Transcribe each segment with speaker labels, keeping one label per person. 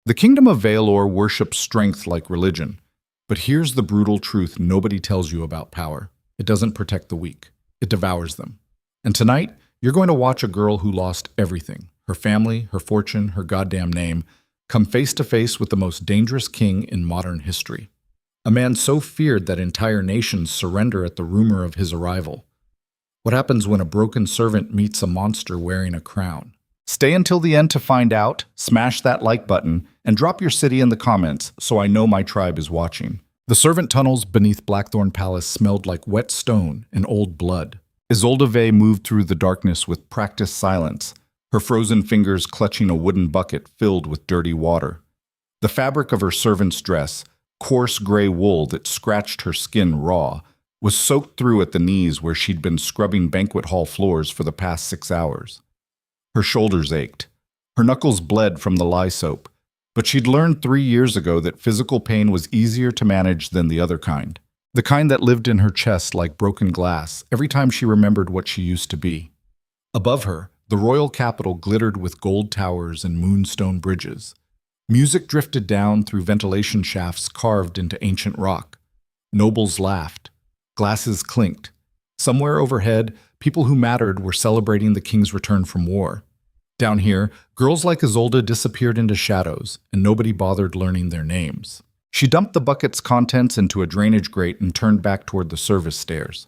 Speaker 1: The kingdom of Vaelor worships strength like religion. But here's the brutal truth nobody tells you about power. It doesn't protect the weak. It devours them. And tonight, you're going to watch a girl who lost everything, her family, her fortune, her goddamn name, come face to face with the most dangerous king in modern history. A man so feared that entire nations surrender at the rumor of his arrival. What happens when a broken servant meets a monster wearing a crown? Stay until the end to find out, smash that like button, and drop your city in the comments so I know my tribe is watching. The servant tunnels beneath Blackthorn Palace smelled like wet stone and old blood. Isolde Vey moved through the darkness with practiced silence, her frozen fingers clutching a wooden bucket filled with dirty water. The fabric of her servant's dress, coarse gray wool that scratched her skin raw, was soaked through at the knees where she'd been scrubbing banquet hall floors for the past 6 hours. Her shoulders ached. Her knuckles bled from the lye soap. But she'd learned 3 years ago that physical pain was easier to manage than the other kind. The kind that lived in her chest like broken glass every time she remembered what she used to be. Above her, the royal capital glittered with gold towers and moonstone bridges. Music drifted down through ventilation shafts carved into ancient rock. Nobles laughed. Glasses clinked. Somewhere overhead, people who mattered were celebrating the king's return from war. Down here, girls like Isolde disappeared into shadows, and nobody bothered learning their names. She dumped the bucket's contents into a drainage grate and turned back toward the service stairs.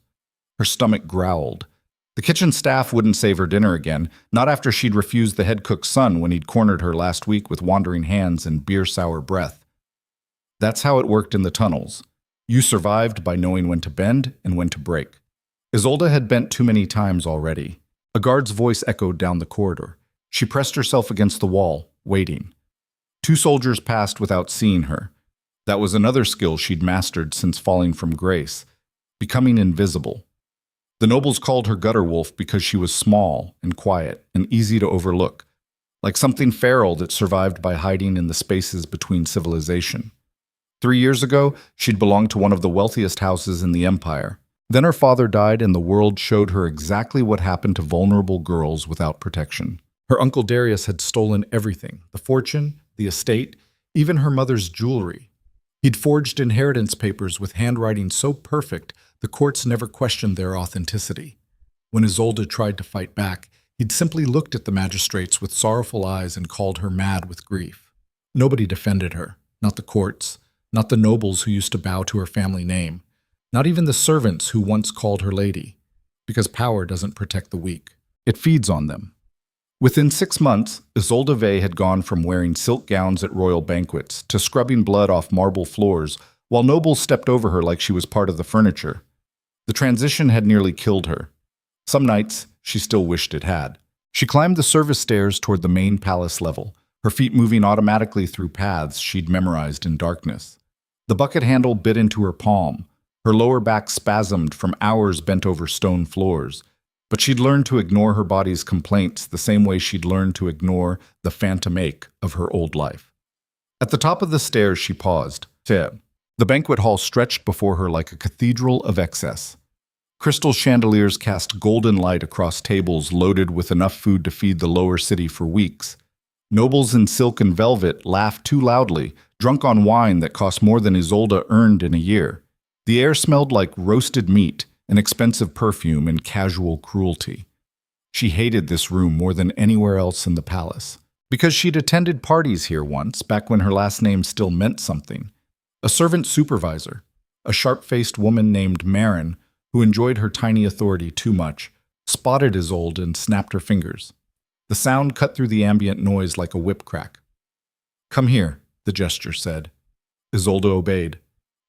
Speaker 1: Her stomach growled. The kitchen staff wouldn't save her dinner again, not after she'd refused the head cook's son when he'd cornered her last week with wandering hands and beer-sour breath. That's how it worked in the tunnels. You survived by knowing when to bend and when to break. Isolde had bent too many times already. A guard's voice echoed down the corridor. She pressed herself against the wall, waiting. 2 soldiers passed without seeing her. That was another skill she'd mastered since falling from grace, becoming invisible. The nobles called her Gutter Wolf because she was small and quiet and easy to overlook, like something feral that survived by hiding in the spaces between civilization. 3 years ago, she'd belonged to one of the wealthiest houses in the empire. Then her father died and the world showed her exactly what happened to vulnerable girls without protection. Her uncle Darius had stolen everything, the fortune, the estate, even her mother's jewelry. He'd forged inheritance papers with handwriting so perfect the courts never questioned their authenticity. When Isolde tried to fight back, he'd simply looked at the magistrates with sorrowful eyes and called her mad with grief. Nobody defended her, not the courts, not the nobles who used to bow to her family name, not even the servants who once called her lady, because power doesn't protect the weak. It feeds on them. Within 6 months, Isolde Vey had gone from wearing silk gowns at royal banquets to scrubbing blood off marble floors while nobles stepped over her like she was part of the furniture. The transition had nearly killed her. Some nights, she still wished it had. She climbed the service stairs toward the main palace level, her feet moving automatically through paths she'd memorized in darkness. The bucket handle bit into her palm. Her lower back spasmed from hours bent over stone floors. But she'd learned to ignore her body's complaints the same way she'd learned to ignore the phantom ache of her old life. At the top of the stairs, she paused. The banquet hall stretched before her like a cathedral of excess. Crystal chandeliers cast golden light across tables loaded with enough food to feed the lower city for weeks. Nobles in silk and velvet laughed too loudly, drunk on wine that cost more than Isolde earned in a year. The air smelled like roasted meat, an expensive perfume, and casual cruelty. She hated this room more than anywhere else in the palace, because she'd attended parties here once, back when her last name still meant something. A servant supervisor, a sharp-faced woman named Marin, who enjoyed her tiny authority too much, spotted Isolde and snapped her fingers. The sound cut through the ambient noise like a whip crack. "Come here," the gesture said. Isolde obeyed.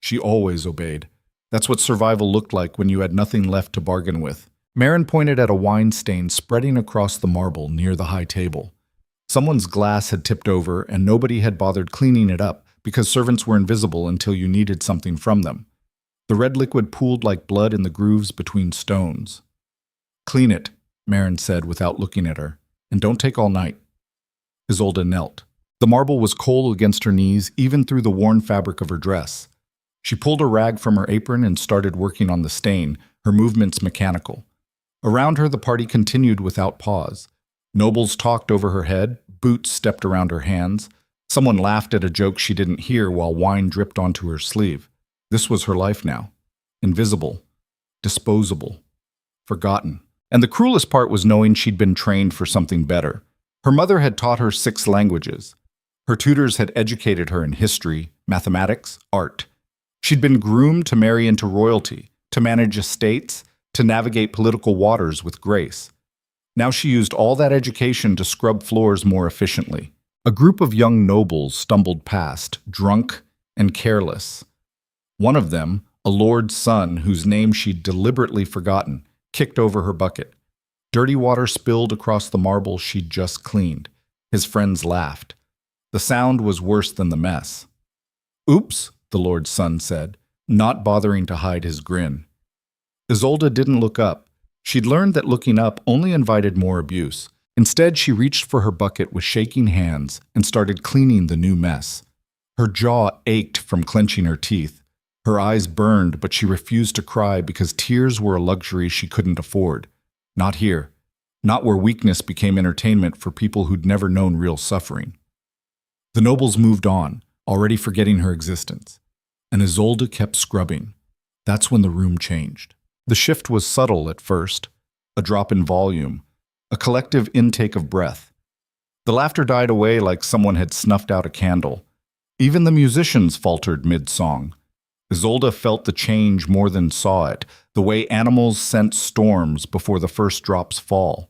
Speaker 1: She always obeyed. That's what survival looked like when you had nothing left to bargain with. Marin pointed at a wine stain spreading across the marble near the high table. Someone's glass had tipped over and nobody had bothered cleaning it up because servants were invisible until you needed something from them. The red liquid pooled like blood in the grooves between stones. "Clean it," Marin said without looking at her, "and don't take all night." Isolde knelt. The marble was cold against her knees even through the worn fabric of her dress. She pulled a rag from her apron and started working on the stain, her movements mechanical. Around her, the party continued without pause. Nobles talked over her head, boots stepped around her hands. Someone laughed at a joke she didn't hear while wine dripped onto her sleeve. This was her life now. Invisible, disposable, forgotten. And the cruelest part was knowing she'd been trained for something better. Her mother had taught her 6 languages. Her tutors had educated her in history, mathematics, art. She'd been groomed to marry into royalty, to manage estates, to navigate political waters with grace. Now she used all that education to scrub floors more efficiently. A group of young nobles stumbled past, drunk and careless. One of them, a lord's son whose name she'd deliberately forgotten, kicked over her bucket. Dirty water spilled across the marble she'd just cleaned. His friends laughed. The sound was worse than the mess. "Oops," the lord's son said, not bothering to hide his grin. Isolde didn't look up. She'd learned that looking up only invited more abuse. Instead, she reached for her bucket with shaking hands and started cleaning the new mess. Her jaw ached from clenching her teeth. Her eyes burned, but she refused to cry because tears were a luxury she couldn't afford. Not here. Not where weakness became entertainment for people who'd never known real suffering. The nobles moved on, already forgetting her existence. And Isolde kept scrubbing. That's when the room changed. The shift was subtle at first, a drop in volume, a collective intake of breath. The laughter died away like someone had snuffed out a candle. Even the musicians faltered mid-song. Isolde felt the change more than saw it, the way animals sense storms before the first drops fall.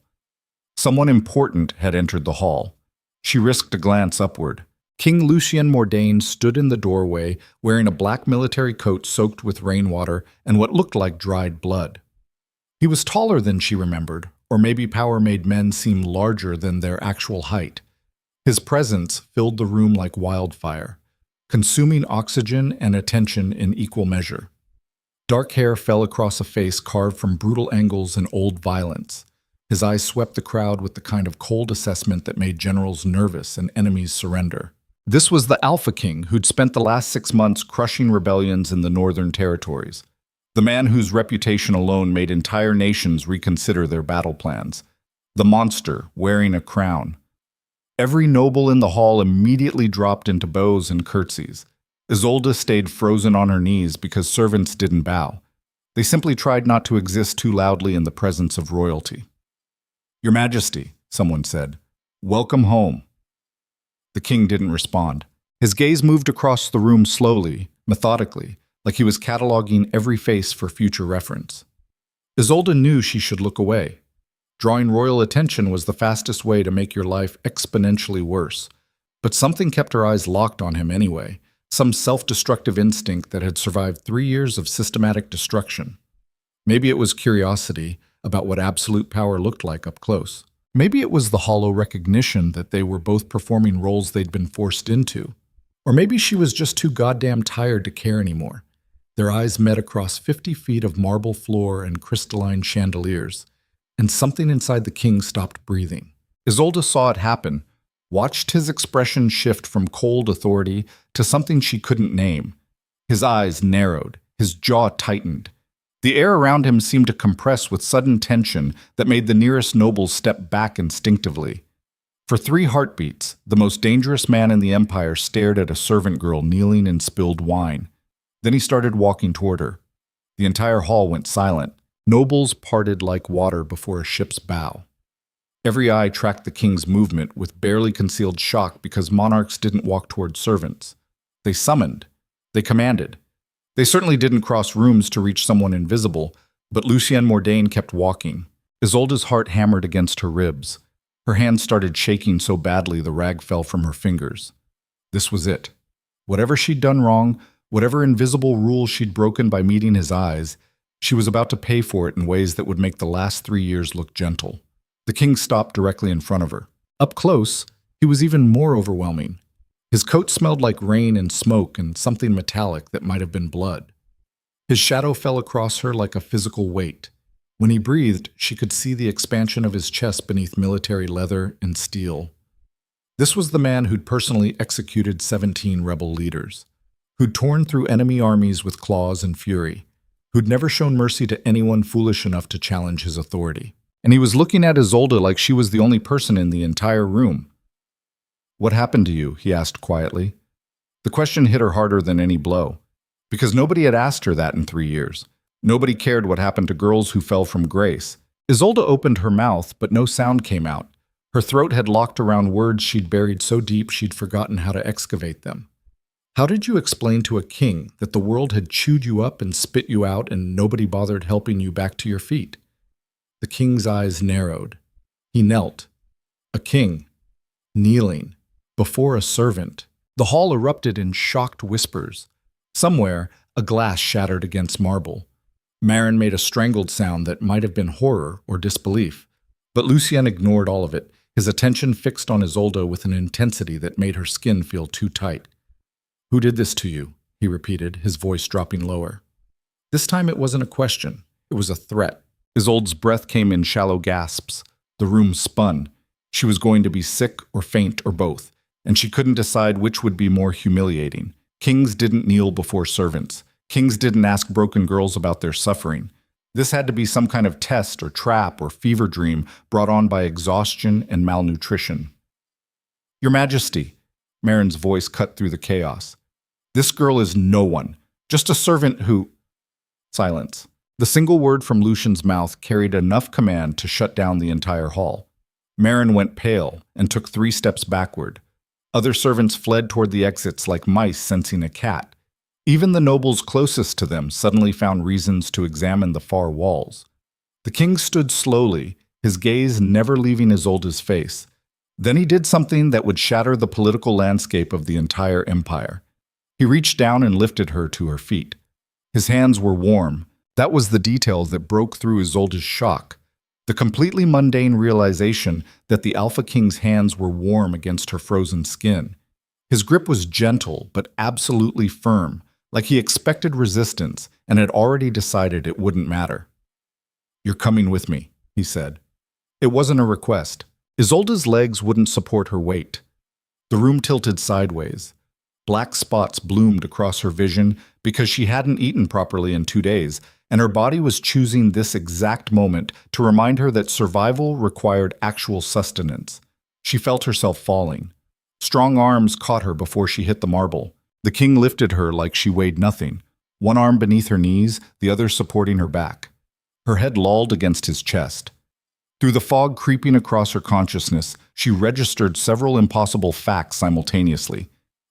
Speaker 1: Someone important had entered the hall. She risked a glance upward. King Lucien Mordane stood in the doorway, wearing a black military coat soaked with rainwater and what looked like dried blood. He was taller than she remembered, or maybe power made men seem larger than their actual height. His presence filled the room like wildfire, consuming oxygen and attention in equal measure. Dark hair fell across a face carved from brutal angles and old violence. His eyes swept the crowd with the kind of cold assessment that made generals nervous and enemies surrender. This was the Alpha King who'd spent the last 6 months crushing rebellions in the northern territories. The man whose reputation alone made entire nations reconsider their battle plans. The monster wearing a crown. Every noble in the hall immediately dropped into bows and curtsies. Isolde stayed frozen on her knees because servants didn't bow. They simply tried not to exist too loudly in the presence of royalty. "Your Majesty," someone said, "welcome home." The king didn't respond. His gaze moved across the room slowly, methodically, like he was cataloging every face for future reference. Isolde knew she should look away. Drawing royal attention was the fastest way to make your life exponentially worse. But something kept her eyes locked on him anyway, some self-destructive instinct that had survived 3 years of systematic destruction. Maybe it was curiosity about what absolute power looked like up close. Maybe it was the hollow recognition that they were both performing roles they'd been forced into. Or maybe she was just too goddamn tired to care anymore. Their eyes met across 50 feet of marble floor and crystalline chandeliers, and something inside the king stopped breathing. Isolde saw it happen, watched his expression shift from cold authority to something she couldn't name. His eyes narrowed, his jaw tightened. The air around him seemed to compress with sudden tension that made the nearest nobles step back instinctively. For 3 heartbeats, the most dangerous man in the empire stared at a servant girl kneeling in spilled wine. Then he started walking toward her. The entire hall went silent. Nobles parted like water before a ship's bow. Every eye tracked the king's movement with barely concealed shock because monarchs didn't walk toward servants. They summoned. They commanded. They certainly didn't cross rooms to reach someone invisible, but Lucien Mordane kept walking. Isolde's heart hammered against her ribs. Her hands started shaking so badly the rag fell from her fingers. This was it. Whatever she'd done wrong, whatever invisible rule she'd broken by meeting his eyes, she was about to pay for it in ways that would make the last 3 years look gentle. The king stopped directly in front of her. Up close, he was even more overwhelming. His coat smelled like rain and smoke and something metallic that might have been blood. His shadow fell across her like a physical weight. When he breathed, she could see the expansion of his chest beneath military leather and steel. This was the man who'd personally executed 17 rebel leaders, who'd torn through enemy armies with claws and fury, who'd never shown mercy to anyone foolish enough to challenge his authority. And he was looking at Isolde like she was the only person in the entire room. "What happened to you?" he asked quietly. The question hit her harder than any blow, because nobody had asked her that in 3 years. Nobody cared what happened to girls who fell from grace. Isolde opened her mouth, but no sound came out. Her throat had locked around words she'd buried so deep she'd forgotten how to excavate them. "How did you explain to a king that the world had chewed you up and spit you out and nobody bothered helping you back to your feet?" The king's eyes narrowed. He knelt. A king, kneeling, before a servant. The hall erupted in shocked whispers. Somewhere, a glass shattered against marble. Marin made a strangled sound that might have been horror or disbelief. But Lucien ignored all of it, his attention fixed on Isolde with an intensity that made her skin feel too tight. "Who did this to you?" he repeated, his voice dropping lower. This time it wasn't a question, it was a threat. Isolde's breath came in shallow gasps. The room spun. She was going to be sick or faint or both, and she couldn't decide which would be more humiliating. Kings didn't kneel before servants. Kings didn't ask broken girls about their suffering. This had to be some kind of test or trap or fever dream brought on by exhaustion and malnutrition. "Your Majesty," Marin's voice cut through the chaos. "This girl is no one, just a servant who—" Silence. The single word from Lucien's mouth carried enough command to shut down the entire hall. Marin went pale and took 3 steps backward. Other servants fled toward the exits like mice sensing a cat. Even the nobles closest to them suddenly found reasons to examine the far walls. The king stood slowly, his gaze never leaving Isolde's face. Then he did something that would shatter the political landscape of the entire empire. He reached down and lifted her to her feet. His hands were warm. That was the detail that broke through Isolde's shock. The completely mundane realization that the Alpha King's hands were warm against her frozen skin. His grip was gentle, but absolutely firm, like he expected resistance and had already decided it wouldn't matter. "You're coming with me," he said. It wasn't a request. Isolde's legs wouldn't support her weight. The room tilted sideways. Black spots bloomed across her vision because she hadn't eaten properly in 2 days, and her body was choosing this exact moment to remind her that survival required actual sustenance. She felt herself falling. Strong arms caught her before she hit the marble. The king lifted her like she weighed nothing, one arm beneath her knees, the other supporting her back. Her head lolled against his chest. Through the fog creeping across her consciousness, she registered several impossible facts simultaneously.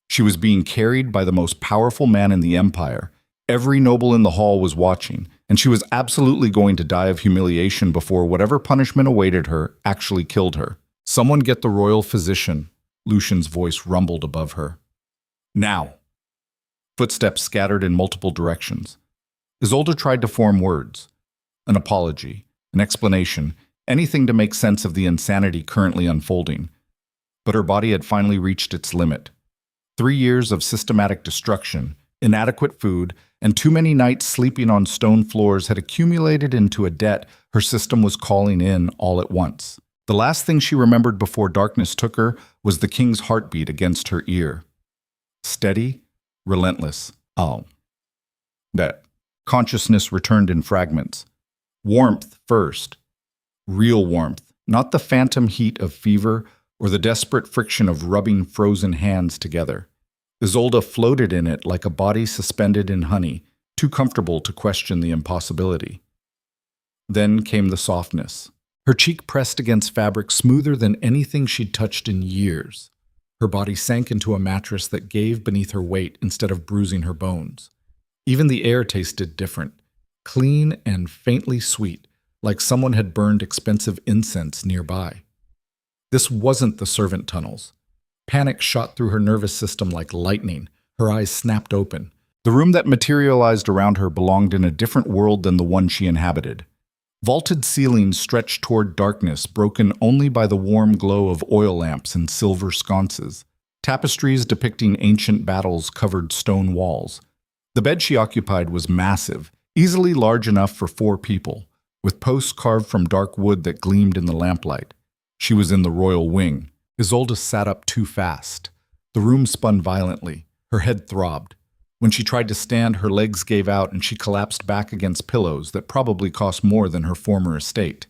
Speaker 1: She was being carried by the most powerful man in the empire. Every noble in the hall was watching, and she was absolutely going to die of humiliation before whatever punishment awaited her actually killed her. "Someone get the royal physician," Lucien's voice rumbled above her. "Now." Footsteps scattered in multiple directions. Isolde tried to form words. An apology, an explanation, anything to make sense of the insanity currently unfolding. But her body had finally reached its limit. 3 years of systematic destruction, inadequate food, and too many nights sleeping on stone floors had accumulated into a debt her system was calling in all at once. The last thing she remembered before darkness took her was the king's heartbeat against her ear. Steady, relentless. Oh. That. Consciousness returned in fragments. Warmth first. Real warmth, not the phantom heat of fever or the desperate friction of rubbing frozen hands together. Isolde floated in it like a body suspended in honey, too comfortable to question the impossibility. Then came the softness. Her cheek pressed against fabric smoother than anything she'd touched in years. Her body sank into a mattress that gave beneath her weight instead of bruising her bones. Even the air tasted different, clean and faintly sweet, like someone had burned expensive incense nearby. This wasn't the servant tunnels. Panic shot through her nervous system like lightning. Her eyes snapped open. The room that materialized around her belonged in a different world than the one she inhabited. Vaulted ceilings stretched toward darkness, broken only by the warm glow of oil lamps and silver sconces. Tapestries depicting ancient battles covered stone walls. The bed she occupied was massive, easily large enough for 4 people, with posts carved from dark wood that gleamed in the lamplight. She was in the royal wing. Isolde sat up too fast. The room spun violently. Her head throbbed. When she tried to stand, her legs gave out and she collapsed back against pillows that probably cost more than her former estate.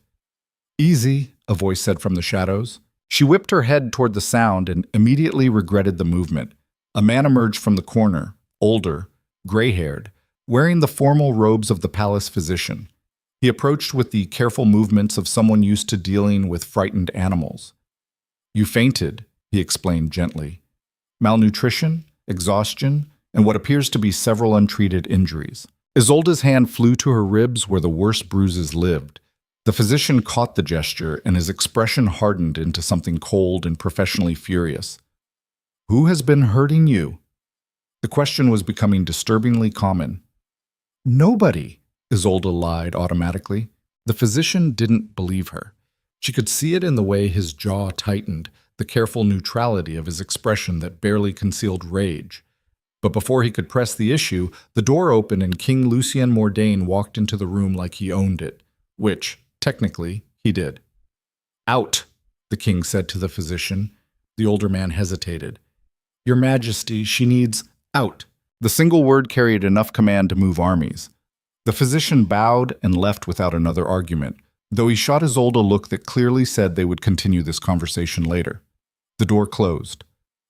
Speaker 1: "Easy," a voice said from the shadows. She whipped her head toward the sound and immediately regretted the movement. A man emerged from the corner, older, gray-haired, wearing the formal robes of the palace physician. He approached with the careful movements of someone used to dealing with frightened animals. "You fainted," he explained gently. "Malnutrition, exhaustion, and what appears to be several untreated injuries." Isolde's hand flew to her ribs where the worst bruises lived. The physician caught the gesture, and his expression hardened into something cold and professionally furious. "Who has been hurting you?" The question was becoming disturbingly common. "Nobody," Isolde lied automatically. The physician didn't believe her. She could see it in the way his jaw tightened, the careful neutrality of his expression that barely concealed rage. But before he could press the issue, the door opened and King Lucien Mordane walked into the room like he owned it, which, technically, he did. "Out," the king said to the physician. The older man hesitated. "Your Majesty, she needs out." The single word carried enough command to move armies. The physician bowed and left without another argument, though he shot Isolde a look that clearly said they would continue this conversation later. The door closed.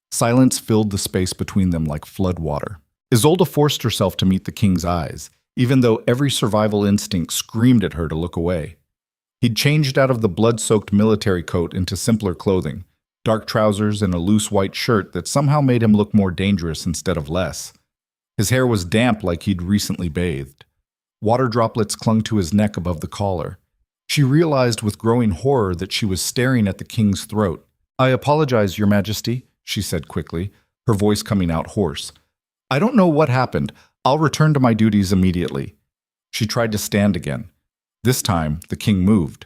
Speaker 1: Silence filled the space between them like floodwater. Isolde forced herself to meet the king's eyes, even though every survival instinct screamed at her to look away. He'd changed out of the blood-soaked military coat into simpler clothing, dark trousers and a loose white shirt that somehow made him look more dangerous instead of less. His hair was damp like he'd recently bathed. Water droplets clung to his neck above the collar. She realized with growing horror that she was staring at the king's throat. "I apologize, Your Majesty," she said quickly, her voice coming out hoarse. "I don't know what happened. I'll return to my duties immediately." She tried to stand again. This time, the king moved.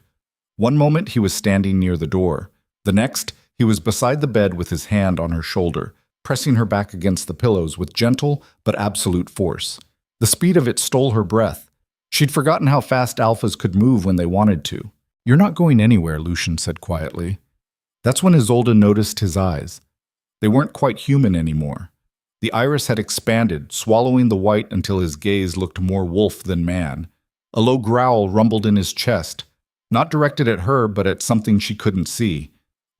Speaker 1: One moment he was standing near the door. The next, he was beside the bed with his hand on her shoulder, pressing her back against the pillows with gentle but absolute force. The speed of it stole her breath. She'd forgotten how fast alphas could move when they wanted to. "You're not going anywhere," Lucien said quietly. That's when Isolde noticed his eyes. They weren't quite human anymore. The iris had expanded, swallowing the white until his gaze looked more wolf than man. A low growl rumbled in his chest, not directed at her but at something she couldn't see.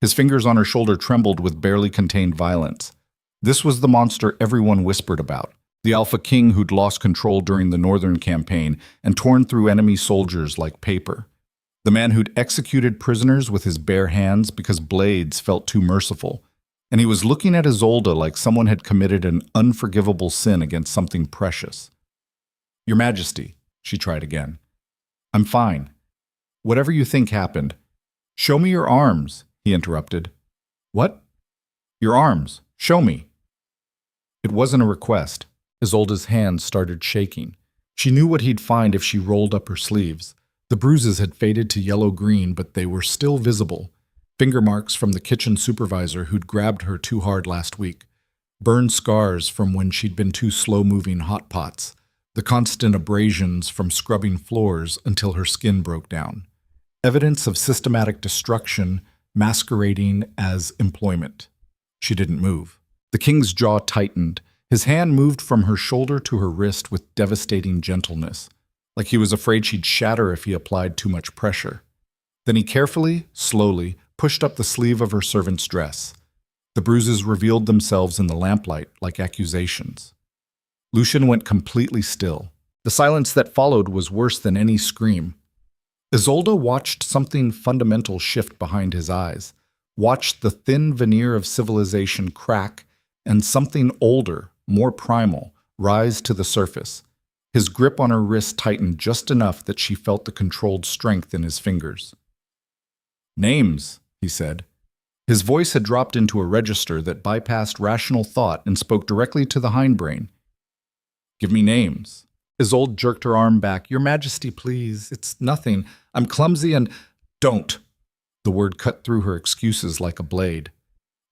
Speaker 1: His fingers on her shoulder trembled with barely contained violence. This was the monster everyone whispered about. The Alpha King who'd lost control during the Northern campaign and torn through enemy soldiers like paper. The man who'd executed prisoners with his bare hands because blades felt too merciful. And he was looking at Isolde like someone had committed an unforgivable sin against something precious. "Your Majesty," she tried again. "I'm fine. Whatever you think happened." "Show me your arms," he interrupted. "What?" "Your arms. Show me." It wasn't a request. Isolde's hands started shaking. She knew what he'd find if she rolled up her sleeves. The bruises had faded to yellow-green, but they were still visible. Finger marks from the kitchen supervisor who'd grabbed her too hard last week. Burned scars from when she'd been too slow-moving hot pots. The constant abrasions from scrubbing floors until her skin broke down. Evidence of systematic destruction masquerading as employment. She didn't move. The king's jaw tightened. His hand moved from her shoulder to her wrist with devastating gentleness, like he was afraid she'd shatter if he applied too much pressure. Then he carefully, slowly, pushed up the sleeve of her servant's dress. The bruises revealed themselves in the lamplight like accusations. Lucien went completely still. The silence that followed was worse than any scream. Isolde watched something fundamental shift behind his eyes, watched the thin veneer of civilization crack, and something older, more primal, rise to the surface. His grip on her wrist tightened just enough that she felt the controlled strength in his fingers. "Names," he said. His voice had dropped into a register that bypassed rational thought and spoke directly to the hindbrain. "Give me names." Isolde jerked her arm back. "Your Majesty, please. It's nothing. I'm clumsy and—" "Don't." The word cut through her excuses like a blade.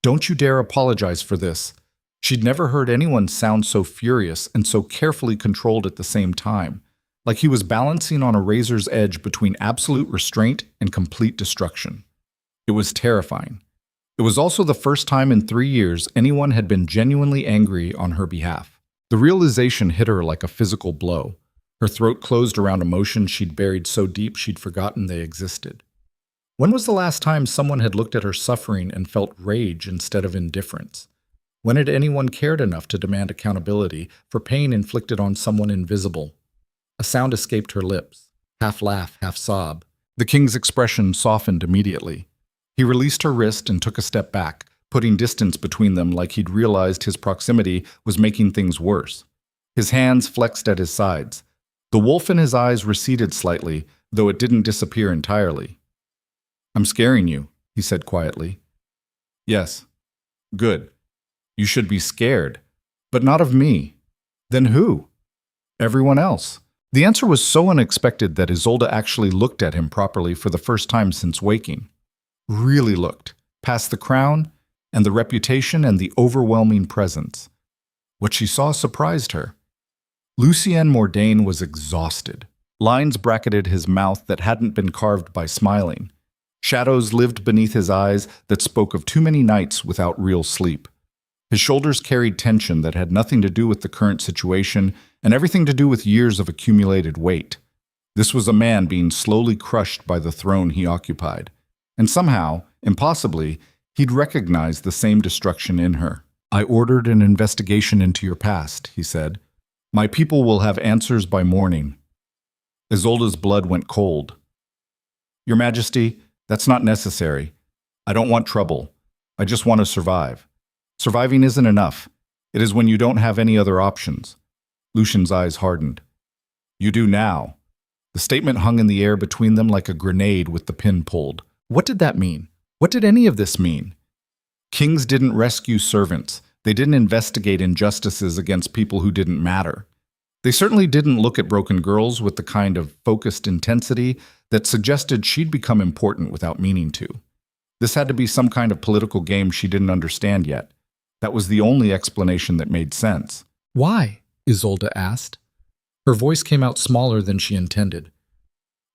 Speaker 1: "Don't you dare apologize for this." She'd never heard anyone sound so furious and so carefully controlled at the same time, like he was balancing on a razor's edge between absolute restraint and complete destruction. It was terrifying. It was also the first time in 3 years anyone had been genuinely angry on her behalf. The realization hit her like a physical blow. Her throat closed around emotions she'd buried so deep she'd forgotten they existed. When was the last time someone had looked at her suffering and felt rage instead of indifference? When had anyone cared enough to demand accountability for pain inflicted on someone invisible? A sound escaped her lips, half laugh, half sob. The king's expression softened immediately. He released her wrist and took a step back, putting distance between them like he'd realized his proximity was making things worse. His hands flexed at his sides. The wolf in his eyes receded slightly, though it didn't disappear entirely. "I'm scaring you," he said quietly. "Yes. Good. You should be scared. But not of me. Then who?" "Everyone else." The answer was so unexpected that Isolde actually looked at him properly for the first time since waking. Really looked, past the crown and the reputation and the overwhelming presence. What she saw surprised her. Lucien Mordane was exhausted. Lines bracketed his mouth that hadn't been carved by smiling. Shadows lived beneath his eyes that spoke of too many nights without real sleep. His shoulders carried tension that had nothing to do with the current situation and everything to do with years of accumulated weight. This was a man being slowly crushed by the throne he occupied. And somehow, impossibly, he'd recognized the same destruction in her. "I ordered an investigation into your past," he said. "My people will have answers by morning." Isolde's blood went cold. "Your Majesty, that's not necessary. I don't want trouble. I just want to survive. Surviving isn't enough. It is when you don't have any other options." Lucien's eyes hardened. "You do now." The statement hung in the air between them like a grenade with the pin pulled. What did that mean? What did any of this mean? Kings didn't rescue servants. They didn't investigate injustices against people who didn't matter. They certainly didn't look at broken girls with the kind of focused intensity that suggested she'd become important without meaning to. This had to be some kind of political game she didn't understand yet. That was the only explanation that made sense. "Why?" Isolde asked. Her voice came out smaller than she intended.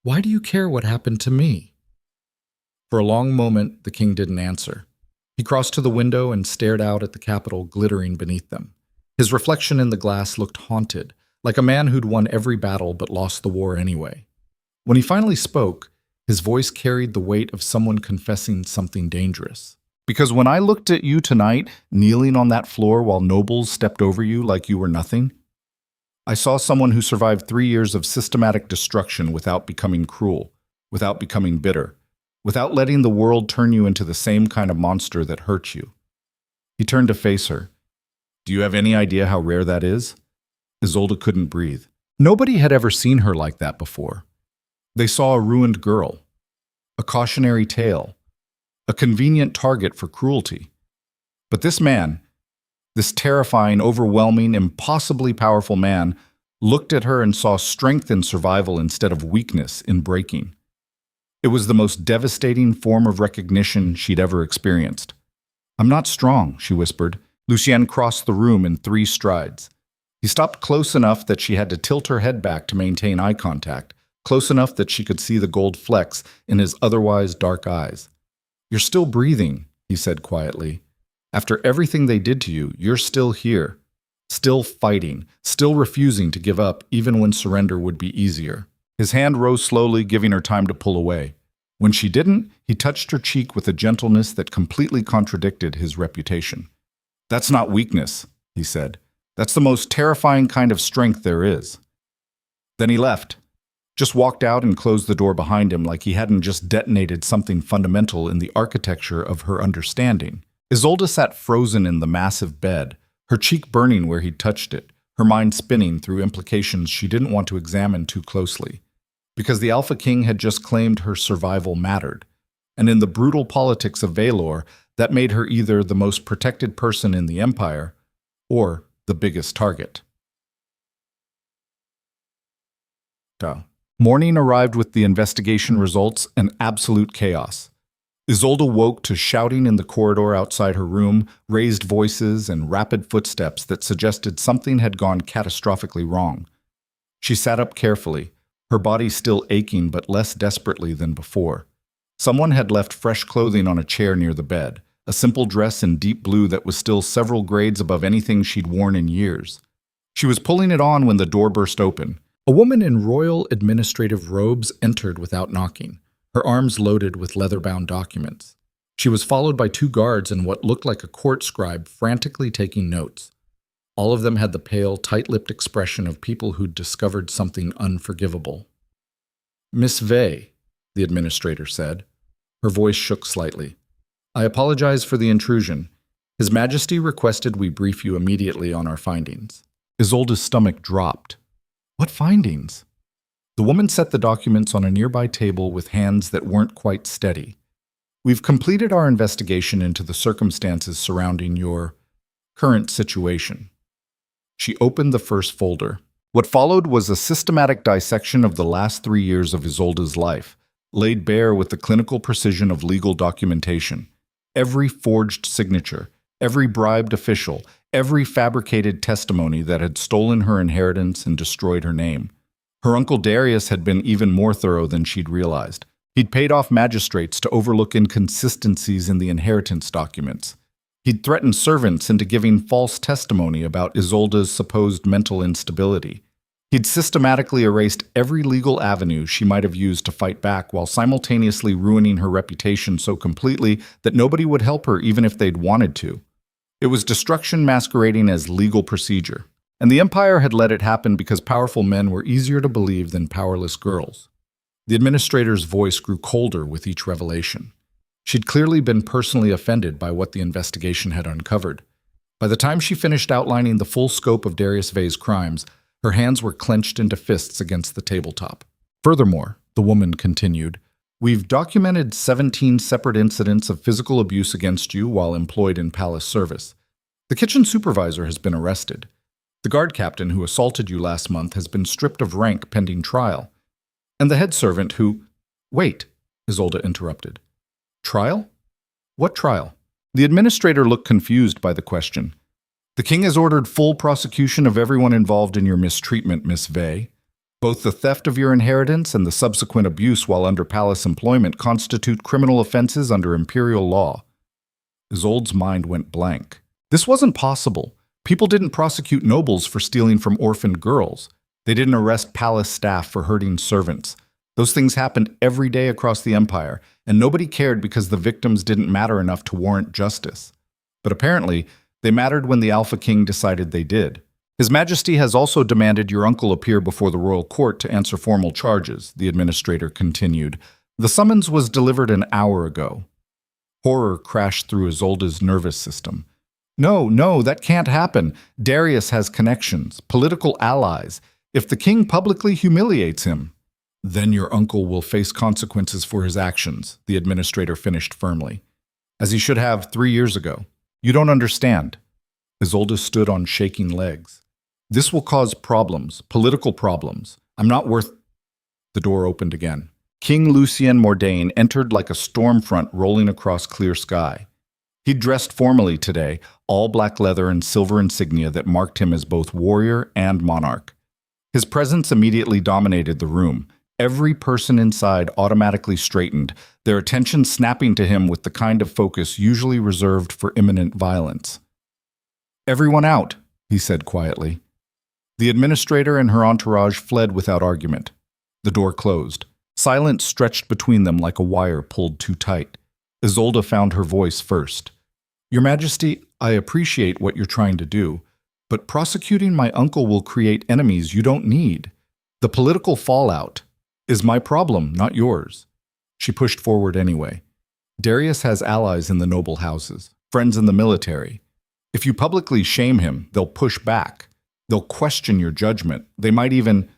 Speaker 1: "Why do you care what happened to me?" For a long moment, the king didn't answer. He crossed to the window and stared out at the capital glittering beneath them. His reflection in the glass looked haunted, like a man who'd won every battle but lost the war anyway. When he finally spoke, his voice carried the weight of someone confessing something dangerous. "Because when I looked at you tonight, kneeling on that floor while nobles stepped over you like you were nothing, I saw someone who survived 3 years of systematic destruction without becoming cruel, without becoming bitter, without letting the world turn you into the same kind of monster that hurt you." He turned to face her. "Do you have any idea how rare that is?" Isolde couldn't breathe. Nobody had ever seen her like that before. They saw a ruined girl, a cautionary tale, a convenient target for cruelty. But this man, this terrifying, overwhelming, impossibly powerful man, looked at her and saw strength in survival instead of weakness in breaking. It was the most devastating form of recognition she'd ever experienced. "I'm not strong," she whispered. Lucien crossed the room in 3 strides. He stopped close enough that she had to tilt her head back to maintain eye contact, close enough that she could see the gold flecks in his otherwise dark eyes. "You're still breathing," he said quietly. "After everything they did to you, you're still here, still fighting, still refusing to give up even when surrender would be easier." His hand rose slowly, giving her time to pull away. When she didn't, he touched her cheek with a gentleness that completely contradicted his reputation. "That's not weakness," he said. "That's the most terrifying kind of strength there is." Then he left, just walked out and closed the door behind him like he hadn't just detonated something fundamental in the architecture of her understanding. Isolde sat frozen in the massive bed, her cheek burning where he'd touched it, her mind spinning through implications she didn't want to examine too closely. Because the Alpha King had just claimed her survival mattered, and in the brutal politics of Vaelor, that made her either the most protected person in the Empire or the biggest target. Morning arrived with the investigation results and absolute chaos. Isolde woke to shouting in the corridor outside her room, raised voices, and rapid footsteps that suggested something had gone catastrophically wrong. She sat up carefully, her body still aching but less desperately than before. Someone had left fresh clothing on a chair near the bed, a simple dress in deep blue that was still several grades above anything she'd worn in years. She was pulling it on when the door burst open. A woman in royal administrative robes entered without knocking. her arms loaded with leather-bound documents. She was followed by two guards and what looked like a court scribe frantically taking notes. All of them had the pale, tight-lipped expression of people who'd discovered something unforgivable. "Miss Vey," the administrator said. Her voice shook slightly. "I apologize for the intrusion. His Majesty requested we brief you immediately on our findings." Isolde's stomach dropped. "What findings?" The woman set the documents on a nearby table with hands that weren't quite steady. "We've completed our investigation into the circumstances surrounding your current situation." She opened the first folder. What followed was a systematic dissection of the last 3 years of Isolde's life, laid bare with the clinical precision of legal documentation. Every forged signature, every bribed official, every fabricated testimony that had stolen her inheritance and destroyed her name. Her uncle Darius had been even more thorough than she'd realized. He'd paid off magistrates to overlook inconsistencies in the inheritance documents. He'd threatened servants into giving false testimony about Isolde's supposed mental instability. He'd systematically erased every legal avenue she might have used to fight back while simultaneously ruining her reputation so completely that nobody would help her even if they'd wanted to. It was destruction masquerading as legal procedure. And the Empire had let it happen because powerful men were easier to believe than powerless girls. The administrator's voice grew colder with each revelation. She'd clearly been personally offended by what the investigation had uncovered. By the time she finished outlining the full scope of Darius Vey's crimes, her hands were clenched into fists against the tabletop. "Furthermore," the woman continued, "we've documented 17 separate incidents of physical abuse against you while employed in palace service. The kitchen supervisor has been arrested. The guard captain who assaulted you last month has been stripped of rank pending trial. And the head servant who—" "Wait," Isolde interrupted. "Trial? What trial?" The administrator looked confused by the question. "The king has ordered full prosecution of everyone involved in your mistreatment, Miss Vey. Both the theft of your inheritance and the subsequent abuse while under palace employment constitute criminal offenses under imperial law." Isolde's mind went blank. This wasn't possible. People didn't prosecute nobles for stealing from orphaned girls. They didn't arrest palace staff for hurting servants. Those things happened every day across the Empire, and nobody cared because the victims didn't matter enough to warrant justice. But apparently, they mattered when the Alpha King decided they did. "His Majesty has also demanded your uncle appear before the royal court to answer formal charges," the administrator continued. "The summons was delivered an hour ago." Horror crashed through Isolde's nervous system. No, that can't happen. Darius has connections, political allies. If the king publicly humiliates him, then your uncle will face consequences for his actions, the administrator finished firmly. As he should have 3 years ago. You don't understand. Isolde stood on shaking legs. This will cause problems, political problems. I'm not worth... The door opened again. King Lucien Mordane entered like a storm front rolling across clear sky. He'd dressed formally today, all black leather and silver insignia that marked him as both warrior and monarch. His presence immediately dominated the room. Every person inside automatically straightened, their attention snapping to him with the kind of focus usually reserved for imminent violence. "Everyone out," he said quietly. The administrator and her entourage fled without argument. The door closed. Silence stretched between them like a wire pulled too tight. Isolde found her voice first. "Your Majesty, I appreciate what you're trying to do, but prosecuting my uncle will create enemies you don't need. The political fallout is my problem, not yours." She pushed forward anyway. "Darius has allies in the noble houses, friends in the military. If you publicly shame him, they'll push back. They'll question your judgment. They might even...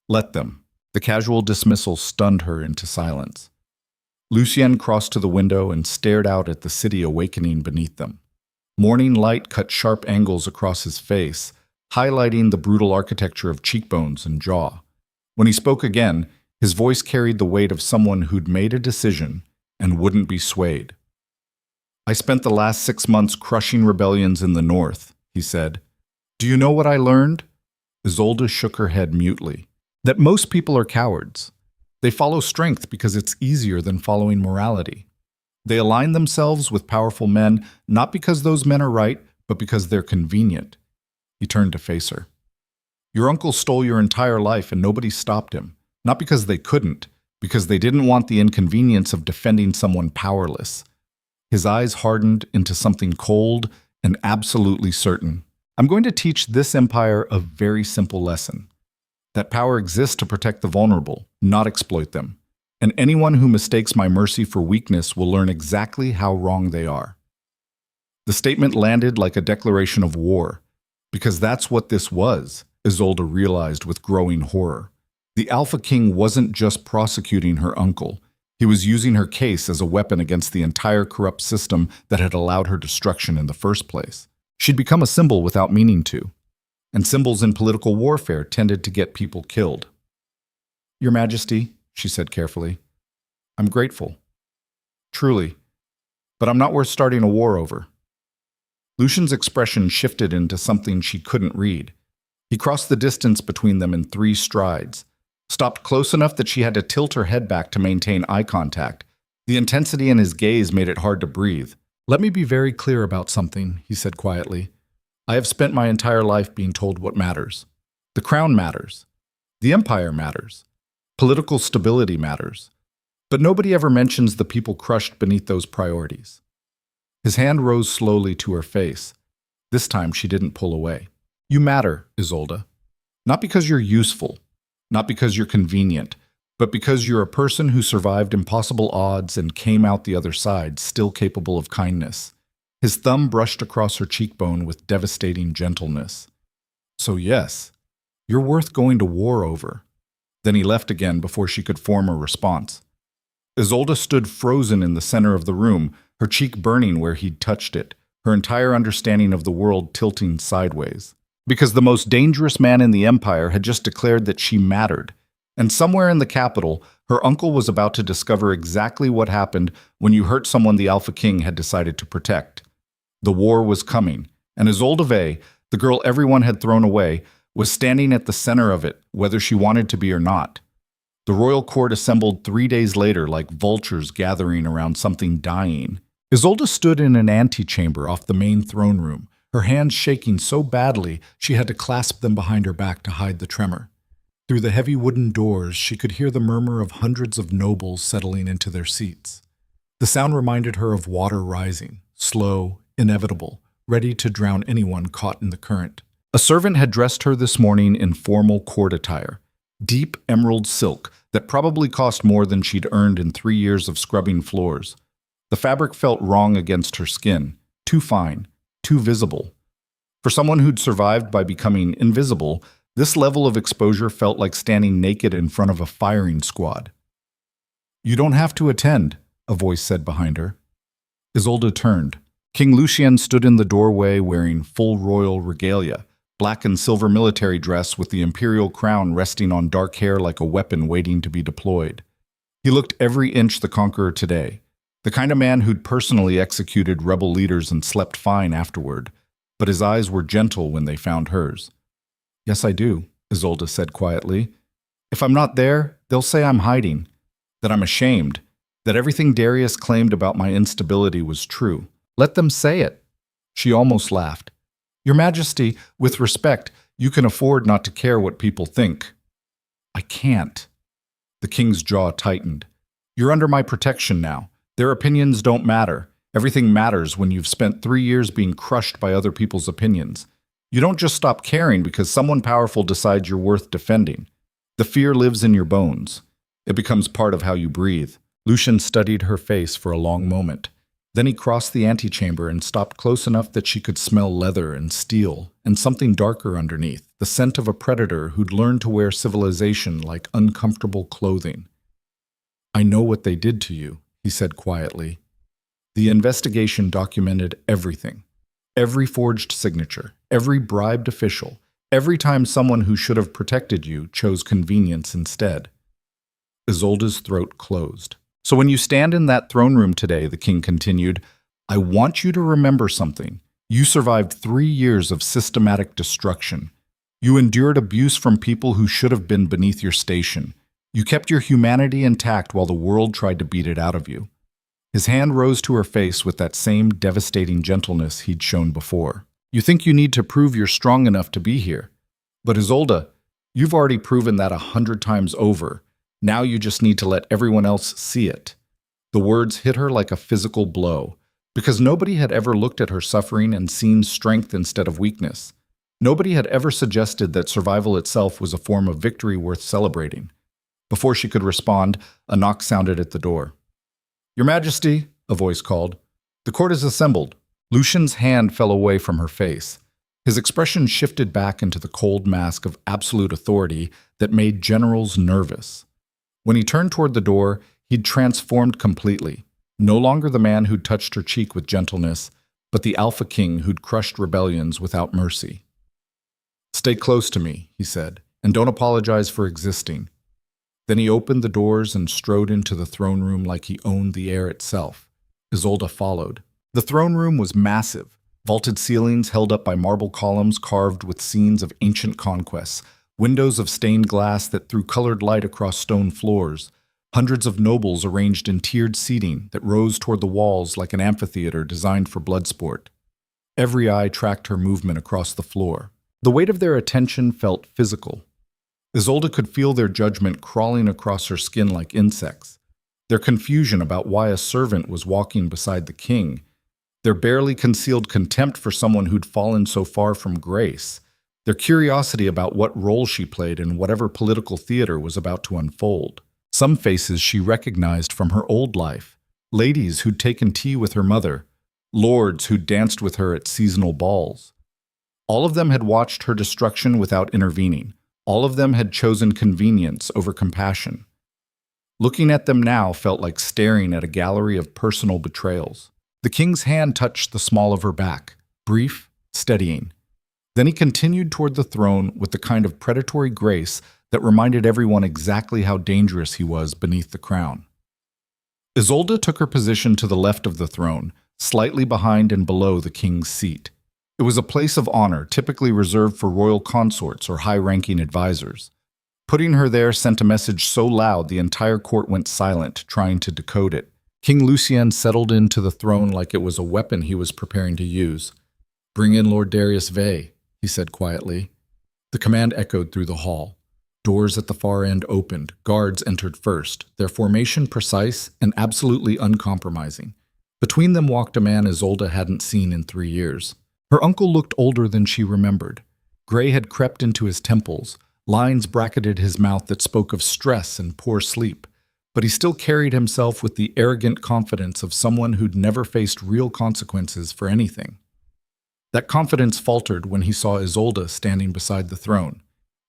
Speaker 1: Let them." The casual dismissal stunned her into silence. Lucien crossed to the window and stared out at the city awakening beneath them. Morning light cut sharp angles across his face, highlighting the brutal architecture of cheekbones and jaw. When he spoke again, his voice carried the weight of someone who'd made a decision and wouldn't be swayed. "I spent the last 6 months crushing rebellions in the north," he said. "Do you know what I learned?" Isolde shook her head mutely. "That most people are cowards. They follow strength because it's easier than following morality. They align themselves with powerful men, not because those men are right, but because they're convenient." He turned to face her. "Your uncle stole your entire life and nobody stopped him. Not because they couldn't, because they didn't want the inconvenience of defending someone powerless. His eyes hardened into something cold and absolutely certain. I'm going to teach this empire a very simple lesson. That power exists to protect the vulnerable, not exploit them. And anyone who mistakes my mercy for weakness will learn exactly how wrong they are. The statement landed like a declaration of war, because that's what this was, Isolde realized with growing horror. The Alpha King wasn't just prosecuting her uncle. He was using her case as a weapon against the entire corrupt system that had allowed her destruction in the first place. She'd become a symbol without meaning to, and symbols in political warfare tended to get people killed. "Your Majesty," she said carefully, "I'm grateful. Truly. But I'm not worth starting a war over." Lucien's expression shifted into something she couldn't read. He crossed the distance between them in 3 strides, stopped close enough that she had to tilt her head back to maintain eye contact. The intensity in his gaze made it hard to breathe. "Let me be very clear about something," he said quietly. "I have spent my entire life being told what matters. The crown matters. The empire matters. Political stability matters. But nobody ever mentions the people crushed beneath those priorities." His hand rose slowly to her face. This time she didn't pull away. "You matter, Isolde. Not because you're useful, not because you're convenient, but because you're a person who survived impossible odds and came out the other side still capable of kindness." His thumb brushed across her cheekbone with devastating gentleness. "So yes, you're worth going to war over." Then he left again before she could form a response. Isolde stood frozen in the center of the room, her cheek burning where he'd touched it, her entire understanding of the world tilting sideways. Because the most dangerous man in the empire had just declared that she mattered. And somewhere in the capital, her uncle was about to discover exactly what happened when you hurt someone the Alpha King had decided to protect. The war was coming, and Isolde Vey, the girl everyone had thrown away, was standing at the center of it, whether she wanted to be or not. The royal court assembled 3 days later like vultures gathering around something dying. Isolde stood in an antechamber off the main throne room, her hands shaking so badly she had to clasp them behind her back to hide the tremor. Through the heavy wooden doors, she could hear the murmur of hundreds of nobles settling into their seats. The sound reminded her of water rising, slow, inevitable, ready to drown anyone caught in the current. A servant had dressed her this morning in formal court attire, deep emerald silk that probably cost more than she'd earned in 3 years of scrubbing floors. The fabric felt wrong against her skin, too fine, too visible. For someone who'd survived by becoming invisible, this level of exposure felt like standing naked in front of a firing squad. "You don't have to attend," a voice said behind her. Isolde turned. King Lucien stood in the doorway wearing full royal regalia, black and silver military dress with the imperial crown resting on dark hair like a weapon waiting to be deployed. He looked every inch the conqueror today, the kind of man who'd personally executed rebel leaders and slept fine afterward, but his eyes were gentle when they found hers. "Yes, I do," Isolde said quietly. "If I'm not there, they'll say I'm hiding, that I'm ashamed, that everything Darius claimed about my instability was true. Let them say it." She almost laughed. "Your Majesty, with respect, you can afford not to care what people think." "I can't." The king's jaw tightened. "You're under my protection now. Their opinions don't matter. Everything matters when you've spent 3 years being crushed by other people's opinions. You don't just stop caring because someone powerful decides you're worth defending. The fear lives in your bones. It becomes part of how you breathe." Lucien studied her face for a long moment. Then he crossed the antechamber and stopped close enough that she could smell leather and steel and something darker underneath, the scent of a predator who'd learned to wear civilization like uncomfortable clothing. "I know what they did to you," he said quietly. "The investigation documented everything. Every forged signature, every bribed official, every time someone who should have protected you chose convenience instead." Isolde's throat closed. "So when you stand in that throne room today," the king continued, "I want you to remember something. You survived 3 years of systematic destruction. You endured abuse from people who should have been beneath your station. You kept your humanity intact while the world tried to beat it out of you." His hand rose to her face with that same devastating gentleness he'd shown before. "You think you need to prove you're strong enough to be here. But Isolde, you've already proven that 100 times over. Now you just need to let everyone else see it." The words hit her like a physical blow, because nobody had ever looked at her suffering and seen strength instead of weakness. Nobody had ever suggested that survival itself was a form of victory worth celebrating. Before she could respond, a knock sounded at the door. "Your Majesty," a voice called. "The court is assembled." Lucien's hand fell away from her face. His expression shifted back into the cold mask of absolute authority that made generals nervous. When he turned toward the door, he'd transformed completely. No longer the man who'd touched her cheek with gentleness, but the Alpha King who'd crushed rebellions without mercy. "Stay close to me," he said, "and don't apologize for existing." Then he opened the doors and strode into the throne room like he owned the air itself. Isolde followed. The throne room was massive, vaulted ceilings held up by marble columns carved with scenes of ancient conquests, windows of stained glass that threw colored light across stone floors, hundreds of nobles arranged in tiered seating that rose toward the walls like an amphitheater designed for blood sport. Every eye tracked her movement across the floor. The weight of their attention felt physical. Isolde could feel their judgment crawling across her skin like insects, their confusion about why a servant was walking beside the king, their barely concealed contempt for someone who'd fallen so far from grace, their curiosity about what role she played in whatever political theater was about to unfold. Some faces she recognized from her old life, ladies who'd taken tea with her mother, lords who'd danced with her at seasonal balls. All of them had watched her destruction without intervening. All of them had chosen convenience over compassion. Looking at them now felt like staring at a gallery of personal betrayals. The king's hand touched the small of her back, brief, steadying. Then he continued toward the throne with the kind of predatory grace that reminded everyone exactly how dangerous he was beneath the crown. Isolde took her position to the left of the throne, slightly behind and below the king's seat. It was a place of honor typically reserved for royal consorts or high-ranking advisors. Putting her there sent a message so loud the entire court went silent, trying to decode it. King Lucien settled into the throne like it was a weapon he was preparing to use. "Bring in Lord Darius Vey," he said quietly. The command echoed through the hall. Doors at the far end opened. Guards entered first, their formation precise and absolutely uncompromising. Between them walked a man Isolde hadn't seen in 3 years. Her uncle looked older than she remembered. Gray had crept into his temples. Lines bracketed his mouth that spoke of stress and poor sleep. But he still carried himself with the arrogant confidence of someone who'd never faced real consequences for anything. That confidence faltered when he saw Isolde standing beside the throne.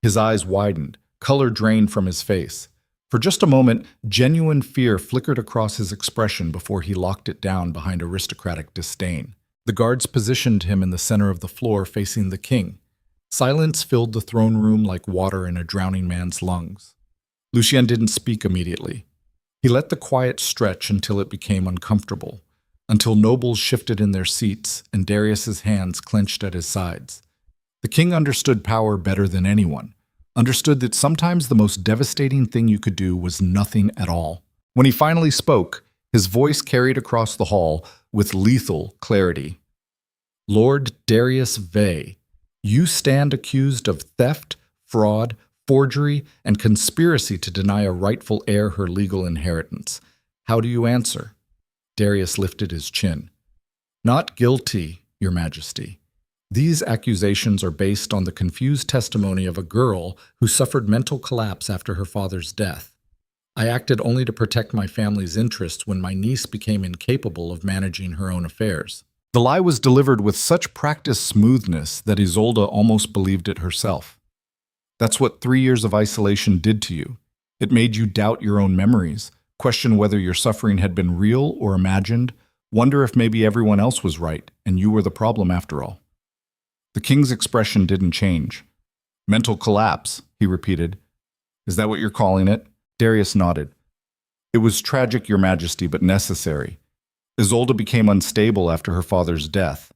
Speaker 1: His eyes widened, color drained from his face. For just a moment, genuine fear flickered across his expression before he locked it down behind aristocratic disdain. The guards positioned him in the center of the floor facing the king. Silence filled the throne room like water in a drowning man's lungs. Lucien didn't speak immediately. He let the quiet stretch until it became uncomfortable, until nobles shifted in their seats and Darius's hands clenched at his sides. The king understood power better than anyone, understood that sometimes the most devastating thing you could do was nothing at all. When he finally spoke, his voice carried across the hall with lethal clarity. "Lord Darius Vey, you stand accused of theft, fraud, forgery, and conspiracy to deny a rightful heir her legal inheritance. How do you answer?" Darius lifted his chin. "Not guilty, Your Majesty. These accusations are based on the confused testimony of a girl who suffered mental collapse after her father's death. I acted only to protect my family's interests when my niece became incapable of managing her own affairs." The lie was delivered with such practiced smoothness that Isolde almost believed it herself. That's what 3 years of isolation did to you. It made you doubt your own memories, question whether your suffering had been real or imagined, wonder if maybe everyone else was right and you were the problem after all. The king's expression didn't change. "Mental collapse," he repeated. "Is that what you're calling it?" Darius nodded. "It was tragic, Your Majesty, but necessary. Isolde became unstable after her father's death.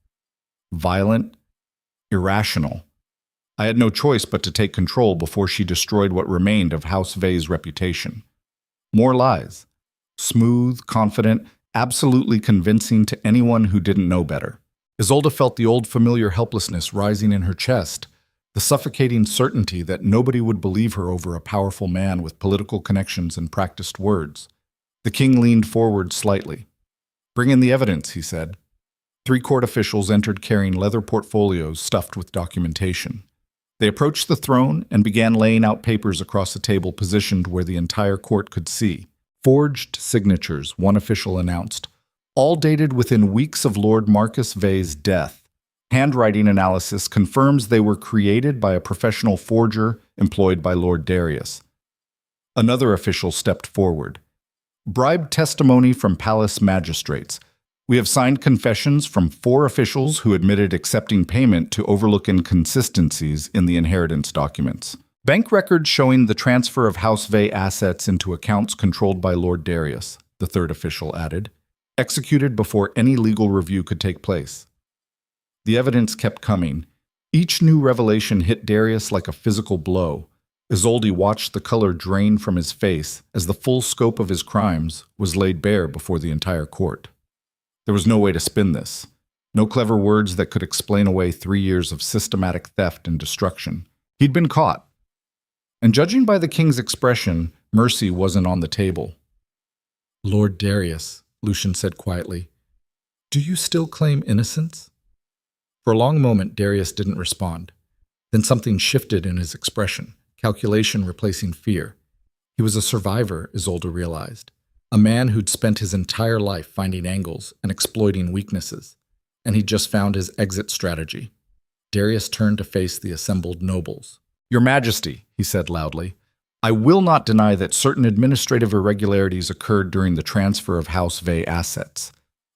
Speaker 1: Violent, irrational. I had no choice but to take control before she destroyed what remained of House Vey's reputation. More lies. Smooth, confident, absolutely convincing to anyone who didn't know better." Isolde felt the old familiar helplessness rising in her chest. the suffocating certainty that nobody would believe her over a powerful man with political connections and practiced words. The king leaned forward slightly. "Bring in the evidence," he said. 3 court officials entered carrying leather portfolios stuffed with documentation. They approached the throne and began laying out papers across a table positioned where the entire court could see. "Forged signatures," one official announced, "all dated within weeks of Lord Marcus Vey's death. Handwriting analysis confirms they were created by a professional forger employed by Lord Darius." Another official stepped forward. "Bribed testimony from palace magistrates. We have signed confessions from 4 officials who admitted accepting payment to overlook inconsistencies in the inheritance documents. Bank records showing the transfer of House Vey assets into accounts controlled by Lord Darius," the third official added, "executed before any legal review could take place." The evidence kept coming. Each new revelation hit Darius like a physical blow. Isolde watched the color drain from his face as the full scope of his crimes was laid bare before the entire court. There was no way to spin this. No clever words that could explain away 3 years of systematic theft and destruction. He'd been caught. And judging by the king's expression, mercy wasn't on the table. "Lord Darius," Lucien said quietly, "do you still claim innocence?" For a long moment, Darius didn't respond. Then something shifted in his expression, calculation replacing fear. He was a survivor, Isolde realized. A man who'd spent his entire life finding angles and exploiting weaknesses, and he'd just found his exit strategy. Darius turned to face the assembled nobles. "Your Majesty," he said loudly, "I will not deny that certain administrative irregularities occurred during the transfer of House Vey assets,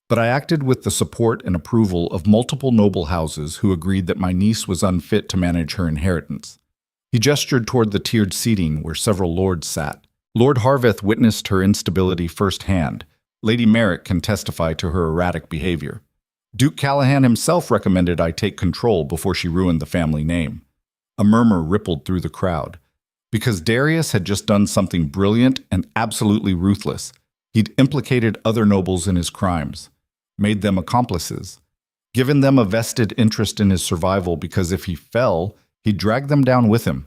Speaker 1: but I acted with the support and approval of multiple noble houses who agreed that my niece was unfit to manage her inheritance." He gestured toward the tiered seating where several lords sat. "Lord Harveth witnessed her instability firsthand. Lady Merrick can testify to her erratic behavior. Duke Callahan himself recommended I take control before she ruined the family name." A murmur rippled through the crowd. Because Darius had just done something brilliant and absolutely ruthless. He'd implicated other nobles in his crimes, made them accomplices, given them a vested interest in his survival because if he fell, he'd drag them down with him.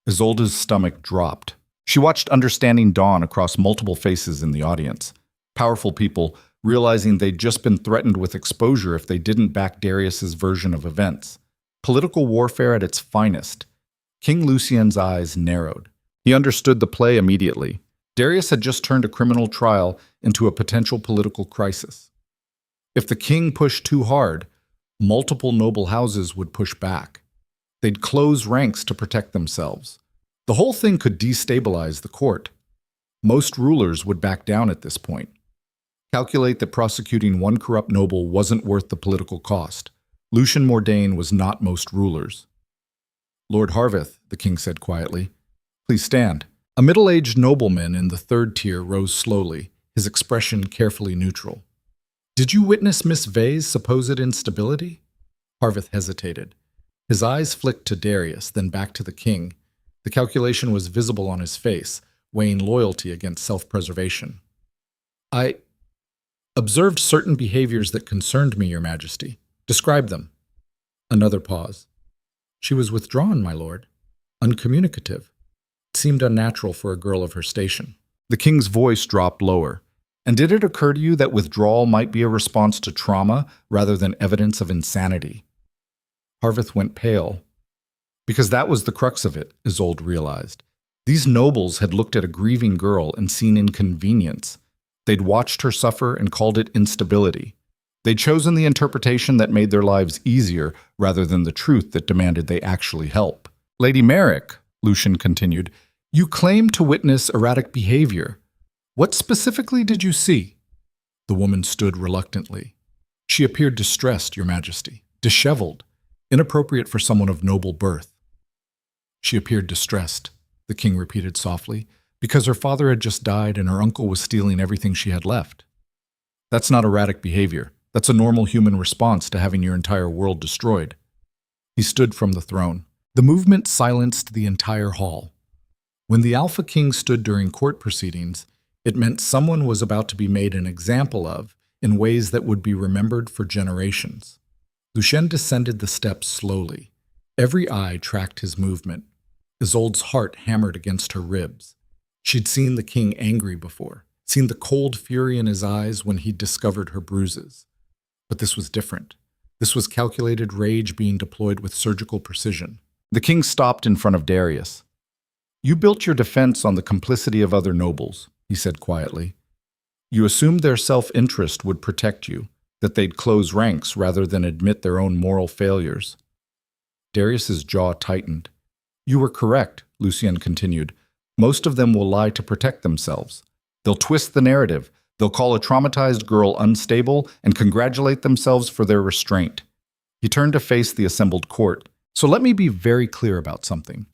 Speaker 1: Isolde's stomach dropped. She watched understanding dawn across multiple faces in the audience. Powerful people realizing they'd just been threatened with exposure if they didn't back Darius's version of events. Political warfare at its finest. King Lucien's eyes narrowed. He understood the play immediately. Darius had just turned a criminal trial into a potential political crisis. If the king pushed too hard, multiple noble houses would push back. They'd close ranks to protect themselves. The whole thing could destabilize the court. Most rulers would back down at this point. Calculate that prosecuting one corrupt noble wasn't worth the political cost. Lucien Mordane was not most rulers. "Lord Harveth," the king said quietly, "please stand." A middle-aged nobleman in the 3rd tier rose slowly, his expression carefully neutral. "Did you witness Miss Vey's supposed instability?" Harveth hesitated. His eyes flicked to Darius, then back to the king. The calculation was visible on his face, weighing loyalty against self-preservation. "I observed certain behaviors that concerned me, Your Majesty. Describe them." Another pause. "She was withdrawn, my lord. Uncommunicative. It seemed unnatural for a girl of her station." The king's voice dropped lower. "And did it occur to you that withdrawal might be a response to trauma rather than evidence of insanity?" Harveth went pale. Because that was the crux of it, Isolde realized. These nobles had looked at a grieving girl and seen inconvenience. They'd watched her suffer and called it instability. They'd chosen the interpretation that made their lives easier rather than the truth that demanded they actually help. "Lady Merrick," Lucien continued, "you claim to witness erratic behavior. What specifically did you see?" The woman stood reluctantly. "She appeared distressed, Your Majesty, disheveled, inappropriate for someone of noble birth." "She appeared distressed," the king repeated softly, "because her father had just died and her uncle was stealing everything she had left. That's not erratic behavior. That's a normal human response to having your entire world destroyed." He stood from the throne. The movement silenced the entire hall. When the Alpha King stood during court proceedings, it meant someone was about to be made an example of in ways that would be remembered for generations. Lucien descended the steps slowly. Every eye tracked his movement. Isolde's heart hammered against her ribs. She'd seen the king angry before, seen the cold fury in his eyes when he'd discovered her bruises. But this was different. This was calculated rage being deployed with surgical precision. The king stopped in front of Darius. "You built your defense on the complicity of other nobles," he said quietly. "You assumed their self-interest would protect you, that they'd close ranks rather than admit their own moral failures." Darius's jaw tightened. "You were correct," Lucien continued. "Most of them will lie to protect themselves. They'll twist the narrative. They'll call a traumatized girl unstable and congratulate themselves for their restraint." He turned to face the assembled court. "So let me be very clear about something.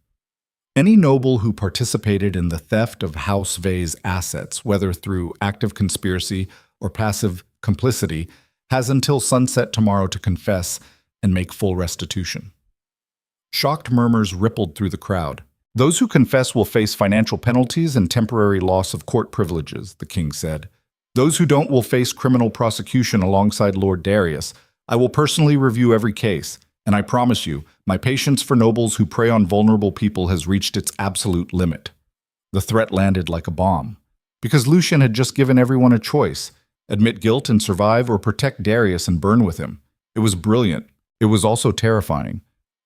Speaker 1: Any noble who participated in the theft of House Vey's assets, whether through active conspiracy or passive complicity, has until sunset tomorrow to confess and make full restitution." Shocked murmurs rippled through the crowd. "Those who confess will face financial penalties and temporary loss of court privileges," the king said. "Those who don't will face criminal prosecution alongside Lord Darius. I will personally review every case, and I promise you, my patience for nobles who prey on vulnerable people has reached its absolute limit." The threat landed like a bomb, because Lucien had just given everyone a choice: admit guilt and survive, or protect Darius and burn with him. It was brilliant. It was also terrifying.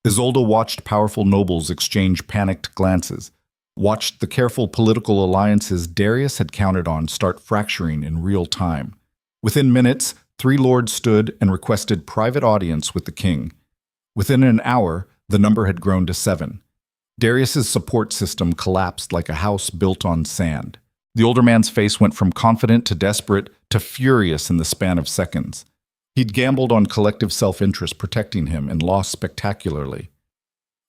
Speaker 1: Isolde watched powerful nobles exchange panicked glances, watched the careful political alliances Darius had counted on start fracturing in real time. Within minutes, 3 lords stood and requested private audience with the king. Within an hour, the number had grown to 7. Darius's support system collapsed like a house built on sand. The older man's face went from confident to desperate to furious in the span of seconds. He'd gambled on collective self-interest protecting him and lost spectacularly.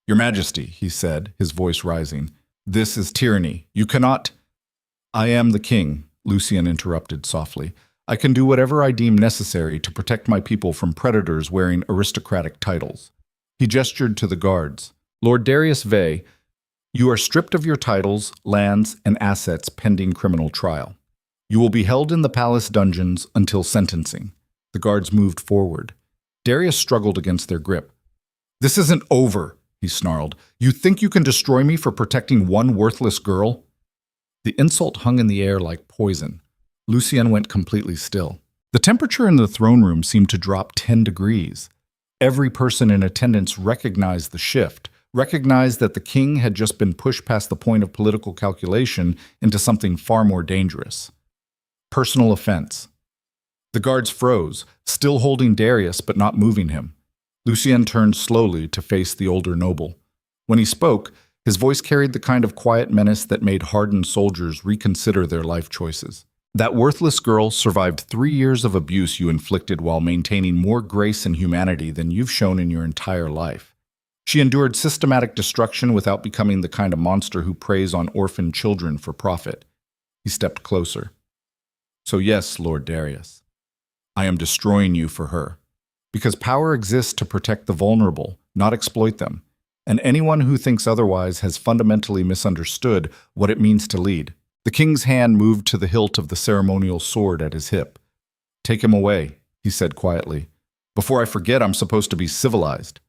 Speaker 1: "Your Majesty," he said, his voice rising, "this is tyranny. You cannot—" "I am the king," Lucien interrupted softly. "I can do whatever I deem necessary to protect my people from predators wearing aristocratic titles." He gestured to the guards. "Lord Darius Vey, you are stripped of your titles, lands, and assets pending criminal trial. You will be held in the palace dungeons until sentencing." The guards moved forward. Darius struggled against their grip. "This isn't over," he snarled. "You think you can destroy me for protecting one worthless girl?" The insult hung in the air like poison. Lucien went completely still. The temperature in the throne room seemed to drop 10 degrees. Every person in attendance recognized the shift, recognized that the king had just been pushed past the point of political calculation into something far more dangerous. Personal offense. The guards froze, still holding Darius but not moving him. Lucien turned slowly to face the older noble. When he spoke, his voice carried the kind of quiet menace that made hardened soldiers reconsider their life choices. "That worthless girl survived 3 years of abuse you inflicted while maintaining more grace and humanity than you've shown in your entire life. She endured systematic destruction without becoming the kind of monster who preys on orphaned children for profit." He stepped closer. "So yes, Lord Darius, I am destroying you for her. Because power exists to protect the vulnerable, not exploit them. And anyone who thinks otherwise has fundamentally misunderstood what it means to lead." The king's hand moved to the hilt of the ceremonial sword at his hip. "Take him away," he said quietly. "Before I forget, I'm supposed to be civilized."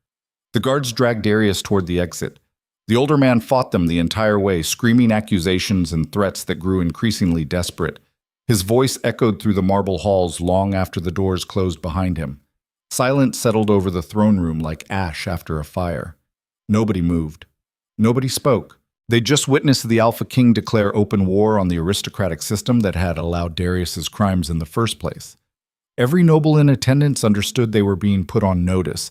Speaker 1: The guards dragged Darius toward the exit. The older man fought them the entire way, screaming accusations and threats that grew increasingly desperate. His voice echoed through the marble halls long after the doors closed behind him. Silence settled over the throne room like ash after a fire. Nobody moved. Nobody spoke. They just witnessed the Alpha King declare open war on the aristocratic system that had allowed Darius's crimes in the first place. Every noble in attendance understood they were being put on notice,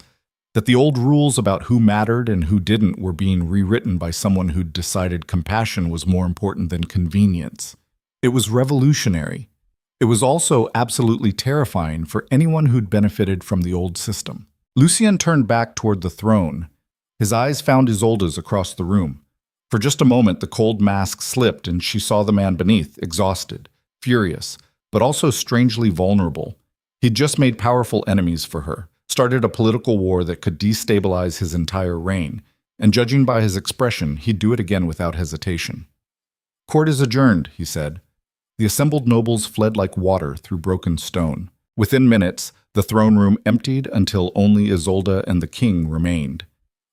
Speaker 1: that the old rules about who mattered and who didn't were being rewritten by someone who'd decided compassion was more important than convenience. It was revolutionary. It was also absolutely terrifying for anyone who'd benefited from the old system. Lucien turned back toward the throne. His eyes found Isolde's across the room. For just a moment, the cold mask slipped and she saw the man beneath, exhausted, furious, but also strangely vulnerable. He'd just made powerful enemies for her, started a political war that could destabilize his entire reign, and judging by his expression, he'd do it again without hesitation. "Court is adjourned," he said. The assembled nobles fled like water through broken stone. Within minutes, the throne room emptied until only Isolde and the king remained.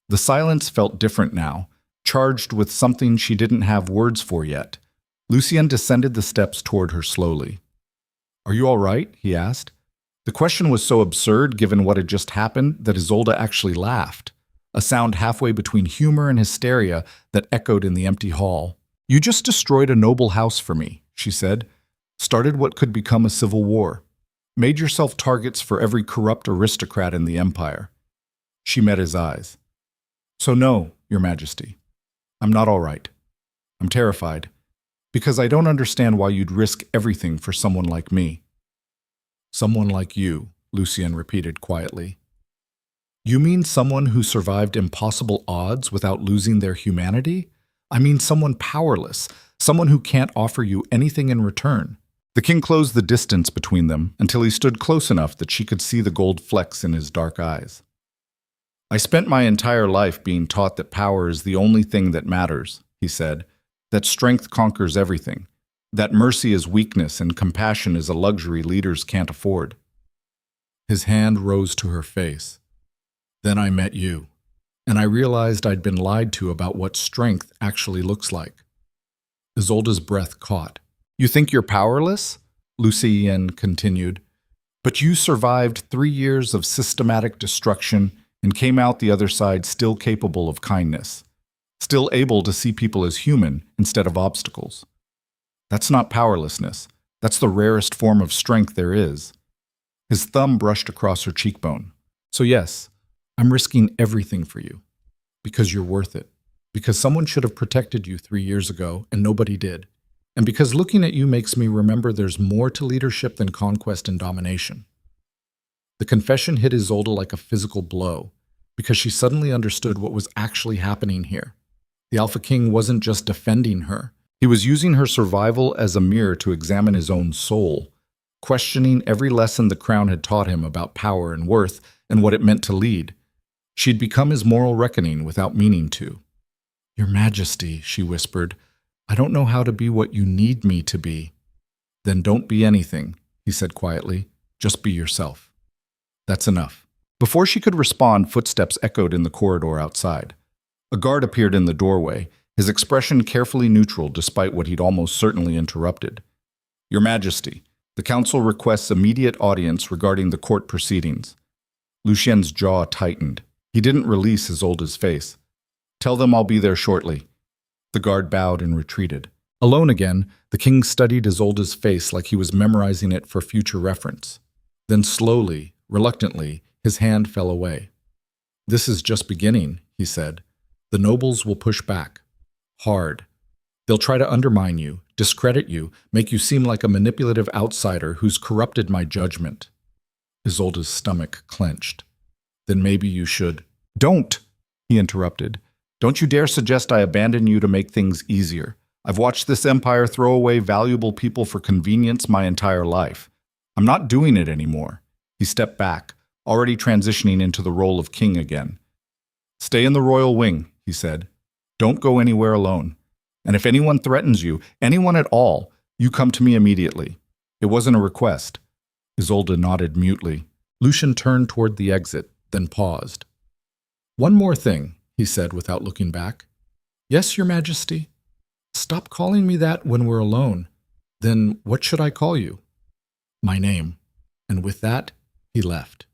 Speaker 1: The silence felt different now, charged with something she didn't have words for yet. Lucien descended the steps toward her slowly. "Are you all right?" he asked. The question was so absurd given what had just happened that Isolde actually laughed, a sound halfway between humor and hysteria that echoed in the empty hall. "You just destroyed a noble house for me," she said. "Started what could become a civil war. Made yourself targets for every corrupt aristocrat in the empire." She met his eyes. "So no, Your Majesty. I'm not all right. I'm terrified, because I don't understand why you'd risk everything for someone like me." "Someone like you," Lucien repeated quietly. "You mean someone who survived impossible odds without losing their humanity? I mean someone powerless, someone who can't offer you anything in return." The king closed the distance between them until he stood close enough that she could see the gold flecks in his dark eyes. "I spent my entire life being taught that power is the only thing that matters," he said, "that strength conquers everything, that mercy is weakness and compassion is a luxury leaders can't afford." His hand rose to her face. "Then I met you, and I realized I'd been lied to about what strength actually looks like." Isolde's breath caught. "You think you're powerless?" Lucien continued. "But you survived 3 years of systematic destruction and came out the other side still capable of kindness, still able to see people as human instead of obstacles. That's not powerlessness. That's the rarest form of strength there is." His thumb brushed across her cheekbone. "So yes, I'm risking everything for you, because you're worth it, because someone should have protected you 3 years ago and nobody did, and because looking at you makes me remember there's more to leadership than conquest and domination." The confession hit Isolde like a physical blow, because she suddenly understood what was actually happening here. The Alpha King wasn't just defending her. He was using her survival as a mirror to examine his own soul, questioning every lesson the crown had taught him about power and worth and what it meant to lead. She'd become his moral reckoning without meaning to. "Your Majesty," she whispered, "I don't know how to be what you need me to be." "Then don't be anything," he said quietly. "Just be yourself." "That's enough." Before she could respond, footsteps echoed in the corridor outside. A guard appeared in the doorway, his expression carefully neutral despite what he'd almost certainly interrupted. "Your Majesty, the council requests immediate audience regarding the court proceedings." Lucien's jaw tightened. He didn't release Isolde's face. "Tell them I'll be there shortly." The guard bowed and retreated. Alone again, the king studied Isolde's face like he was memorizing it for future reference. Then slowly, reluctantly, his hand fell away. "This is just beginning," he said. "The nobles will push back. Hard. They'll try to undermine you, discredit you, make you seem like a manipulative outsider who's corrupted my judgment." Isolde's stomach clenched. "Then maybe you should—" "Don't!" he interrupted. "Don't you dare suggest I abandon you to make things easier. I've watched this empire throw away valuable people for convenience my entire life. I'm not doing it anymore." He stepped back, already transitioning into the role of king again. "Stay in the royal wing," he said. "Don't go anywhere alone. And if anyone threatens you, anyone at all, you come to me immediately." It wasn't a request. Isolde nodded mutely. Lucien turned toward the exit, then paused. "One more thing," he said without looking back. "Yes, Your Majesty? Stop calling me that when we're alone. Then what should I call you?" "My name." And with that, he left.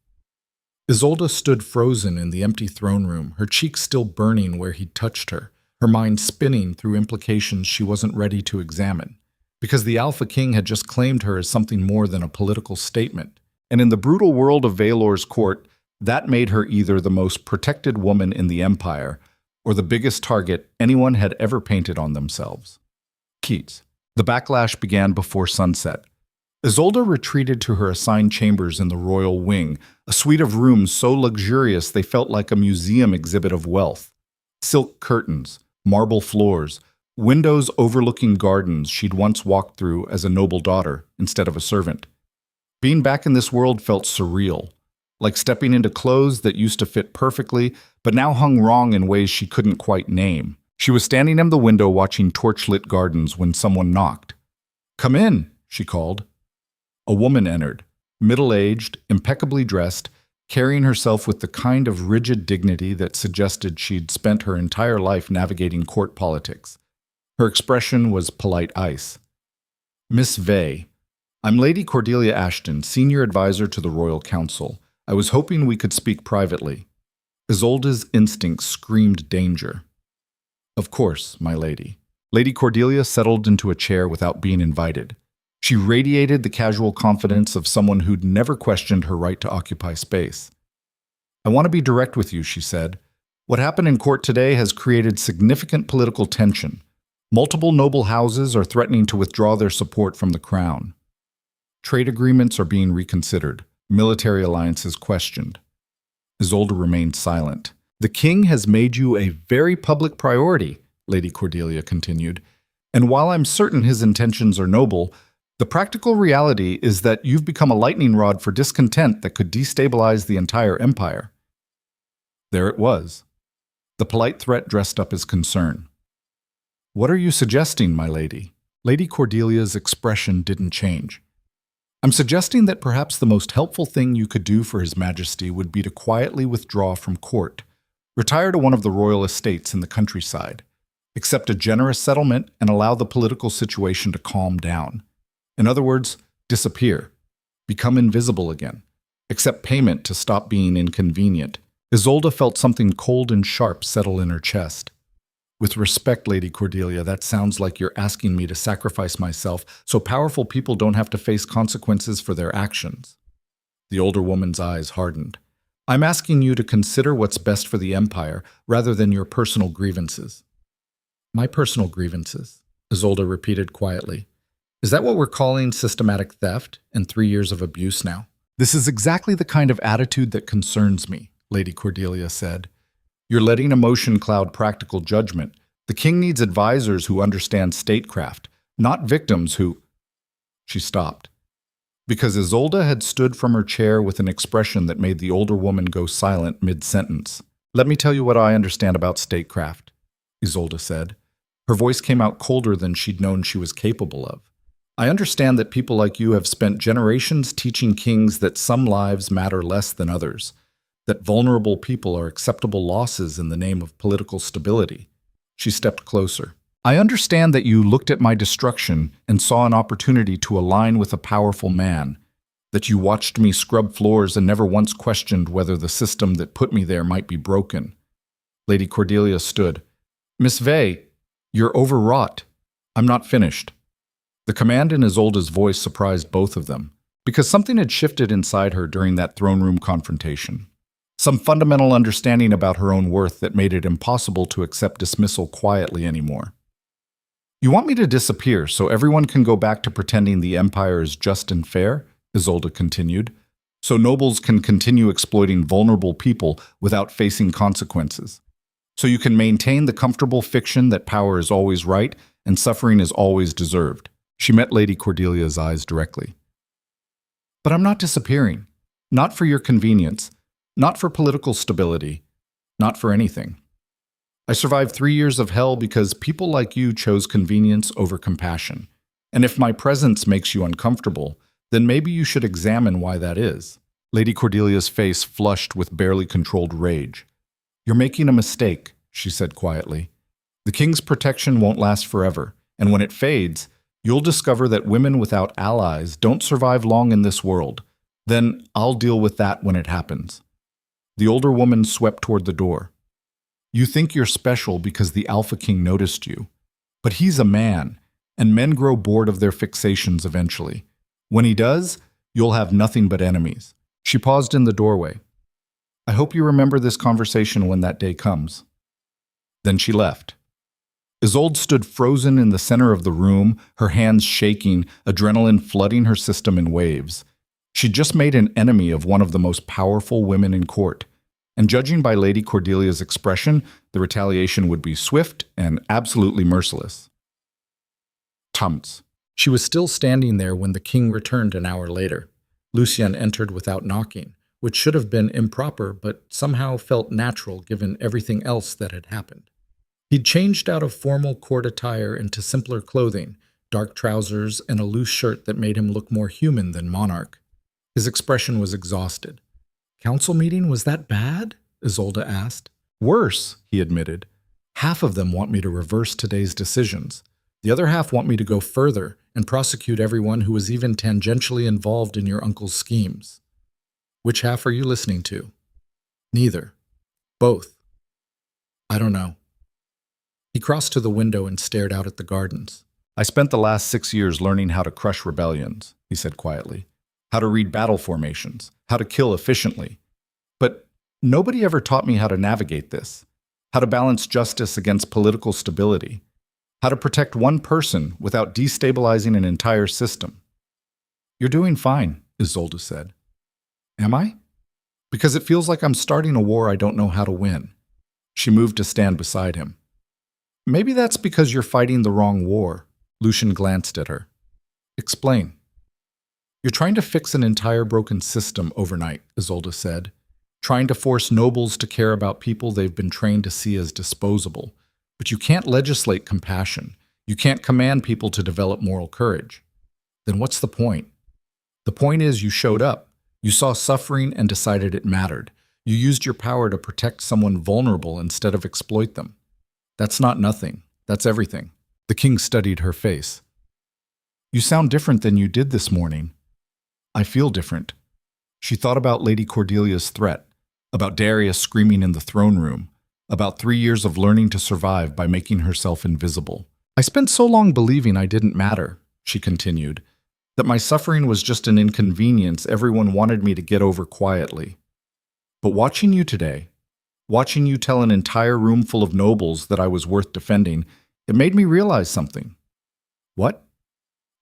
Speaker 1: Isolde stood frozen in the empty throne room, her cheeks still burning where he'd touched her, her mind spinning through implications she wasn't ready to examine. Because the Alpha King had just claimed her as something more than a political statement. And in the brutal world of Vaelor's court, that made her either the most protected woman in the empire or the biggest target anyone had ever painted on themselves. Keats. The backlash began before sunset. Isolde retreated to her assigned chambers in the royal wing, a suite of rooms so luxurious they felt like a museum exhibit of wealth. Silk curtains, marble floors, windows overlooking gardens she'd once walked through as a noble daughter instead of a servant. Being back in this world felt surreal, like stepping into clothes that used to fit perfectly, but now hung wrong in ways she couldn't quite name. She was standing in the window watching torchlit gardens when someone knocked. "Come in," she called. A woman entered, middle-aged, impeccably dressed, carrying herself with the kind of rigid dignity that suggested she'd spent her entire life navigating court politics. Her expression was polite ice. "Miss Vey, I'm Lady Cordelia Ashton, Senior Advisor to the Royal Council. I was hoping we could speak privately." Isolde's instinct screamed danger. "Of course, my lady." Lady Cordelia settled into a chair without being invited. She radiated the casual confidence of someone who'd never questioned her right to occupy space. "I want to be direct with you," she said. "What happened in court today has created significant political tension. Multiple noble houses are threatening to withdraw their support from the crown. Trade agreements are being reconsidered. Military alliances questioned." Isolde remained silent. "The king has made you a very public priority," Lady Cordelia continued, "and while I'm certain his intentions are noble, the practical reality is that you've become a lightning rod for discontent that could destabilize the entire empire." There it was. The polite threat dressed up as concern. "What are you suggesting, my lady?" Lady Cordelia's expression didn't change. "I'm suggesting that perhaps the most helpful thing you could do for His Majesty would be to quietly withdraw from court, retire to one of the royal estates in the countryside, accept a generous settlement, and allow the political situation to calm down. In other words, disappear, become invisible again, accept payment to stop being inconvenient." Isolde felt something cold and sharp settle in her chest. "With respect, Lady Cordelia, that sounds like you're asking me to sacrifice myself so powerful people don't have to face consequences for their actions." The older woman's eyes hardened. "I'm asking you to consider what's best for the empire rather than your personal grievances." "My personal grievances," Isolde repeated quietly. "Is that what we're calling systematic theft and 3 years of abuse now?" "This is exactly the kind of attitude that concerns me," Lady Cordelia said. "You're letting emotion cloud practical judgment. The king needs advisors who understand statecraft, not victims who—" She stopped, because Isolde had stood from her chair with an expression that made the older woman go silent mid-sentence. "Let me tell you what I understand about statecraft," Isolde said. Her voice came out colder than she'd known she was capable of. "I understand that people like you have spent generations teaching kings that some lives matter less than others, that vulnerable people are acceptable losses in the name of political stability." She stepped closer. "I understand that you looked at my destruction and saw an opportunity to align with a powerful man, that you watched me scrub floors and never once questioned whether the system that put me there might be broken." Lady Cordelia stood. "Miss Vey, you're overwrought. I'm not finished." The command in Isolde's voice surprised both of them, because something had shifted inside her during that throne room confrontation. Some fundamental understanding about her own worth that made it impossible to accept dismissal quietly anymore. "You want me to disappear so everyone can go back to pretending the empire is just and fair?" Isolde continued. "So nobles can continue exploiting vulnerable people without facing consequences. So you can maintain the comfortable fiction that power is always right and suffering is always deserved." She met Lady Cordelia's eyes directly. "But I'm not disappearing. Not for your convenience. Not for political stability. Not for anything. I survived 3 years of hell because people like you chose convenience over compassion. And if my presence makes you uncomfortable, then maybe you should examine why that is." Lady Cordelia's face flushed with barely controlled rage. "You're making a mistake," she said quietly. "The king's protection won't last forever, and when it fades, you'll discover that women without allies don't survive long in this world. Then I'll deal with that when it happens." The older woman swept toward the door. "You think you're special because the Alpha King noticed you. But he's a man, and men grow bored of their fixations eventually. When he does, you'll have nothing but enemies." She paused in the doorway. "I hope you remember this conversation when that day comes." Then she left. Isolde stood frozen in the center of the room, her hands shaking, adrenaline flooding her system in waves. She'd just made an enemy of one of the most powerful women in court, and judging by Lady Cordelia's expression, the retaliation would be swift and absolutely merciless. Tums. She was still standing there when the king returned an hour later. Lucien entered without knocking, which should have been improper but somehow felt natural given everything else that had happened. He'd changed out of formal court attire into simpler clothing, dark trousers, and a loose shirt that made him look more human than monarch. His expression was exhausted. Council meeting was that bad? Isolde asked. Worse, he admitted. Half of them want me to reverse today's decisions. The other half want me to go further and prosecute everyone who was even tangentially involved in your uncle's schemes. Which half are you listening to? Neither. Both. I don't know. He crossed to the window and stared out at the gardens. I spent the last 6 years learning how to crush rebellions, he said quietly. How to read battle formations, how to kill efficiently. But nobody ever taught me how to navigate this, how to balance justice against political stability, how to protect one person without destabilizing an entire system. You're doing fine, Isolde said. Am I? Because it feels like I'm starting a war I don't know how to win. She moved to stand beside him. Maybe that's because you're fighting the wrong war. Lucien glanced at her. Explain. You're trying to fix an entire broken system overnight, Isolde said, trying to force nobles to care about people they've been trained to see as disposable. But you can't legislate compassion. You can't command people to develop moral courage. Then what's the point? The point is you showed up. You saw suffering and decided it mattered. You used your power to protect someone vulnerable instead of exploit them. That's not nothing. That's everything. The king studied her face. You sound different than you did this morning. I feel different. She thought about Lady Cordelia's threat, about Darius screaming in the throne room, about 3 years of learning to survive by making herself invisible. I spent so long believing I didn't matter, she continued, that my suffering was just an inconvenience everyone wanted me to get over quietly. But watching you today, watching you tell an entire room full of nobles that I was worth defending, it made me realize something. What?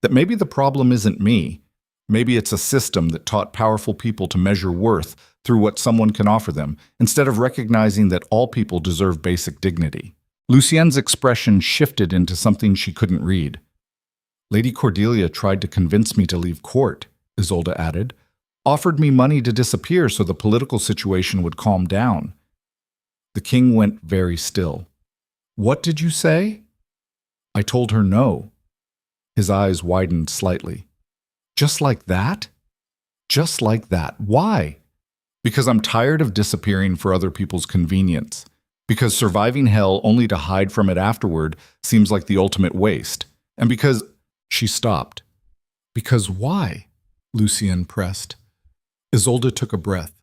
Speaker 1: That maybe the problem isn't me. Maybe it's a system that taught powerful people to measure worth through what someone can offer them, instead of recognizing that all people deserve basic dignity. Lucien's expression shifted into something she couldn't read. Lady Cordelia tried to convince me to leave court, Isolde added, offered me money to disappear so the political situation would calm down. The king went very still. What did you say? I told her no. His eyes widened slightly. Just like that? Just like that. Why? Because I'm tired of disappearing for other people's convenience. Because surviving hell only to hide from it afterward seems like the ultimate waste. And because... She stopped. Because why? Lucien pressed. Isolde took a breath.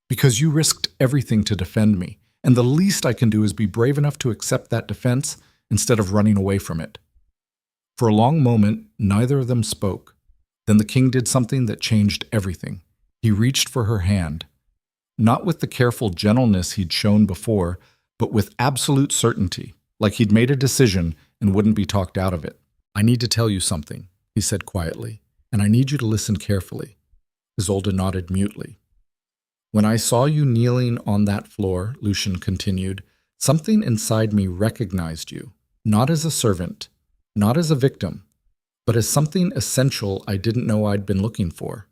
Speaker 1: Because you risked everything to defend me, and the least I can do is be brave enough to accept that defense instead of running away from it. For a long moment, neither of them spoke. Then the king did something that changed everything. He reached for her hand. Not with the careful gentleness he'd shown before, but with absolute certainty, like he'd made a decision and wouldn't be talked out of it. I need to tell you something, he said quietly, and I need you to listen carefully. Isolde nodded mutely. When I saw you kneeling on that floor, Lucien continued, something inside me recognized you, not as a servant, not as a victim, but as something essential I didn't know I'd been looking for.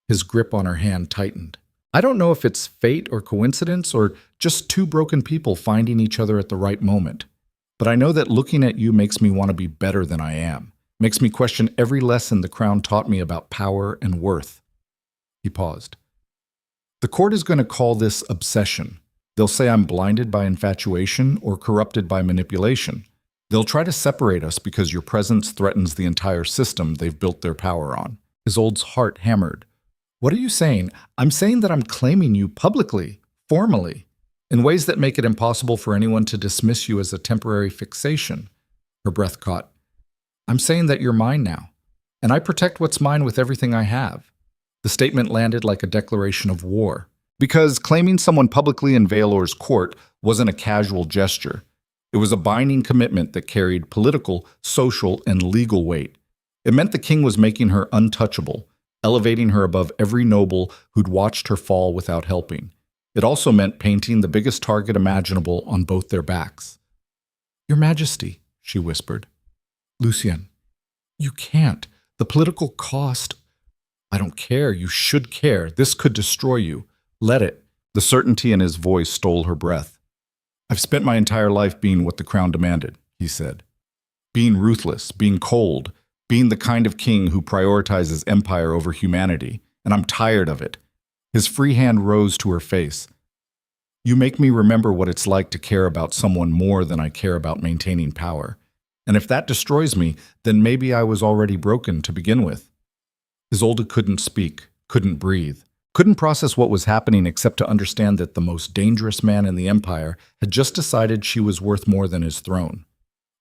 Speaker 1: His grip on her hand tightened. I don't know if it's fate or coincidence or just two broken people finding each other at the right moment. But I know that looking at you makes me want to be better than I am, makes me question every lesson the crown taught me about power and worth. He paused. The court is going to call this obsession. They'll say I'm blinded by infatuation or corrupted by manipulation. They'll try to separate us because your presence threatens the entire system they've built their power on. Isolde's heart hammered. What are you saying? I'm saying that I'm claiming you publicly, formally, in ways that make it impossible for anyone to dismiss you as a temporary fixation. Her breath caught. I'm saying that you're mine now, and I protect what's mine with everything I have. The statement landed like a declaration of war. Because claiming someone publicly in Vaelor's court wasn't a casual gesture. It was a binding commitment that carried political, social, and legal weight. It meant the king was making her untouchable, elevating her above every noble who'd watched her fall without helping. It also meant painting the biggest target imaginable on both their backs. Your Majesty, she whispered. Lucien, you can't. The political cost. I don't care. You should care. This could destroy you. Let it. The certainty in his voice stole her breath. I've spent my entire life being what the crown demanded, he said. Being ruthless, being cold, being the kind of king who prioritizes empire over humanity, and I'm tired of it. His free hand rose to her face. You make me remember what it's like to care about someone more than I care about maintaining power. And if that destroys me, then maybe I was already broken to begin with. Isolde couldn't speak, couldn't breathe, couldn't process what was happening except to understand that the most dangerous man in the Empire had just decided she was worth more than his throne.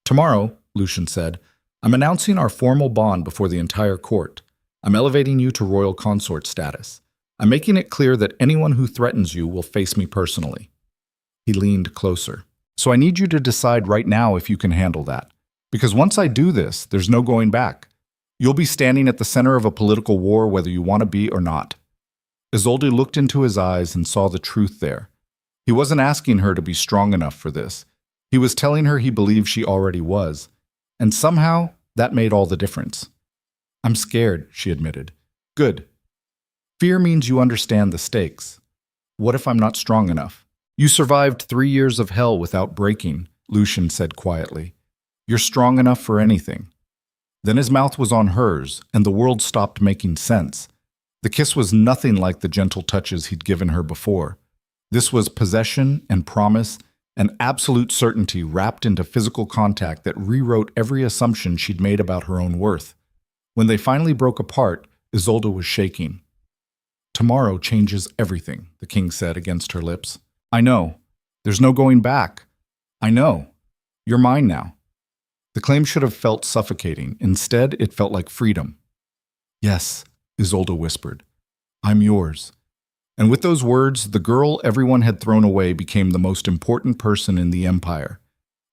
Speaker 1: Tomorrow, Lucien said, I'm announcing our formal bond before the entire court. I'm elevating you to royal consort status. I'm making it clear that anyone who threatens you will face me personally. He leaned closer. So I need you to decide right now if you can handle that. Because once I do this, there's no going back. You'll be standing at the center of a political war whether you want to be or not. Isolde looked into his eyes and saw the truth there. He wasn't asking her to be strong enough for this. He was telling her he believed she already was. And somehow, that made all the difference. I'm scared, she admitted. Good. Fear means you understand the stakes. What if I'm not strong enough? You survived 3 years of hell without breaking, Lucien said quietly. You're strong enough for anything. Then his mouth was on hers, and the world stopped making sense. The kiss was nothing like the gentle touches he'd given her before. This was possession and promise and absolute certainty wrapped into physical contact that rewrote every assumption she'd made about her own worth. When they finally broke apart, Isolde was shaking. Tomorrow changes everything, the king said against her lips. I know. There's no going back. I know. You're mine now. The claim should have felt suffocating. Instead, it felt like freedom. Yes, Isolde whispered. I'm yours. And with those words, the girl everyone had thrown away became the most important person in the Empire.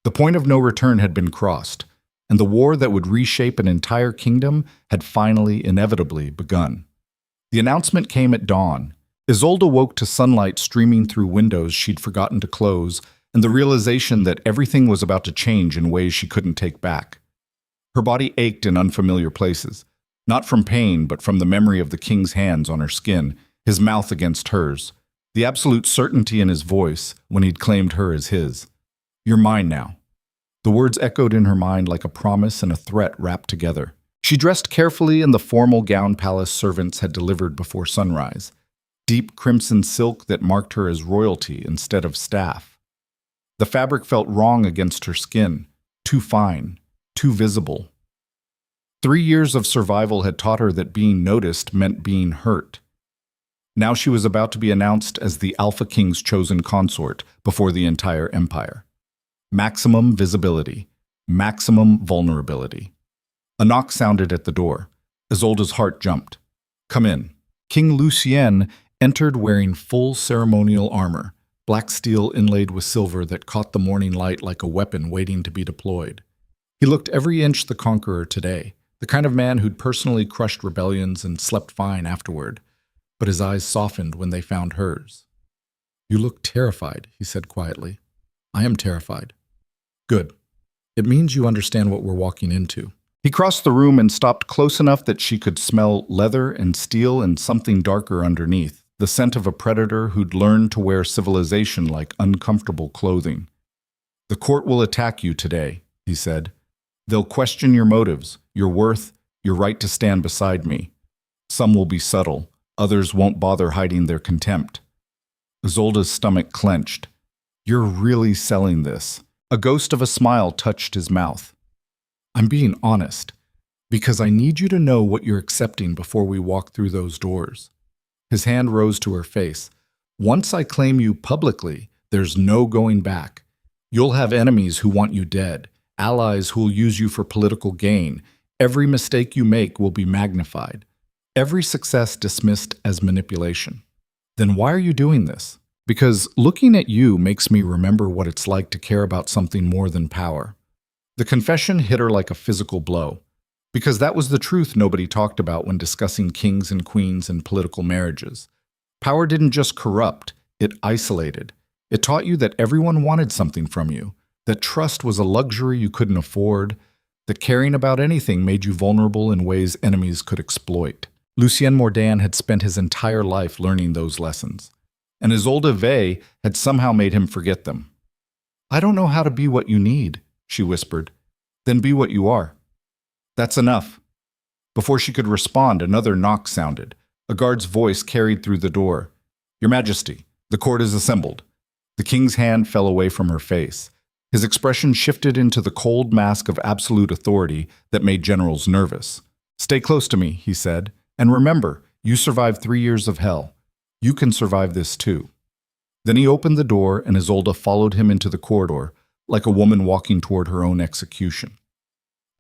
Speaker 1: The point of no return had been crossed, and the war that would reshape an entire kingdom had finally, inevitably begun. The announcement came at dawn. Isolde woke to sunlight streaming through windows she'd forgotten to close, and the realization that everything was about to change in ways she couldn't take back. Her body ached in unfamiliar places, not from pain, but from the memory of the king's hands on her skin, his mouth against hers, the absolute certainty in his voice when he'd claimed her as his. You're mine now. The words echoed in her mind like a promise and a threat wrapped together. She dressed carefully in the formal gown palace servants had delivered before sunrise, deep crimson silk that marked her as royalty instead of staff. The fabric felt wrong against her skin, too fine, too visible. 3 years of survival had taught her that being noticed meant being hurt. Now she was about to be announced as the Alpha King's chosen consort before the entire empire. Maximum visibility, maximum vulnerability. A knock sounded at the door. Isolde's heart jumped. Come in. King Lucien entered wearing full ceremonial armor, black steel inlaid with silver that caught the morning light like a weapon waiting to be deployed. He looked every inch the conqueror today, the kind of man who'd personally crushed rebellions and slept fine afterward, but his eyes softened when they found hers. You look terrified, he said quietly. I am terrified. Good. It means you understand what we're walking into. He crossed the room and stopped close enough that she could smell leather and steel and something darker underneath, the scent of a predator who'd learned to wear civilization like uncomfortable clothing. The court will attack you today, he said. They'll question your motives, your worth, your right to stand beside me. Some will be subtle, others won't bother hiding their contempt. Isolde's stomach clenched. You're really selling this. A ghost of a smile touched his mouth. I'm being honest, because I need you to know what you're accepting before we walk through those doors. His hand rose to her face. Once I claim you publicly, there's no going back. You'll have enemies who want you dead, allies who'll use you for political gain. Every mistake you make will be magnified. Every success dismissed as manipulation. Then why are you doing this? Because looking at you makes me remember what it's like to care about something more than power. The confession hit her like a physical blow, because that was the truth nobody talked about when discussing kings and queens and political marriages. Power didn't just corrupt, it isolated. It taught you that everyone wanted something from you, that trust was a luxury you couldn't afford, that caring about anything made you vulnerable in ways enemies could exploit. Lucien Mordane had spent his entire life learning those lessons, and Isolde Vey had somehow made him forget them. I don't know how to be what you need, she whispered. Then be what you are. That's enough. Before she could respond, another knock sounded. A guard's voice carried through the door. "Your Majesty, the court is assembled." The king's hand fell away from her face. His expression shifted into the cold mask of absolute authority that made generals nervous. "Stay close to me," he said, "and remember, you survived 3 years of hell. You can survive this too." Then he opened the door, and Isolde followed him into the corridor, like a woman walking toward her own execution.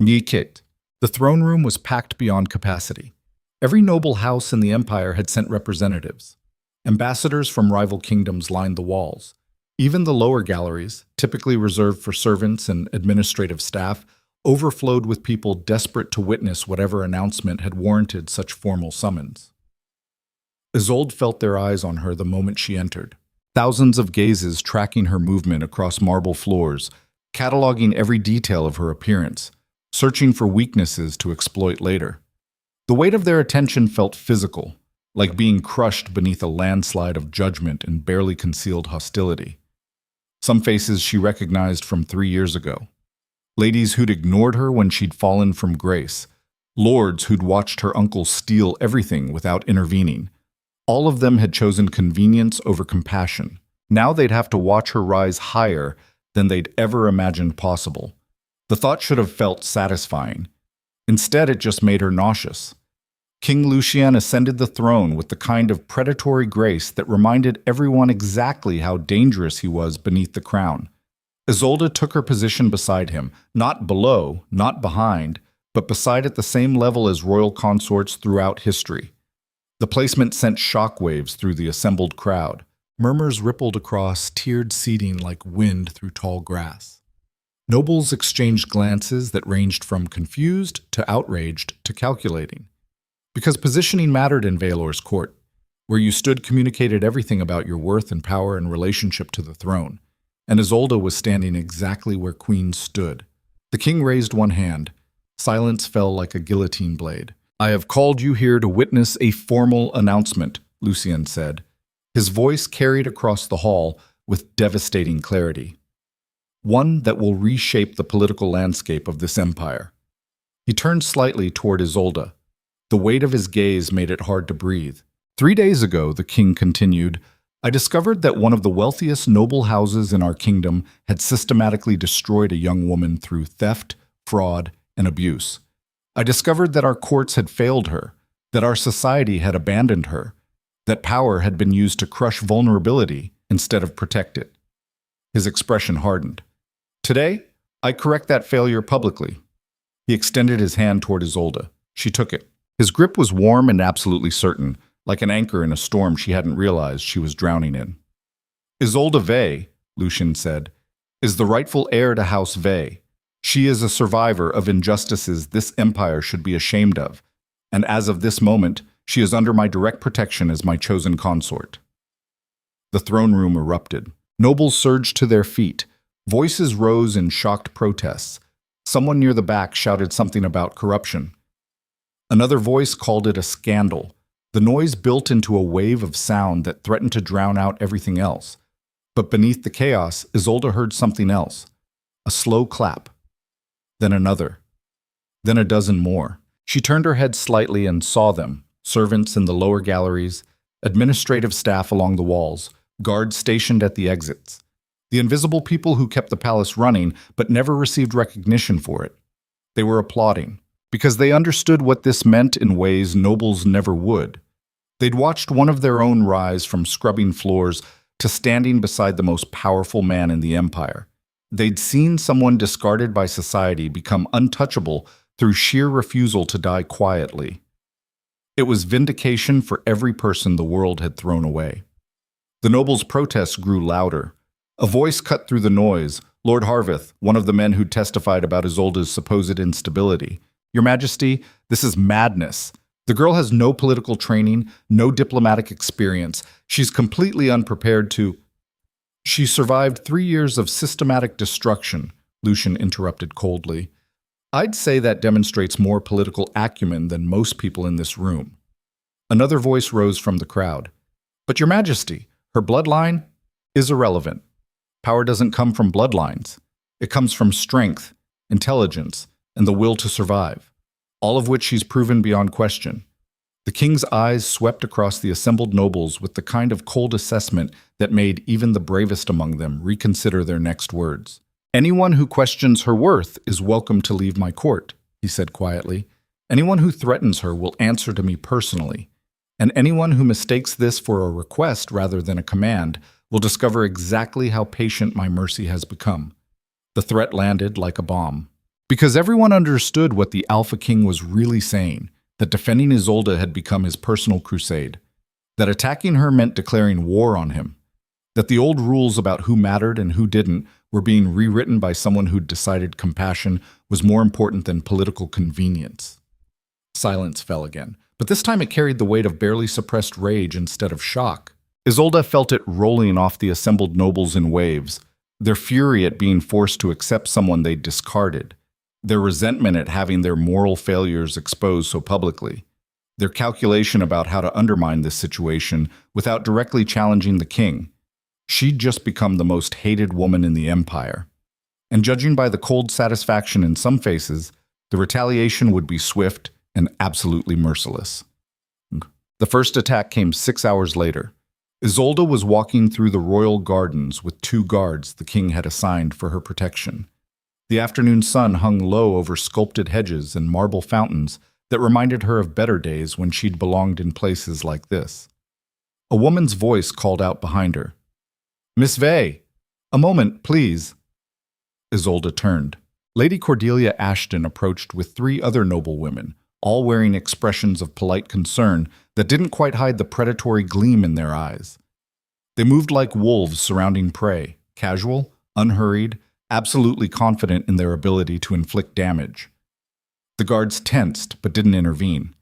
Speaker 1: Nyikit. The throne room was packed beyond capacity. Every noble house in the empire had sent representatives. Ambassadors from rival kingdoms lined the walls. Even the lower galleries, typically reserved for servants and administrative staff, overflowed with people desperate to witness whatever announcement had warranted such formal summons. Isolde felt their eyes on her the moment she entered. Thousands of gazes tracking her movement across marble floors, cataloging every detail of her appearance, searching for weaknesses to exploit later. The weight of their attention felt physical, like being crushed beneath a landslide of judgment and barely concealed hostility. Some faces she recognized from 3 years ago. Ladies who'd ignored her when she'd fallen from grace. Lords who'd watched her uncle steal everything without intervening. All of them had chosen convenience over compassion. Now they'd have to watch her rise higher than they'd ever imagined possible. The thought should have felt satisfying. Instead, it just made her nauseous. King Lucien ascended the throne with the kind of predatory grace that reminded everyone exactly how dangerous he was beneath the crown. Isolde took her position beside him, not below, not behind, but beside at the same level as royal consorts throughout history. The placement sent shockwaves through the assembled crowd. Murmurs rippled across tiered seating like wind through tall grass. Nobles exchanged glances that ranged from confused to outraged to calculating. Because positioning mattered in Vaelor's court. Where you stood communicated everything about your worth and power in relationship to the throne. And Isolde was standing exactly where queens stood. The king raised one hand. Silence fell like a guillotine blade. "I have called you here to witness a formal announcement," Lucien said. His voice carried across the hall with devastating clarity. "One that will reshape the political landscape of this empire." He turned slightly toward Isolde. The weight of his gaze made it hard to breathe. 3 days ago, the king continued, "I discovered that one of the wealthiest noble houses in our kingdom had systematically destroyed a young woman through theft, fraud, and abuse. I discovered that our courts had failed her, that our society had abandoned her, that power had been used to crush vulnerability instead of protect it." His expression hardened. "Today, I correct that failure publicly." He extended his hand toward Isolde. She took it. His grip was warm and absolutely certain, like an anchor in a storm she hadn't realized she was drowning in. "Isolde Vey," Lucien said, "is the rightful heir to House Vey. She is a survivor of injustices this empire should be ashamed of, and as of this moment, she is under my direct protection as my chosen consort." The throne room erupted. Nobles surged to their feet. Voices rose in shocked protests. Someone near the back shouted something about corruption. Another voice called it a scandal. The noise built into a wave of sound that threatened to drown out everything else. But beneath the chaos, Isolde heard something else. A slow clap. Then another. Then a dozen more. She turned her head slightly and saw them, servants in the lower galleries, administrative staff along the walls, guards stationed at the exits. The invisible people who kept the palace running but never received recognition for it. They were applauding, because they understood what this meant in ways nobles never would. They'd watched one of their own rise from scrubbing floors to standing beside the most powerful man in the empire. They'd seen someone discarded by society become untouchable through sheer refusal to die quietly. It was vindication for every person the world had thrown away. The nobles' protests grew louder. A voice cut through the noise. Lord Harveth, one of the men who testified about Isolde's supposed instability. "Your Majesty, this is madness. The girl has no political training, no diplomatic experience. She's completely unprepared to—" "She survived 3 years of systematic destruction," Lucien interrupted coldly. "I'd say that demonstrates more political acumen than most people in this room." Another voice rose from the crowd. "But Your Majesty, her bloodline is irrelevant. Power doesn't come from bloodlines. It comes from strength, intelligence, and the will to survive, all of which she's proven beyond question. The king's eyes swept across the assembled nobles with the kind of cold assessment that made even the bravest among them reconsider their next words. "Anyone who questions her worth is welcome to leave my court," he said quietly. "Anyone who threatens her will answer to me personally. And anyone who mistakes this for a request rather than a command will discover exactly how patient my mercy has become." The threat landed like a bomb. Because everyone understood what the Alpha King was really saying, that defending Isolde had become his personal crusade, that attacking her meant declaring war on him, that the old rules about who mattered and who didn't were being rewritten by someone who'd decided compassion was more important than political convenience. Silence fell again, but this time it carried the weight of barely suppressed rage instead of shock. Isolde felt it rolling off the assembled nobles in waves, their fury at being forced to accept someone they'd discarded, their resentment at having their moral failures exposed so publicly, their calculation about how to undermine this situation without directly challenging the king. She'd just become the most hated woman in the empire. And judging by the cold satisfaction in some faces, the retaliation would be swift and absolutely merciless. The first attack came 6 hours later. Isolde was walking through the royal gardens with 2 guards the king had assigned for her protection. The afternoon sun hung low over sculpted hedges and marble fountains that reminded her of better days when she'd belonged in places like this. A woman's voice called out behind her. "Miss Vey, a moment, please." Isolde turned. Lady Cordelia Ashton approached with 3 other noble women, all wearing expressions of polite concern that didn't quite hide the predatory gleam in their eyes. They moved like wolves surrounding prey, casual, unhurried, absolutely confident in their ability to inflict damage. The guards tensed but didn't intervene.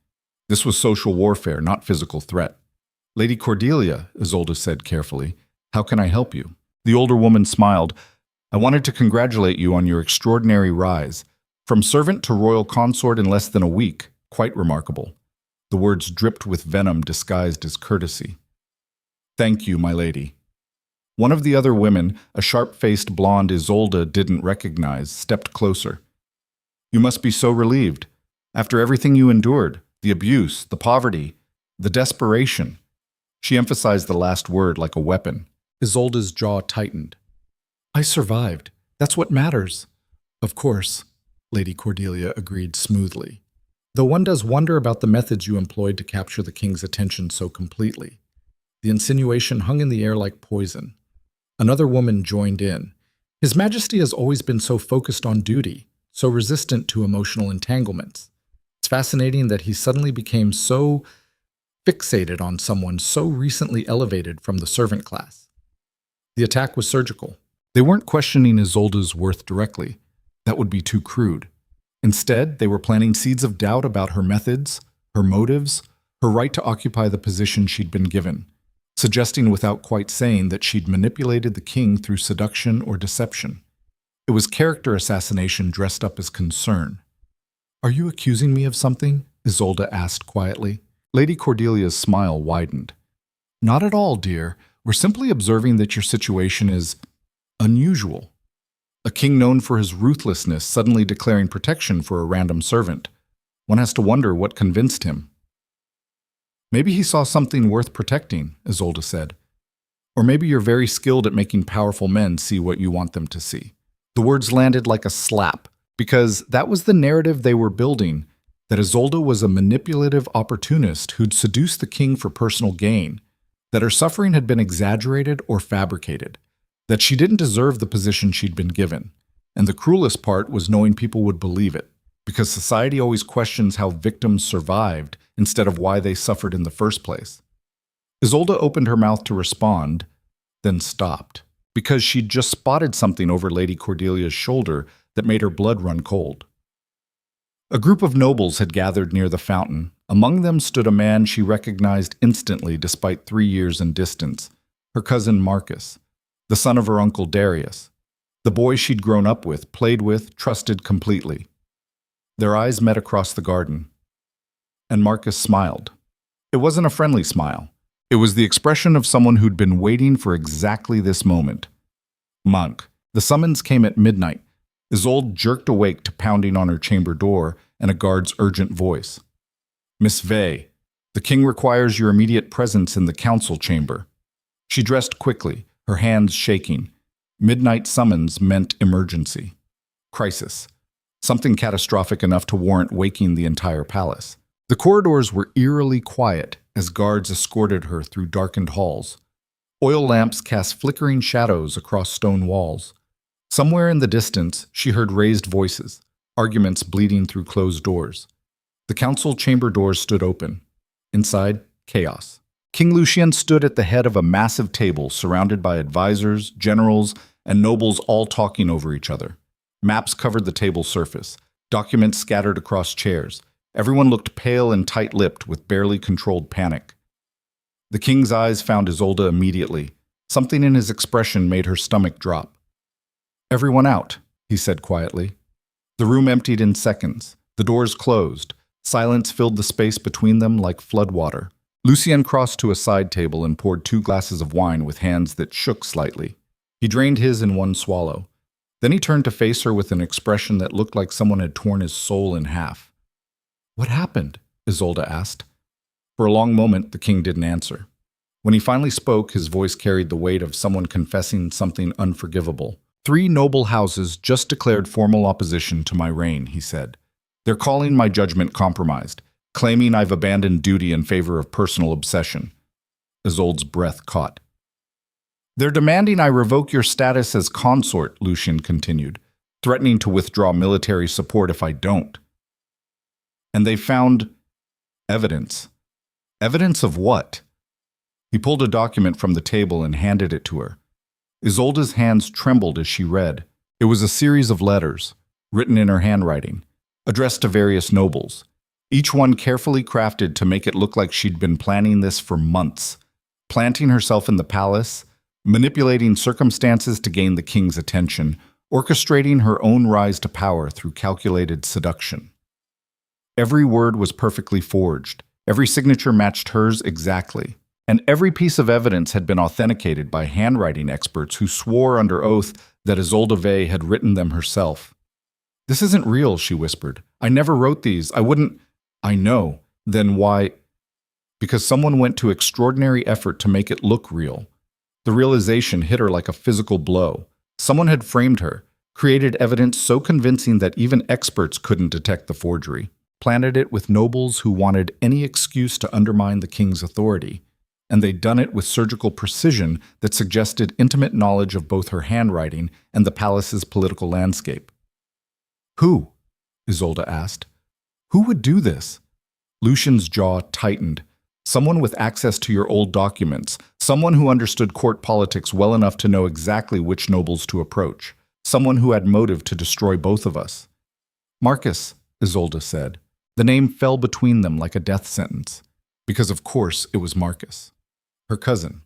Speaker 1: This was social warfare, not physical threat. "Lady Cordelia," Isolde said carefully, "how can I help you?" The older woman smiled. "I wanted to congratulate you on your extraordinary rise. From servant to royal consort in less than a week. Quite remarkable." The words dripped with venom disguised as courtesy. "Thank you, my lady." One of the other women, a sharp-faced blonde Isolde didn't recognize, stepped closer. "You must be so relieved. After everything you endured, the abuse, the poverty, the desperation." She emphasized the last word like a weapon. Isolde's jaw tightened. "I survived. That's what matters." "Of course," Lady Cordelia agreed smoothly. "Though one does wonder about the methods you employed to capture the king's attention so completely." The insinuation hung in the air like poison. Another woman joined in. "His Majesty has always been so focused on duty, so resistant to emotional entanglements. It's fascinating that he suddenly became so fixated on someone so recently elevated from the servant class." The attack was surgical. They weren't questioning Isolde's worth directly. That would be too crude. Instead, they were planting seeds of doubt about her methods, her motives, her right to occupy the position she'd been given, suggesting without quite saying that she'd manipulated the king through seduction or deception. It was character assassination dressed up as concern. "Are you accusing me of something?" Isolde asked quietly. Lady Cordelia's smile widened. "Not at all, dear. We're simply observing that your situation is unusual. A king known for his ruthlessness suddenly declaring protection for a random servant. One has to wonder what convinced him." "Maybe he saw something worth protecting," Isolde said. "Or maybe you're very skilled at making powerful men see what you want them to see." The words landed like a slap, because that was the narrative they were building, that Isolde was a manipulative opportunist who'd seduced the king for personal gain, that her suffering had been exaggerated or fabricated, that she didn't deserve the position she'd been given. And the cruelest part was knowing people would believe it, because society always questions how victims survived instead of why they suffered in the first place. Isolde opened her mouth to respond, then stopped, because she'd just spotted something over Lady Cordelia's shoulder that made her blood run cold. A group of nobles had gathered near the fountain. Among them stood a man she recognized instantly despite 3 years in distance, her cousin Marcus, the son of her uncle Darius, the boy she'd grown up with, played with, trusted completely. Their eyes met across the garden, and Marcus smiled. It wasn't a friendly smile. It was the expression of someone who'd been waiting for exactly this moment. "Monk." The summons came at midnight. Isolde jerked awake to pounding on her chamber door and a guard's urgent voice. "Miss Vey." The king requires your immediate presence in the council chamber." She dressed quickly, her hands shaking. Midnight summons meant emergency. Crisis. Something catastrophic enough to warrant waking the entire palace. The corridors were eerily quiet as guards escorted her through darkened halls. Oil lamps cast flickering shadows across stone walls. Somewhere in the distance, she heard raised voices, arguments bleeding through closed doors. The council chamber doors stood open. Inside, chaos. King Lucien stood at the head of a massive table surrounded by advisors, generals, and nobles all talking over each other. Maps covered the table's surface, documents scattered across chairs. Everyone looked pale and tight-lipped with barely controlled panic. The king's eyes found Isolde immediately. Something in his expression made her stomach drop. "Everyone out," he said quietly. The room emptied in seconds. The doors closed. Silence filled the space between them like floodwater. Lucien crossed to a side table and poured 2 glasses of wine with hands that shook slightly. He drained his in one swallow. Then he turned to face her with an expression that looked like someone had torn his soul in half. "What happened?" Isolde asked. For a long moment, the king didn't answer. When he finally spoke, his voice carried the weight of someone confessing something unforgivable. "3 noble houses just declared formal opposition to my reign," he said. "They're calling my judgment compromised, claiming I've abandoned duty in favor of personal obsession." Isolde's breath caught. "They're demanding I revoke your status as consort," Lucien continued, threatening to withdraw military support if I don't. "And they found evidence." "Evidence of what?" He pulled a document from the table and handed it to her. Isolde's hands trembled as she read. It was a series of letters, written in her handwriting, addressed to various nobles, each one carefully crafted to make it look like she'd been planning this for months, planting herself in the palace, manipulating circumstances to gain the king's attention, orchestrating her own rise to power through calculated seduction. Every word was perfectly forged. Every signature matched hers exactly. And every piece of evidence had been authenticated by handwriting experts who swore under oath that Isolde Vey had written them herself. "This isn't real," she whispered. "I never wrote these. I wouldn't—" "I know. Then why—" "Because someone went to extraordinary effort to make it look real." The realization hit her like a physical blow. Someone had framed her, created evidence so convincing that even experts couldn't detect the forgery, planted it with nobles who wanted any excuse to undermine the king's authority. And they'd done it with surgical precision that suggested intimate knowledge of both her handwriting and the palace's political landscape. "Who?" Isolde asked. "Who would do this?" Lucien's jaw tightened. "Someone with access to your old documents, someone who understood court politics well enough to know exactly which nobles to approach, someone who had motive to destroy both of us." "Marcus," Isolde said. The name fell between them like a death sentence, because of course it was Marcus. Her cousin.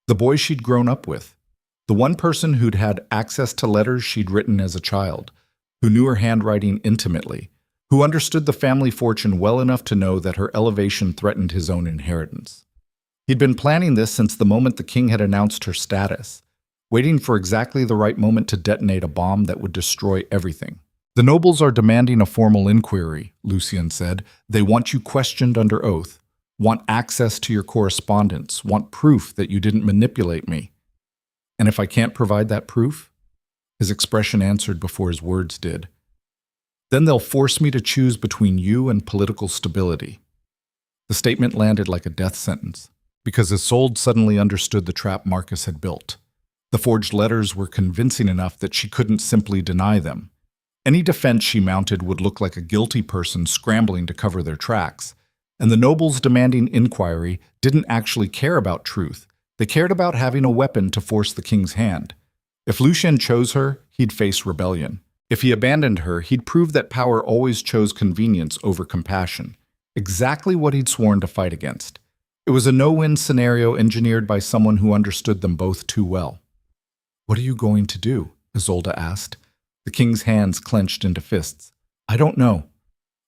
Speaker 1: The boy she'd grown up with. The one person who'd had access to letters she'd written as a child, who knew her handwriting intimately, who understood the family fortune well enough to know that her elevation threatened his own inheritance. He'd been planning this since the moment the king had announced her status, waiting for exactly the right moment to detonate a bomb that would destroy everything. "The nobles are demanding a formal inquiry," Lucien said. "They want you questioned under oath. Want access to your correspondence, want proof that you didn't manipulate me." "And if I can't provide that proof?" His expression answered before his words did. "Then they'll force me to choose between you and political stability." The statement landed like a death sentence, because Isolde suddenly understood the trap Marcus had built. The forged letters were convincing enough that she couldn't simply deny them. Any defense she mounted would look like a guilty person scrambling to cover their tracks. And the nobles demanding inquiry didn't actually care about truth. They cared about having a weapon to force the king's hand. If Lucien chose her, he'd face rebellion. If he abandoned her, he'd prove that power always chose convenience over compassion. Exactly what he'd sworn to fight against. It was a no-win scenario engineered by someone who understood them both too well. "What are you going to do?" Isolde asked. The king's hands clenched into fists. "I don't know."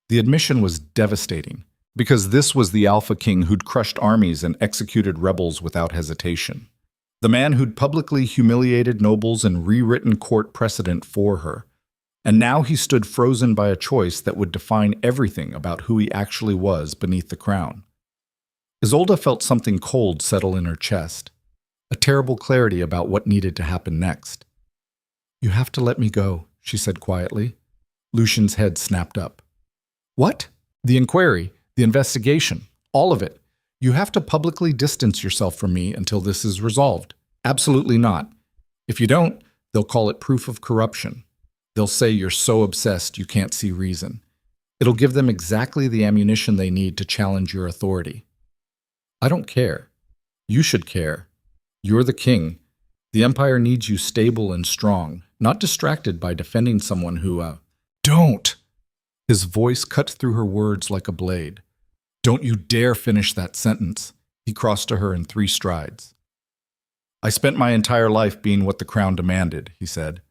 Speaker 1: The admission was devastating, because this was the Alpha King who'd crushed armies and executed rebels without hesitation. The man who'd publicly humiliated nobles and rewritten court precedent for her. And now he stood frozen by a choice that would define everything about who he actually was beneath the crown. Isolde felt something cold settle in her chest, a terrible clarity about what needed to happen next. "You have to let me go," she said quietly. Lucien's head snapped up. "What?" "The inquiry, the investigation, all of it. You have to publicly distance yourself from me until this is resolved." "Absolutely not. If you don't, they'll call it proof of corruption. They'll say you're so obsessed you can't see reason. It'll give them exactly the ammunition they need to challenge your authority." "I don't care. You should care. You're the king. The Empire needs you stable and strong, not distracted by defending someone who, Don't!" His voice cut through her words like a blade. "Don't you dare finish that sentence." He crossed to her in 3 strides. "I spent my entire life being what the crown demanded," he said.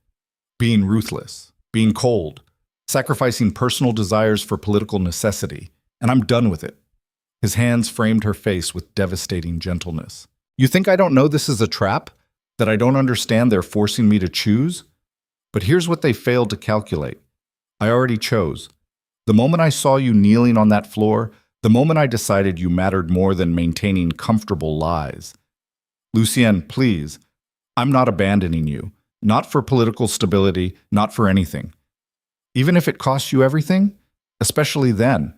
Speaker 1: "Being ruthless, being cold, sacrificing personal desires for political necessity, and I'm done with it." His hands framed her face with devastating gentleness. "You think I don't know this is a trap? That I don't understand they're forcing me to choose? But here's what they failed to calculate. I already chose. The moment I saw you kneeling on that floor, the moment I decided you mattered more than maintaining comfortable lies. Lucien, please, I'm not abandoning you. Not for political stability, not for anything. Even if it costs you everything, especially then."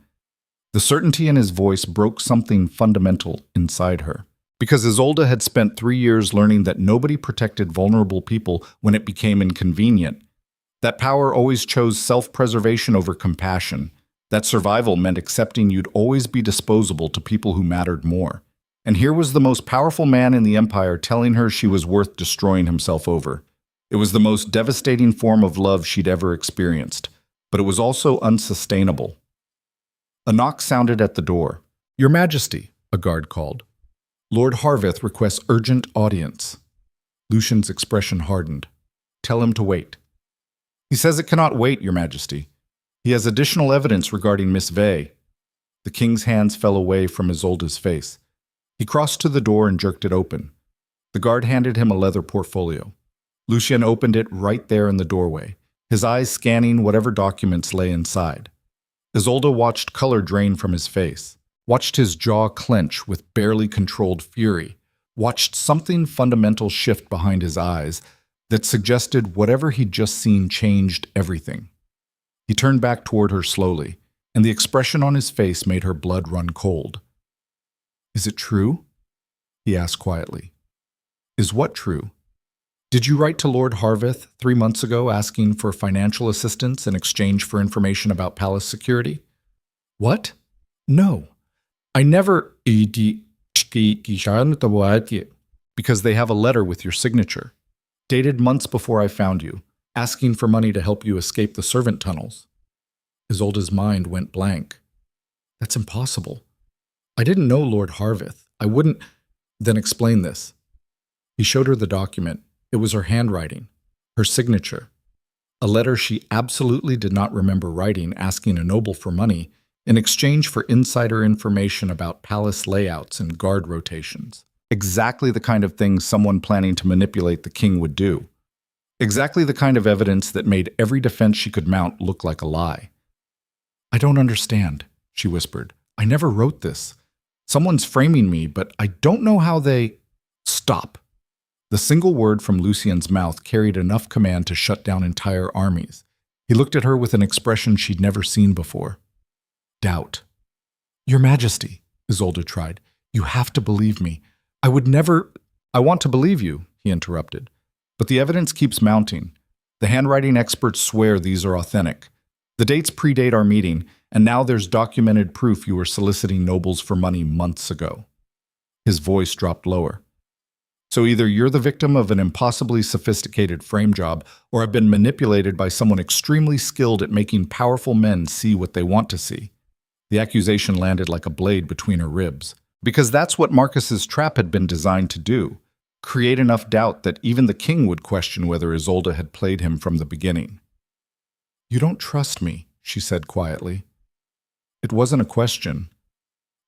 Speaker 1: The certainty in his voice broke something fundamental inside her. Because Isolde had spent 3 years learning that nobody protected vulnerable people when it became inconvenient. That power always chose self-preservation over compassion. That survival meant accepting you'd always be disposable to people who mattered more. And here was the most powerful man in the Empire telling her she was worth destroying himself over. It was the most devastating form of love she'd ever experienced, but it was also unsustainable. A knock sounded at the door. "Your Majesty," a guard called. "Lord Harveth requests urgent audience." Lucien's expression hardened. "Tell him to wait." "He says it cannot wait, Your Majesty. He has additional evidence regarding Miss Vey." The king's hands fell away from Isolde's face. He crossed to the door and jerked it open. The guard handed him a leather portfolio. Lucien opened it right there in the doorway, his eyes scanning whatever documents lay inside. Isolde watched color drain from his face, watched his jaw clench with barely controlled fury, watched something fundamental shift behind his eyes that suggested whatever he'd just seen changed everything. He turned back toward her slowly, and the expression on his face made her blood run cold. "Is it true?" he asked quietly. "Is what true? Did you write to Lord Harveth 3 months ago asking for financial assistance in exchange for information about palace security?" "What? No. I never..." "Because they have a letter with your signature, dated months before I found you, asking for money to help you escape the servant tunnels." Isolde's mind went blank. "That's impossible. I didn't know Lord Harveth. I wouldn't..." "Then explain this." He showed her the document. It was her handwriting, her signature. A letter she absolutely did not remember writing, asking a noble for money in exchange for insider information about palace layouts and guard rotations. Exactly the kind of thing someone planning to manipulate the king would do. Exactly the kind of evidence that made every defense she could mount look like a lie. "I don't understand," she whispered. "I never wrote this. Someone's framing me, but I don't know how they..." "Stop." The single word from Lucien's mouth carried enough command to shut down entire armies. He looked at her with an expression she'd never seen before. Doubt. "Your Majesty," Isolde tried, "you have to believe me. I would never..." "I want to believe you," he interrupted. "But the evidence keeps mounting. The handwriting experts swear these are authentic. The dates predate our meeting, and now there's documented proof you were soliciting nobles for money months ago." His voice dropped lower. "So either you're the victim of an impossibly sophisticated frame job, or have been manipulated by someone extremely skilled at making powerful men see what they want to see." The accusation landed like a blade between her ribs. Because that's what Marcus's trap had been designed to do. Create enough doubt that even the king would question whether Isolde had played him from the beginning. "You don't trust me," she said quietly. It wasn't a question.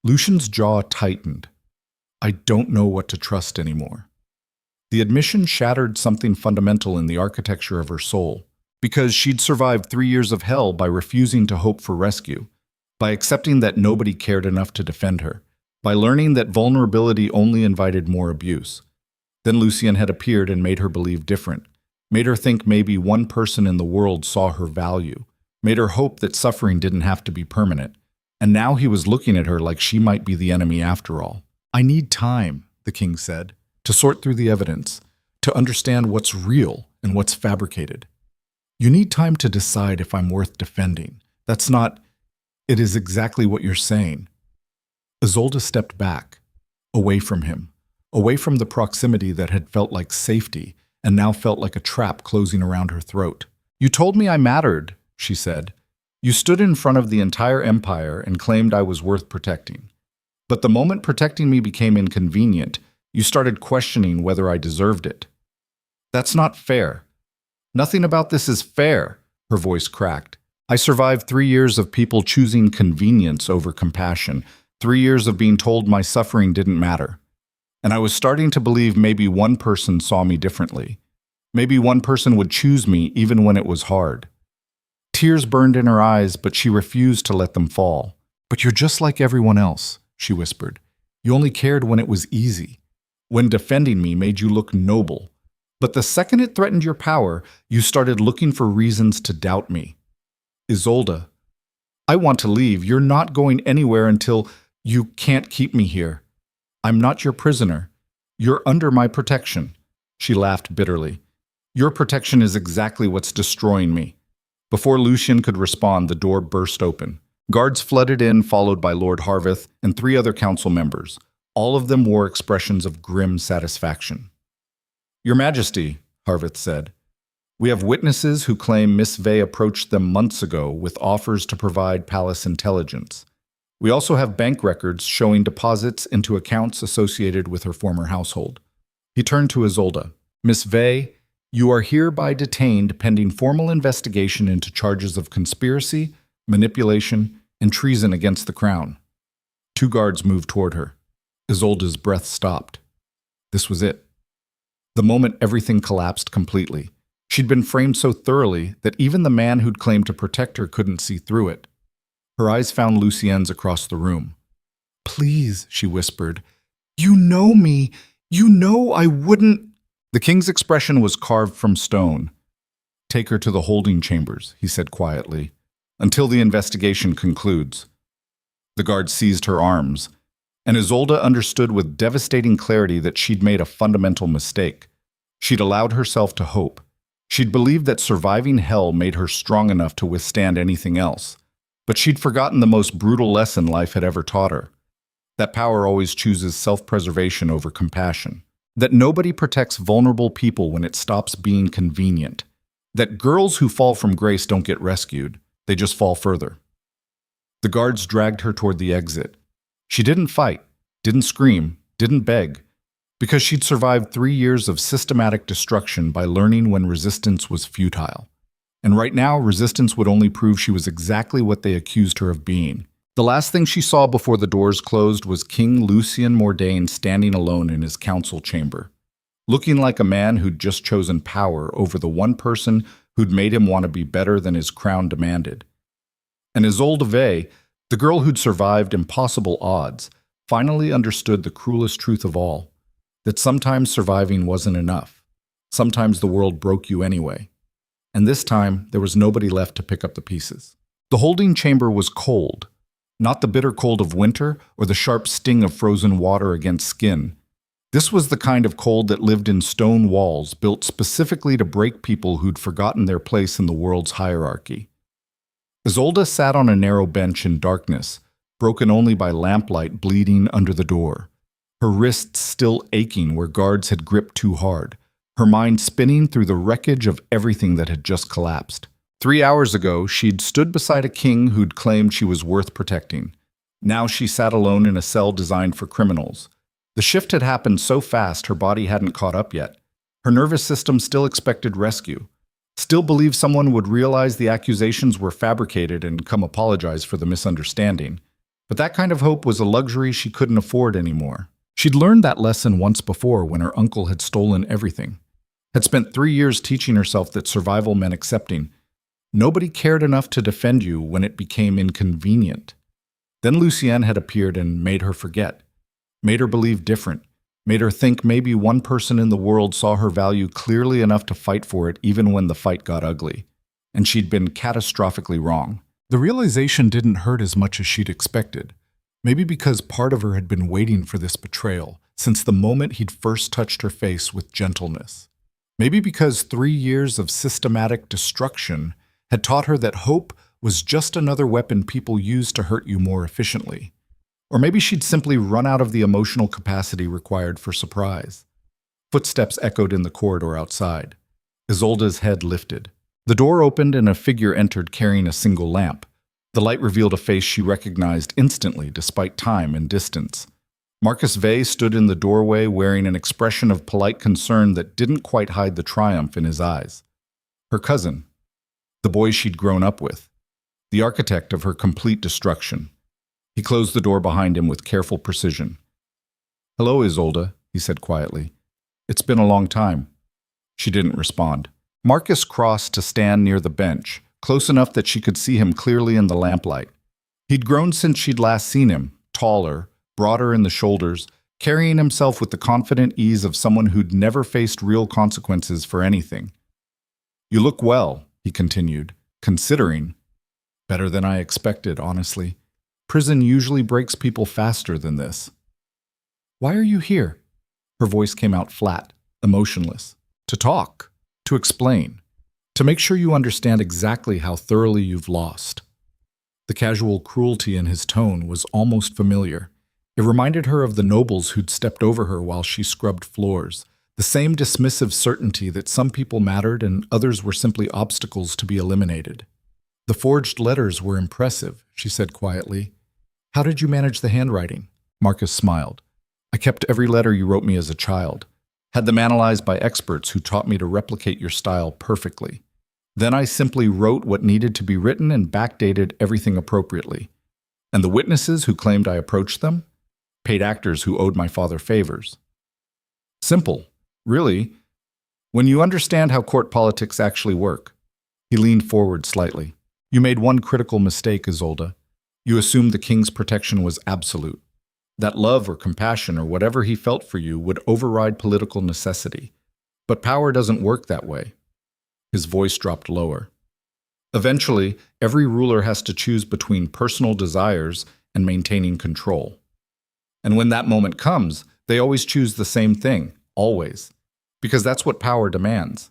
Speaker 1: Lucien's jaw tightened. "I don't know what to trust anymore." The admission shattered something fundamental in the architecture of her soul, because she'd survived 3 years of hell by refusing to hope for rescue, by accepting that nobody cared enough to defend her, by learning that vulnerability only invited more abuse. Then Lucien had appeared and made her believe different, made her think maybe one person in the world saw her value, made her hope that suffering didn't have to be permanent. And now he was looking at her like she might be the enemy after all. "I need time," the king said, "to sort through the evidence, to understand what's real and what's fabricated. You need time to decide if I'm worth defending. That's not... It is exactly what you're saying." Isolde stepped back, away from him, away from the proximity that had felt like safety and now felt like a trap closing around her throat. "You told me I mattered," she said. "You stood in front of the entire empire and claimed I was worth protecting. But the moment protecting me became inconvenient, you started questioning whether I deserved it. That's not fair. Nothing about this is fair," her voice cracked. "I survived 3 years of people choosing convenience over compassion, 3 years of being told my suffering didn't matter. And I was starting to believe maybe one person saw me differently. Maybe one person would choose me even when it was hard." Tears burned in her eyes, but she refused to let them fall. "But you're just like everyone else," she whispered. "You only cared when it was easy, when defending me made you look noble. But the second it threatened your power, you started looking for reasons to doubt me. Isolde, I want to leave. You're not going anywhere until you can't keep me here. I'm not your prisoner. You're under my protection." She laughed bitterly. "Your protection is exactly what's destroying me." Before Lucien could respond, the door burst open. Guards flooded in, followed by Lord Harveth and 3 other council members. All of them wore expressions of grim satisfaction. "Your Majesty," Harveth said, "we have witnesses who claim Miss Vey approached them months ago with offers to provide palace intelligence. We also have bank records showing deposits into accounts associated with her former household." He turned to Isolde. "Miss Vey, you are hereby detained pending formal investigation into charges of conspiracy, manipulation, and treason against the crown." 2 guards moved toward her. Isolde's breath stopped. This was it. The moment everything collapsed completely. She'd been framed so thoroughly that even the man who'd claimed to protect her couldn't see through it. Her eyes found Lucien's across the room. "Please," she whispered. "You know me. You know I wouldn't..." The king's expression was carved from stone. "Take her to the holding chambers," he said quietly, "until the investigation concludes." The guard seized her arms, and Isolde understood with devastating clarity that she'd made a fundamental mistake. She'd allowed herself to hope. She'd believed that surviving hell made her strong enough to withstand anything else. But she'd forgotten the most brutal lesson life had ever taught her. That power always chooses self-preservation over compassion. That nobody protects vulnerable people when it stops being convenient. That girls who fall from grace don't get rescued, they just fall further. The guards dragged her toward the exit. She didn't fight, didn't scream, didn't beg, because she'd survived 3 years of systematic destruction by learning when resistance was futile. And right now, resistance would only prove she was exactly what they accused her of being. The last thing she saw before the doors closed was King Lucien Mordane standing alone in his council chamber, looking like a man who'd just chosen power over the one person who'd made him want to be better than his crown demanded. And Isolde Vey, the girl who'd survived impossible odds, finally understood the cruelest truth of all, that sometimes surviving wasn't enough. Sometimes the world broke you anyway. And this time, there was nobody left to pick up the pieces. The holding chamber was cold, not the bitter cold of winter or the sharp sting of frozen water against skin. This was the kind of cold that lived in stone walls built specifically to break people who'd forgotten their place in the world's hierarchy. Isolde sat on a narrow bench in darkness, broken only by lamplight bleeding under the door, her wrists still aching where guards had gripped too hard, her mind spinning through the wreckage of everything that had just collapsed. 3 hours ago, she'd stood beside a king who'd claimed she was worth protecting. Now she sat alone in a cell designed for criminals. The shift had happened so fast her body hadn't caught up yet. Her nervous system still expected rescue, still believed someone would realize the accusations were fabricated and come apologize for the misunderstanding. But that kind of hope was a luxury she couldn't afford anymore. She'd learned that lesson once before when her uncle had stolen everything. Had spent 3 years teaching herself that survival meant accepting. Nobody cared enough to defend you when it became inconvenient. Then Lucien had appeared and made her forget. made her believe different, made her think maybe one person in the world saw her value clearly enough to fight for it even when the fight got ugly. And she'd been catastrophically wrong. The realization didn't hurt as much as she'd expected. Maybe because part of her had been waiting for this betrayal since the moment he'd first touched her face with gentleness. Maybe because 3 years of systematic destruction had taught her that hope was just another weapon people use to hurt you more efficiently. Or maybe she'd simply run out of the emotional capacity required for surprise. Footsteps echoed in the corridor outside. Isolde's head lifted. The door opened and a figure entered carrying a single lamp. The light revealed a face she recognized instantly despite time and distance. Marcus Vey stood in the doorway wearing an expression of polite concern that didn't quite hide the triumph in his eyes. Her cousin, the boy she'd grown up with, the architect of her complete destruction. He closed the door behind him with careful precision. "Hello, Isolde," he said quietly. "It's been a long time." She didn't respond. Marcus crossed to stand near the bench, close enough that she could see him clearly in the lamplight. He'd grown since she'd last seen him, taller, broader in the shoulders, carrying himself with the confident ease of someone who'd never faced real consequences for anything. "You look well," he continued, "considering. Better than I expected, honestly. Prison usually breaks people faster than this." "Why are you here?" Her voice came out flat, emotionless. "To talk, to explain, to make sure you understand exactly how thoroughly you've lost." The casual cruelty in his tone was almost familiar. It reminded her of the nobles who'd stepped over her while she scrubbed floors, the same dismissive certainty that some people mattered and others were simply obstacles to be eliminated. "The forged letters were impressive," she said quietly. "How did you manage the handwriting?" Marcus smiled. "I kept every letter you wrote me as a child. Had them analyzed by experts who taught me to replicate your style perfectly. Then I simply wrote what needed to be written and backdated everything appropriately. And the witnesses who claimed I approached them? Paid actors who owed my father favors. Simple, really, when you understand how court politics actually work." He leaned forward slightly. "You made one critical mistake, Isolde. You assumed the king's protection was absolute. That love or compassion or whatever he felt for you would override political necessity. But power doesn't work that way." His voice dropped lower. "Eventually, every ruler has to choose between personal desires and maintaining control. And when that moment comes, they always choose the same thing, always. Because that's what power demands.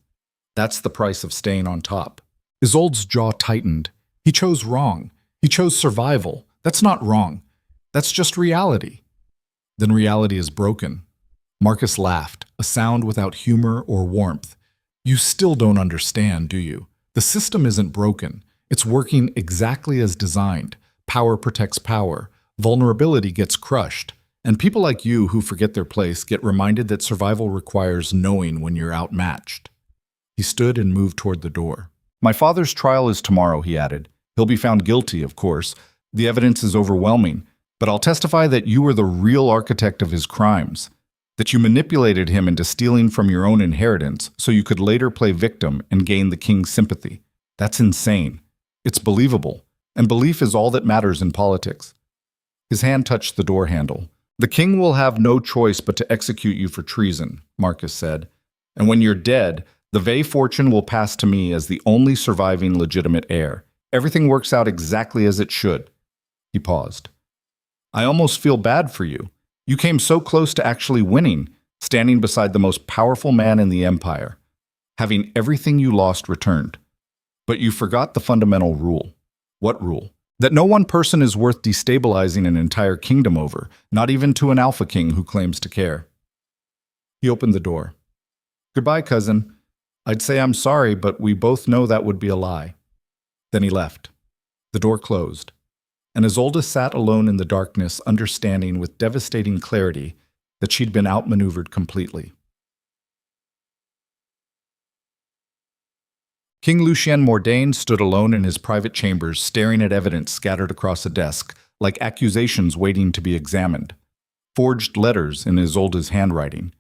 Speaker 1: That's the price of staying on top." Isolde's jaw tightened. He chose wrong. He chose survival. That's not wrong. That's just reality. Then reality is broken. Marcus laughed, a sound without humor or warmth. "You still don't understand, do you? The system isn't broken. It's working exactly as designed. Power protects power. Vulnerability gets crushed. And people like you who forget their place get reminded that survival requires knowing when you're outmatched." He stood and moved toward the door. "My father's trial is tomorrow," he added. "He'll be found guilty, of course. The evidence is overwhelming. But I'll testify that you were the real architect of his crimes. That you manipulated him into stealing from your own inheritance so you could later play victim and gain the king's sympathy. That's insane. It's believable. And belief is all that matters in politics." His hand touched the door handle. "The king will have no choice but to execute you for treason," Marcus said. "And when you're dead, the Vey fortune will pass to me as the only surviving legitimate heir. Everything works out exactly as it should." He paused. "I almost feel bad for you. You came so close to actually winning, standing beside the most powerful man in the empire, having everything you lost returned. But you forgot the fundamental rule." "What rule?" "That no one person is worth destabilizing an entire kingdom over, not even to an alpha king who claims to care." He opened the door. "Goodbye, cousin. I'd say I'm sorry, but we both know that would be a lie." Then he left. The door closed, and Isolde sat alone in the darkness, understanding with devastating clarity that she'd been outmaneuvered completely. King Lucien Mordane stood alone in his private chambers, staring at evidence scattered across a desk, like accusations waiting to be examined. Forged letters in Isolde's handwriting.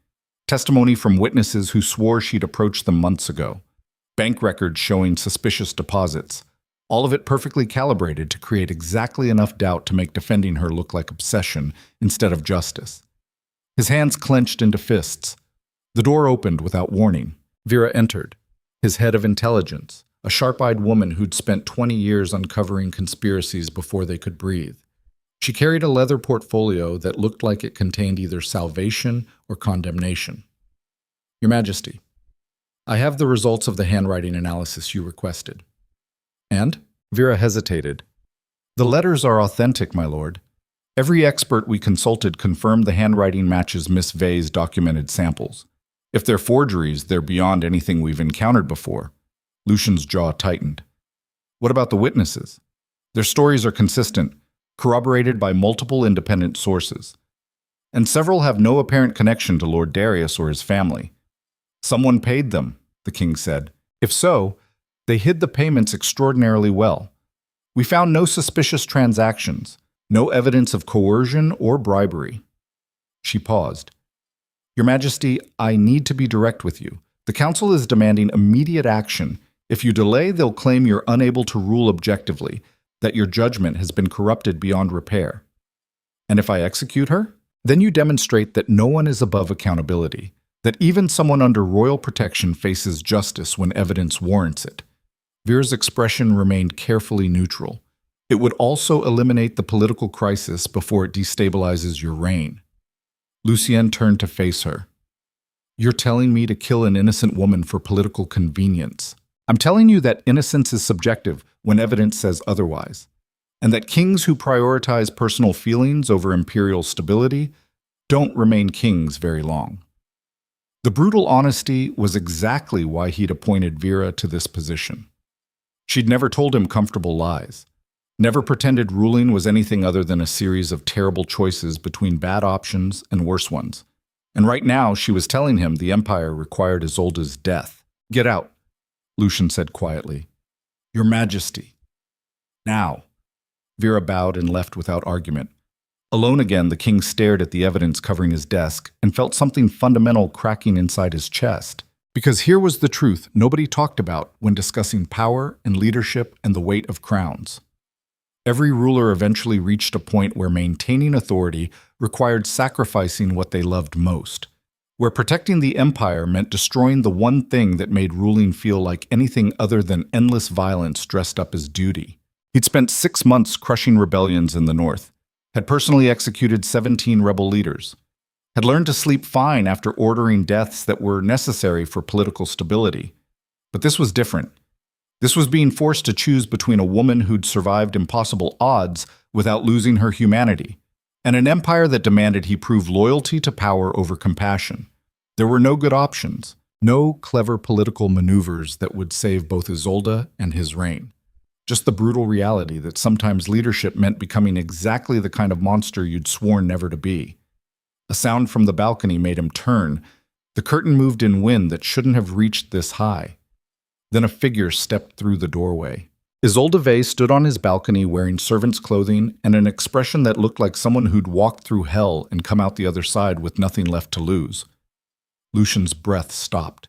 Speaker 1: Testimony from witnesses who swore she'd approached them months ago. Bank records showing suspicious deposits. All of it perfectly calibrated to create exactly enough doubt to make defending her look like obsession instead of justice. His hands clenched into fists. The door opened without warning. Vera entered, his head of intelligence, a sharp-eyed woman who'd spent 20 years uncovering conspiracies before they could breathe. She carried a leather portfolio that looked like it contained either salvation or condemnation. Your Majesty, I have the results of the handwriting analysis you requested. And? Vera hesitated. The letters are authentic, my lord. Every expert we consulted confirmed the handwriting matches Miss Vey's documented samples. If they're forgeries, they're beyond anything we've encountered before. Lucien's jaw tightened. What about the witnesses? Their stories are consistent, corroborated by multiple independent sources. And several have no apparent connection to Lord Darius or his family. Someone paid them, the king said. If so, they hid the payments extraordinarily well. We found no suspicious transactions, no evidence of coercion or bribery. She paused. Your Majesty, I need to be direct with you. The Council is demanding immediate action. If you delay, they'll claim you're unable to rule objectively, that your judgment has been corrupted beyond repair. And if I execute her? Then you demonstrate that no one is above accountability, that even someone under royal protection faces justice when evidence warrants it. Vera's expression remained carefully neutral. It would also eliminate the political crisis before it destabilizes your reign. Lucien turned to face her. You're telling me to kill an innocent woman for political convenience. I'm telling you that innocence is subjective when evidence says otherwise, and that kings who prioritize personal feelings over imperial stability don't remain kings very long. The brutal honesty was exactly why he'd appointed Vera to this position. She'd never told him comfortable lies, never pretended ruling was anything other than a series of terrible choices between bad options and worse ones. And right now, she was telling him the Empire required Isolde's death. Get out, Lucien said quietly. Your Majesty. Now. Vera bowed and left without argument. Alone again, the king stared at the evidence covering his desk and felt something fundamental cracking inside his chest. Because here was the truth nobody talked about when discussing power and leadership and the weight of crowns. Every ruler eventually reached a point where maintaining authority required sacrificing what they loved most, where protecting the empire meant destroying the one thing that made ruling feel like anything other than endless violence dressed up as duty. He'd spent 6 months crushing rebellions in the north, had personally executed 17 rebel leaders, had learned to sleep fine after ordering deaths that were necessary for political stability. But this was different. This was being forced to choose between a woman who'd survived impossible odds without losing her humanity, and an empire that demanded he prove loyalty to power over compassion. There were no good options, no clever political maneuvers that would save both Isolde and his reign. Just the brutal reality that sometimes leadership meant becoming exactly the kind of monster you'd sworn never to be. A sound from the balcony made him turn. The curtain moved in wind that shouldn't have reached this high. Then a figure stepped through the doorway. Isolde Vey stood on his balcony wearing servant's clothing and an expression that looked like someone who'd walked through hell and come out the other side with nothing left to lose. Lucien's breath stopped.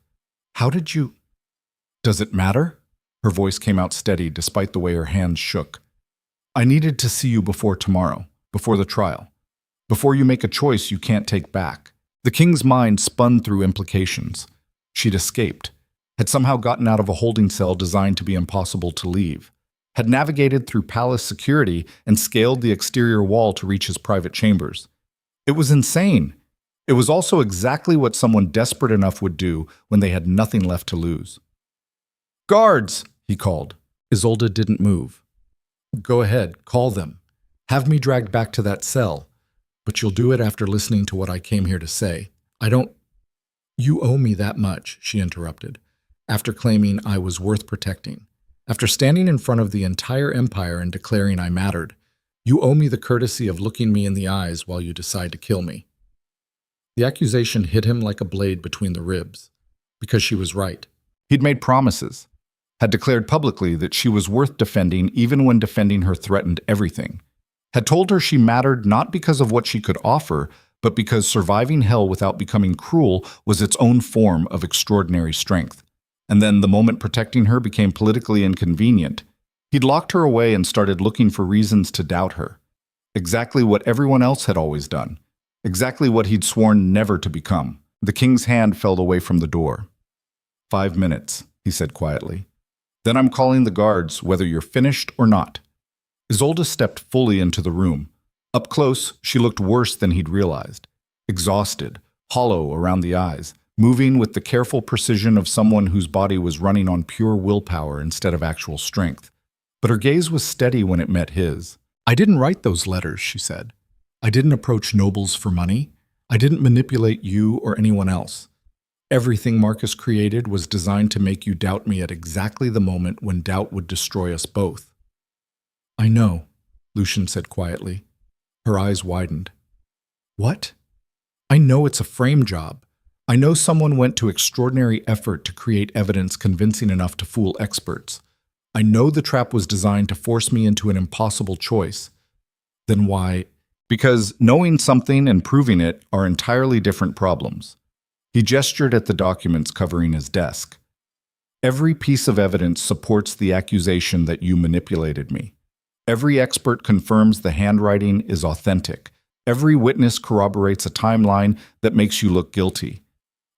Speaker 1: How did you... Does it matter? Her voice came out steady despite the way her hands shook. I needed to see you before tomorrow, before the trial, before you make a choice you can't take back. The king's mind spun through implications. She'd escaped, had somehow gotten out of a holding cell designed to be impossible to leave, had navigated through palace security and scaled the exterior wall to reach his private chambers. It was insane. It was also exactly what someone desperate enough would do when they had nothing left to lose. Guards, he called. Isolde didn't move. Go ahead, call them. Have me dragged back to that cell. But you'll do it after listening to what I came here to say. I don't... You owe me that much, she interrupted, after claiming I was worth protecting. After standing in front of the entire empire and declaring I mattered, you owe me the courtesy of looking me in the eyes while you decide to kill me. The accusation hit him like a blade between the ribs, because she was right. He'd made promises, had declared publicly that she was worth defending even when defending her threatened everything, had told her she mattered not because of what she could offer, but because surviving hell without becoming cruel was its own form of extraordinary strength. And then the moment protecting her became politically inconvenient, he'd locked her away and started looking for reasons to doubt her. Exactly what everyone else had always done. Exactly what he'd sworn never to become. The king's hand fell away from the door. 5 minutes, he said quietly. Then I'm calling the guards, whether you're finished or not. Isolde stepped fully into the room. Up close, she looked worse than he'd realized. Exhausted, hollow around the eyes, moving with the careful precision of someone whose body was running on pure willpower instead of actual strength. But her gaze was steady when it met his. I didn't write those letters, she said. I didn't approach nobles for money. I didn't manipulate you or anyone else. Everything Marcus created was designed to make you doubt me at exactly the moment when doubt would destroy us both. I know, Lucien said quietly. Her eyes widened. What? I know it's a frame job. I know someone went to extraordinary effort to create evidence convincing enough to fool experts. I know the trap was designed to force me into an impossible choice. Then why? Because knowing something and proving it are entirely different problems. He gestured at the documents covering his desk. Every piece of evidence supports the accusation that you manipulated me. Every expert confirms the handwriting is authentic. Every witness corroborates a timeline that makes you look guilty.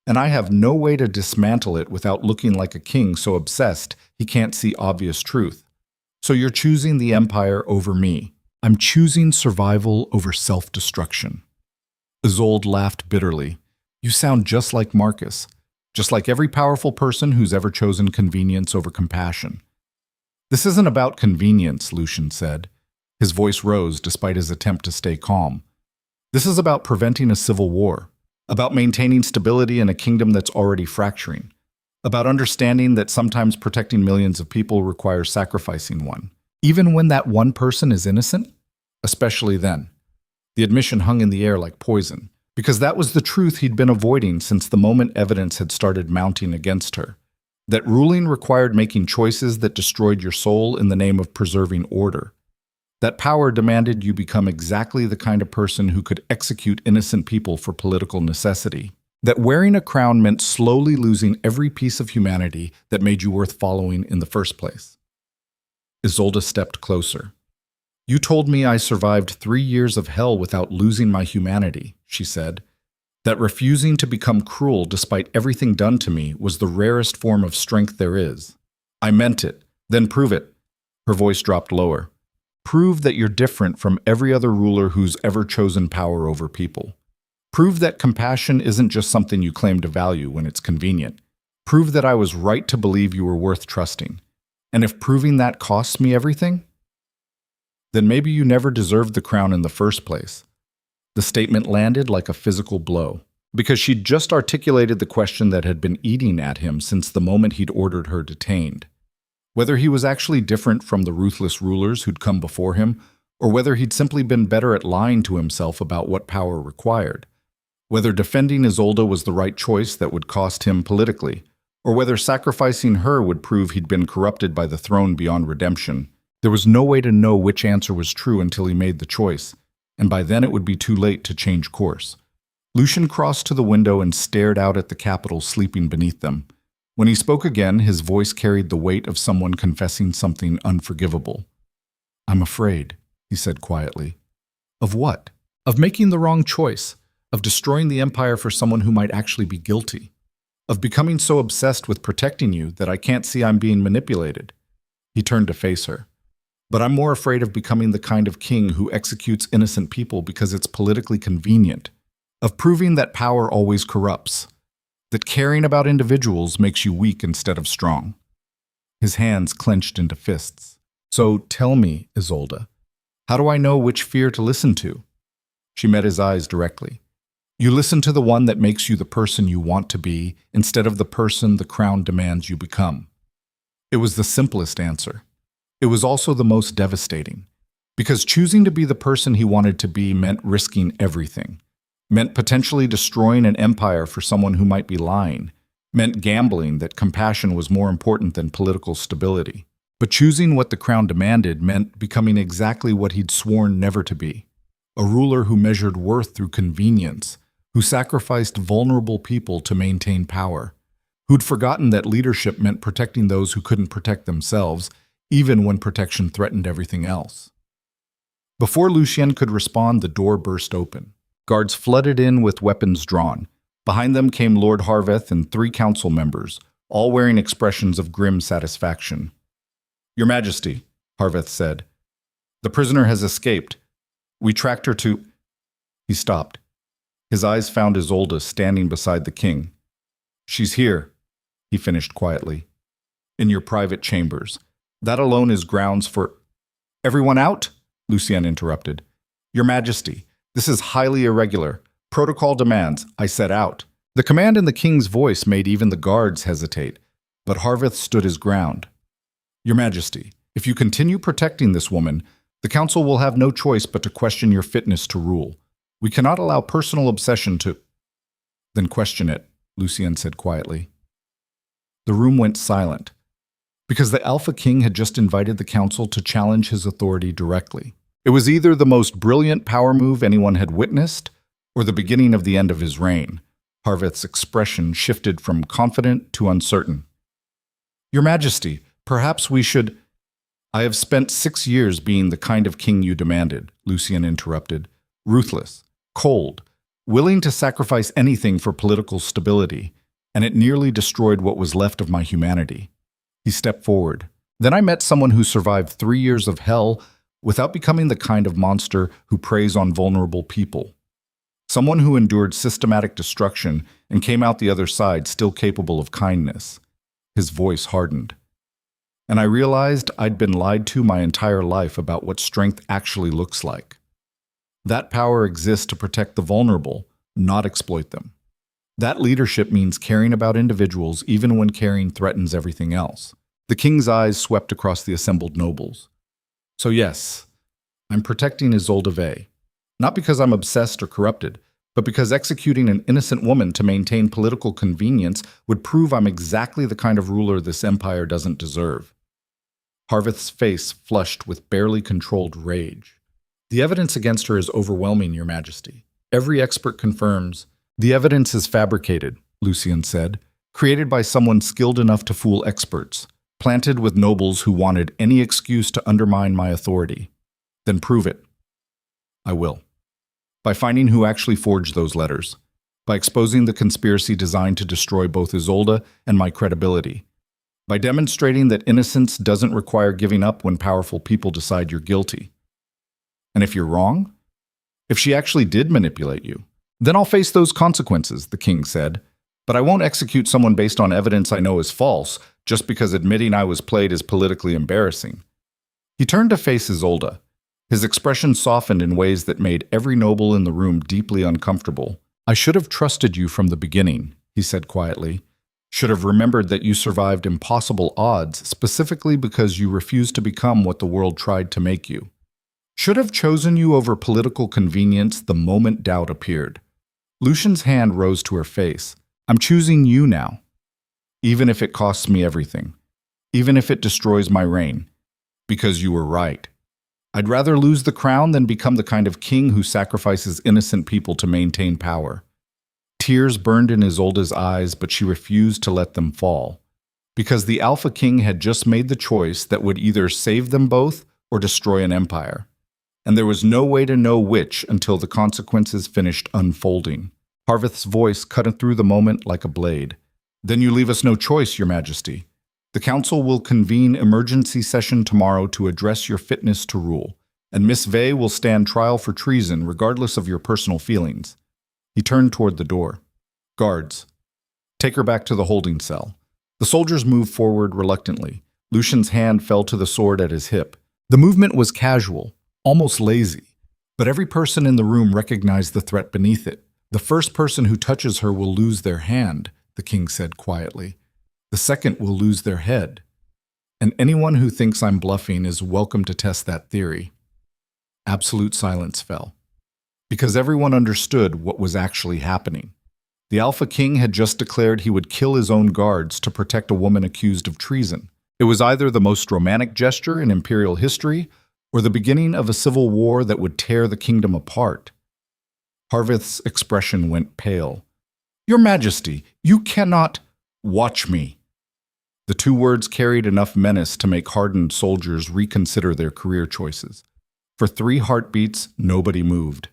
Speaker 1: And I have no way to dismantle it without looking like a king so obsessed he can't see obvious truth. So you're choosing the empire over me. I'm choosing survival over self-destruction. Isolde laughed bitterly. You sound just like Marcus, just like every powerful person who's ever chosen convenience over compassion. This isn't about convenience, Lucien said. His voice rose despite his attempt to stay calm. This is about preventing a civil war, about maintaining stability in a kingdom that's already fracturing, about understanding that sometimes protecting millions of people requires sacrificing one. Even when that one person is innocent? Especially then. The admission hung in the air like poison, because that was the truth he'd been avoiding since the moment evidence had started mounting against her. That ruling required making choices that destroyed your soul in the name of preserving order. That power demanded you become exactly the kind of person who could execute innocent people for political necessity. That wearing a crown meant slowly losing every piece of humanity that made you worth following in the first place. Isolde stepped closer. You told me I survived 3 years of hell without losing my humanity, she said. That refusing to become cruel despite everything done to me was the rarest form of strength there is. I meant it. Then prove it. Her voice dropped lower. Prove that you're different from every other ruler who's ever chosen power over people. Prove that compassion isn't just something you claim to value when it's convenient. Prove that I was right to believe you were worth trusting. And if proving that costs me everything, then maybe you never deserved the crown in the first place. The statement landed like a physical blow, because she'd just articulated the question that had been eating at him since the moment he'd ordered her detained. Whether he was actually different from the ruthless rulers who'd come before him, or whether he'd simply been better at lying to himself about what power required. Whether defending Isolde was the right choice that would cost him politically, or whether sacrificing her would prove he'd been corrupted by the throne beyond redemption. There was no way to know which answer was true until he made the choice, and by then it would be too late to change course. Lucien crossed to the window and stared out at the capital sleeping beneath them. When he spoke again, his voice carried the weight of someone confessing something unforgivable. I'm afraid, he said quietly. Of what? Of making the wrong choice, of destroying the empire for someone who might actually be guilty, of becoming so obsessed with protecting you that I can't see I'm being manipulated. He turned to face her. But I'm more afraid of becoming the kind of king who executes innocent people because it's politically convenient, of proving that power always corrupts, that caring about individuals makes you weak instead of strong. His hands clenched into fists. So tell me, Isolde, how do I know which fear to listen to? She met his eyes directly. You listen to the one that makes you the person you want to be instead of the person the crown demands you become. It was the simplest answer. It was also the most devastating, because choosing to be the person he wanted to be meant risking everything, meant potentially destroying an empire for someone who might be lying, meant gambling that compassion was more important than political stability. But choosing what the crown demanded meant becoming exactly what he'd sworn never to be, a ruler who measured worth through convenience, who sacrificed vulnerable people to maintain power, who'd forgotten that leadership meant protecting those who couldn't protect themselves, even when protection threatened everything else. Before Lucien could respond, the door burst open. Guards flooded in with weapons drawn. Behind them came Lord Harveth and 3 council members, all wearing expressions of grim satisfaction. "Your Majesty," Harveth said, "the prisoner has escaped. We tracked her to—" He stopped. His eyes found Isolde standing beside the king. "She's here," he finished quietly. "In your private chambers. That alone is grounds for—" "Everyone out?" Lucien interrupted. "Your Majesty, this is highly irregular. Protocol demands I set out." The command in the king's voice made even the guards hesitate, but Harveth stood his ground. "Your Majesty, if you continue protecting this woman, the council will have no choice but to question your fitness to rule. We cannot allow personal obsession to—" "Then question it," Lucien said quietly. The room went silent, because the Alpha King had just invited the council to challenge his authority directly. It was either the most brilliant power move anyone had witnessed, or the beginning of the end of his reign. Harveth's expression shifted from confident to uncertain. "Your Majesty, perhaps we should—" "I have spent 6 years being the kind of king you demanded," Lucien interrupted. "Ruthless, cold, willing to sacrifice anything for political stability, and it nearly destroyed what was left of my humanity." He stepped forward. "Then I met someone who survived 3 years of hell without becoming the kind of monster who preys on vulnerable people. Someone who endured systematic destruction and came out the other side still capable of kindness." His voice hardened. "And I realized I'd been lied to my entire life about what strength actually looks like. That power exists to protect the vulnerable, not exploit them. That leadership means caring about individuals even when caring threatens everything else." The king's eyes swept across the assembled nobles. "So yes, I'm protecting Isolde Vey. Not because I'm obsessed or corrupted, but because executing an innocent woman to maintain political convenience would prove I'm exactly the kind of ruler this empire doesn't deserve." Harveth's face flushed with barely controlled rage. "The evidence against her is overwhelming, Your Majesty. Every expert confirms—" "The evidence is fabricated," Lucien said, "created by someone skilled enough to fool experts, planted with nobles who wanted any excuse to undermine my authority." "Then prove it." "I will. By finding who actually forged those letters. By exposing the conspiracy designed to destroy both Isolde and my credibility. By demonstrating that innocence doesn't require giving up when powerful people decide you're guilty. And if you're wrong, if she actually did manipulate you, then I'll face those consequences," the king said. "But I won't execute someone based on evidence I know is false, just because admitting I was played is politically embarrassing." He turned to face Isolde. His expression softened in ways that made every noble in the room deeply uncomfortable. "I should have trusted you from the beginning," he said quietly. "Should have remembered that you survived impossible odds specifically because you refused to become what the world tried to make you. Should have chosen you over political convenience the moment doubt appeared." Lucien's hand rose to her face. "I'm choosing you now. Even if it costs me everything. Even if it destroys my reign. Because you were right. I'd rather lose the crown than become the kind of king who sacrifices innocent people to maintain power." Tears burned in Isolde's eyes, but she refused to let them fall. Because the Alpha King had just made the choice that would either save them both or destroy an empire. And there was no way to know which until the consequences finished unfolding. Harveth's voice cut through the moment like a blade. "Then you leave us no choice, Your Majesty. The council will convene emergency session tomorrow to address your fitness to rule, and Miss Vey will stand trial for treason regardless of your personal feelings." He turned toward the door. "Guards, take her back to the holding cell." The soldiers moved forward reluctantly. Lucien's hand fell to the sword at his hip. The movement was casual, almost lazy, but every person in the room recognized the threat beneath it. "The first person who touches her will lose their hand," the king said quietly. "The second will lose their head. And anyone who thinks I'm bluffing is welcome to test that theory." Absolute silence fell, because everyone understood what was actually happening. The Alpha King had just declared he would kill his own guards to protect a woman accused of treason. It was either the most romantic gesture in imperial history or the beginning of a civil war that would tear the kingdom apart. Harveth's expression went pale. "Your Majesty, you cannot—" "Watch me." The 2 words carried enough menace to make hardened soldiers reconsider their career choices. For 3 heartbeats, nobody moved.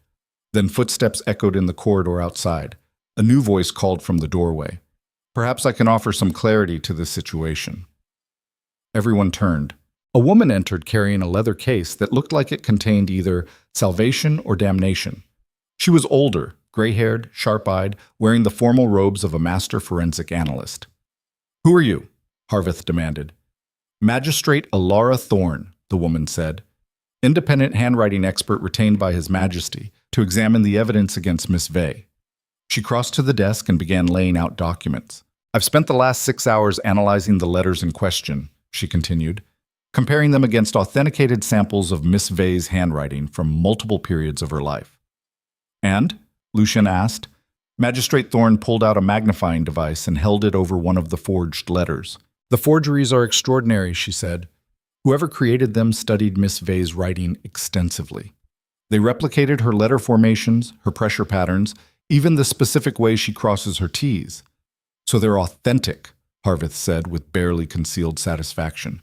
Speaker 1: Then footsteps echoed in the corridor outside. A new voice called from the doorway. Perhaps I can offer some clarity to this situation. Everyone turned. A woman entered carrying a leather case that looked like it contained either salvation or damnation. She was older, gray-haired, sharp-eyed, wearing the formal robes of a master forensic analyst. "Who are you?" Harveth demanded. "Magistrate Alara Thorne," the woman said. "Independent handwriting expert retained by His Majesty to examine the evidence against Miss Vey." She crossed to the desk and began laying out documents. "I've spent the last 6 hours analyzing the letters in question," she continued, comparing them against authenticated samples of Miss Vey's handwriting from multiple periods of her life. "And?" Lucien asked. Magistrate Thorne pulled out a magnifying device and held it over one of the forged letters. "The forgeries are extraordinary," she said. "Whoever created them studied Miss Vey's writing extensively. They replicated her letter formations, her pressure patterns, even the specific way she crosses her T's. So they're authentic," Harveth said with barely concealed satisfaction.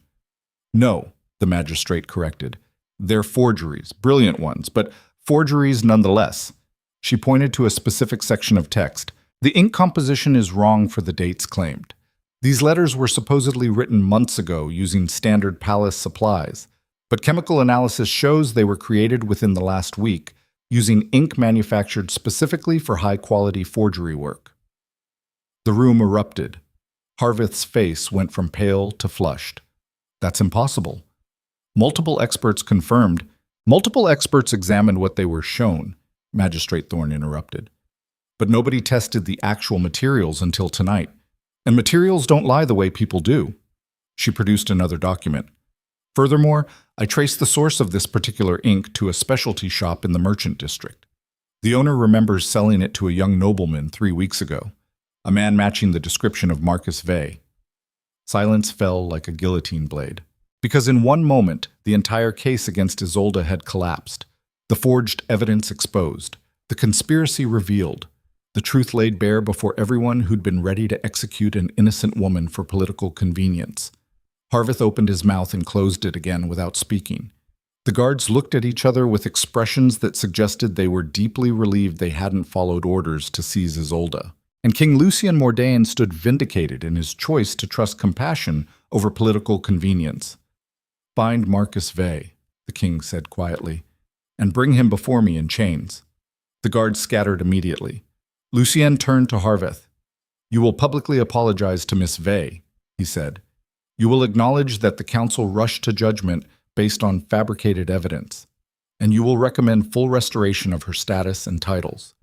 Speaker 1: "No," the magistrate corrected. "They're forgeries, brilliant ones, but forgeries nonetheless." She pointed to a specific section of text. "The ink composition is wrong for the dates claimed. These letters were supposedly written months ago using standard palace supplies, but chemical analysis shows they were created within the last week using ink manufactured specifically for high-quality forgery work." The room erupted. Harveth's face went from pale to flushed. "That's impossible." Multiple experts examined what they were shown," Magistrate Thorne interrupted. "But nobody tested the actual materials until tonight. And materials don't lie the way people do." She produced another document. "Furthermore, I traced the source of this particular ink to a specialty shop in the merchant district. The owner remembers selling it to a young nobleman 3 weeks ago, a man matching the description of Marcus Vey." Silence fell like a guillotine blade. Because in one moment, the entire case against Isolde had collapsed. The forged evidence exposed. The conspiracy revealed. The truth laid bare before everyone who'd been ready to execute an innocent woman for political convenience. Harveth opened his mouth and closed it again without speaking. The guards looked at each other with expressions that suggested they were deeply relieved they hadn't followed orders to seize Isolde. And King Lucien Mordane stood vindicated in his choice to trust compassion over political convenience. "Find Marcus Vey," the king said quietly, "and bring him before me in chains." The guards scattered immediately. Lucien turned to Harveth. "You will publicly apologize to Miss Vey," he said. "You will acknowledge that the council rushed to judgment based on fabricated evidence, and you will recommend full restoration of her status and titles.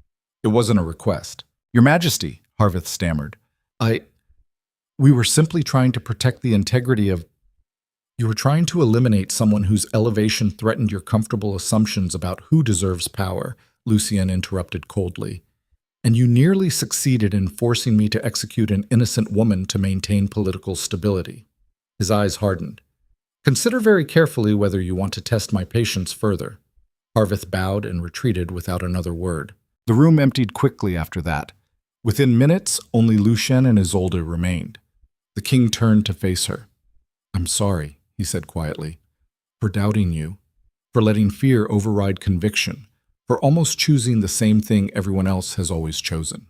Speaker 1: It wasn't a request." "Your Majesty," Harveth stammered. We were simply trying to protect the integrity of—" "You were trying to eliminate someone whose elevation threatened your comfortable assumptions about who deserves power," Lucien interrupted coldly. "And you nearly succeeded in forcing me to execute an innocent woman to maintain political stability." His eyes hardened. "Consider very carefully whether you want to test my patience further." Harveth bowed and retreated without another word. The room emptied quickly after that. Within minutes, only Lucien and Isolde remained. The king turned to face her. "I'm sorry," he said quietly, "for doubting you, for letting fear override conviction, for almost choosing the same thing everyone else has always chosen."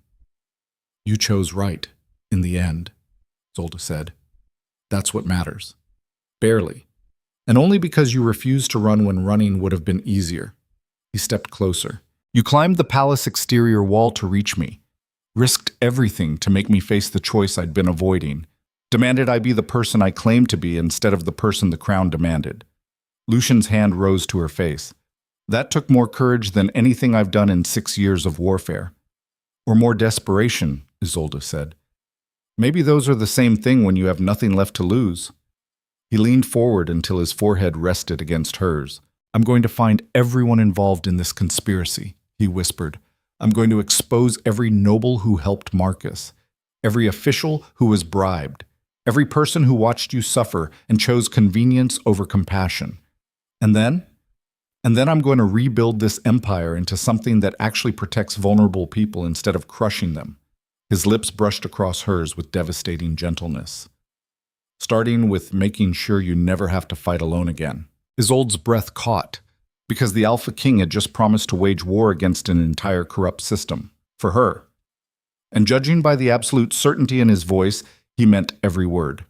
Speaker 1: "You chose right, in the end," Isolde said. "That's what matters." "Barely. And only because you refused to run when running would have been easier." He stepped closer. "You climbed the palace exterior wall to reach me, risked everything to make me face the choice I'd been avoiding, demanded I be the person I claimed to be instead of the person the crown demanded." Lucien's hand rose to her face. "That took more courage than anything I've done in 6 years of warfare." "Or more desperation," Isolde said. "Maybe those are the same thing when you have nothing left to lose." He leaned forward until his forehead rested against hers. "I'm going to find everyone involved in this conspiracy," he whispered. "I'm going to expose every noble who helped Marcus, every official who was bribed, every person who watched you suffer and chose convenience over compassion. And then I'm going to rebuild this empire into something that actually protects vulnerable people instead of crushing them." His lips brushed across hers with devastating gentleness. "Starting with making sure you never have to fight alone again." Isolde's breath caught, because the Alpha King had just promised to wage war against an entire corrupt system. For her. And judging by the absolute certainty in his voice, he meant every word.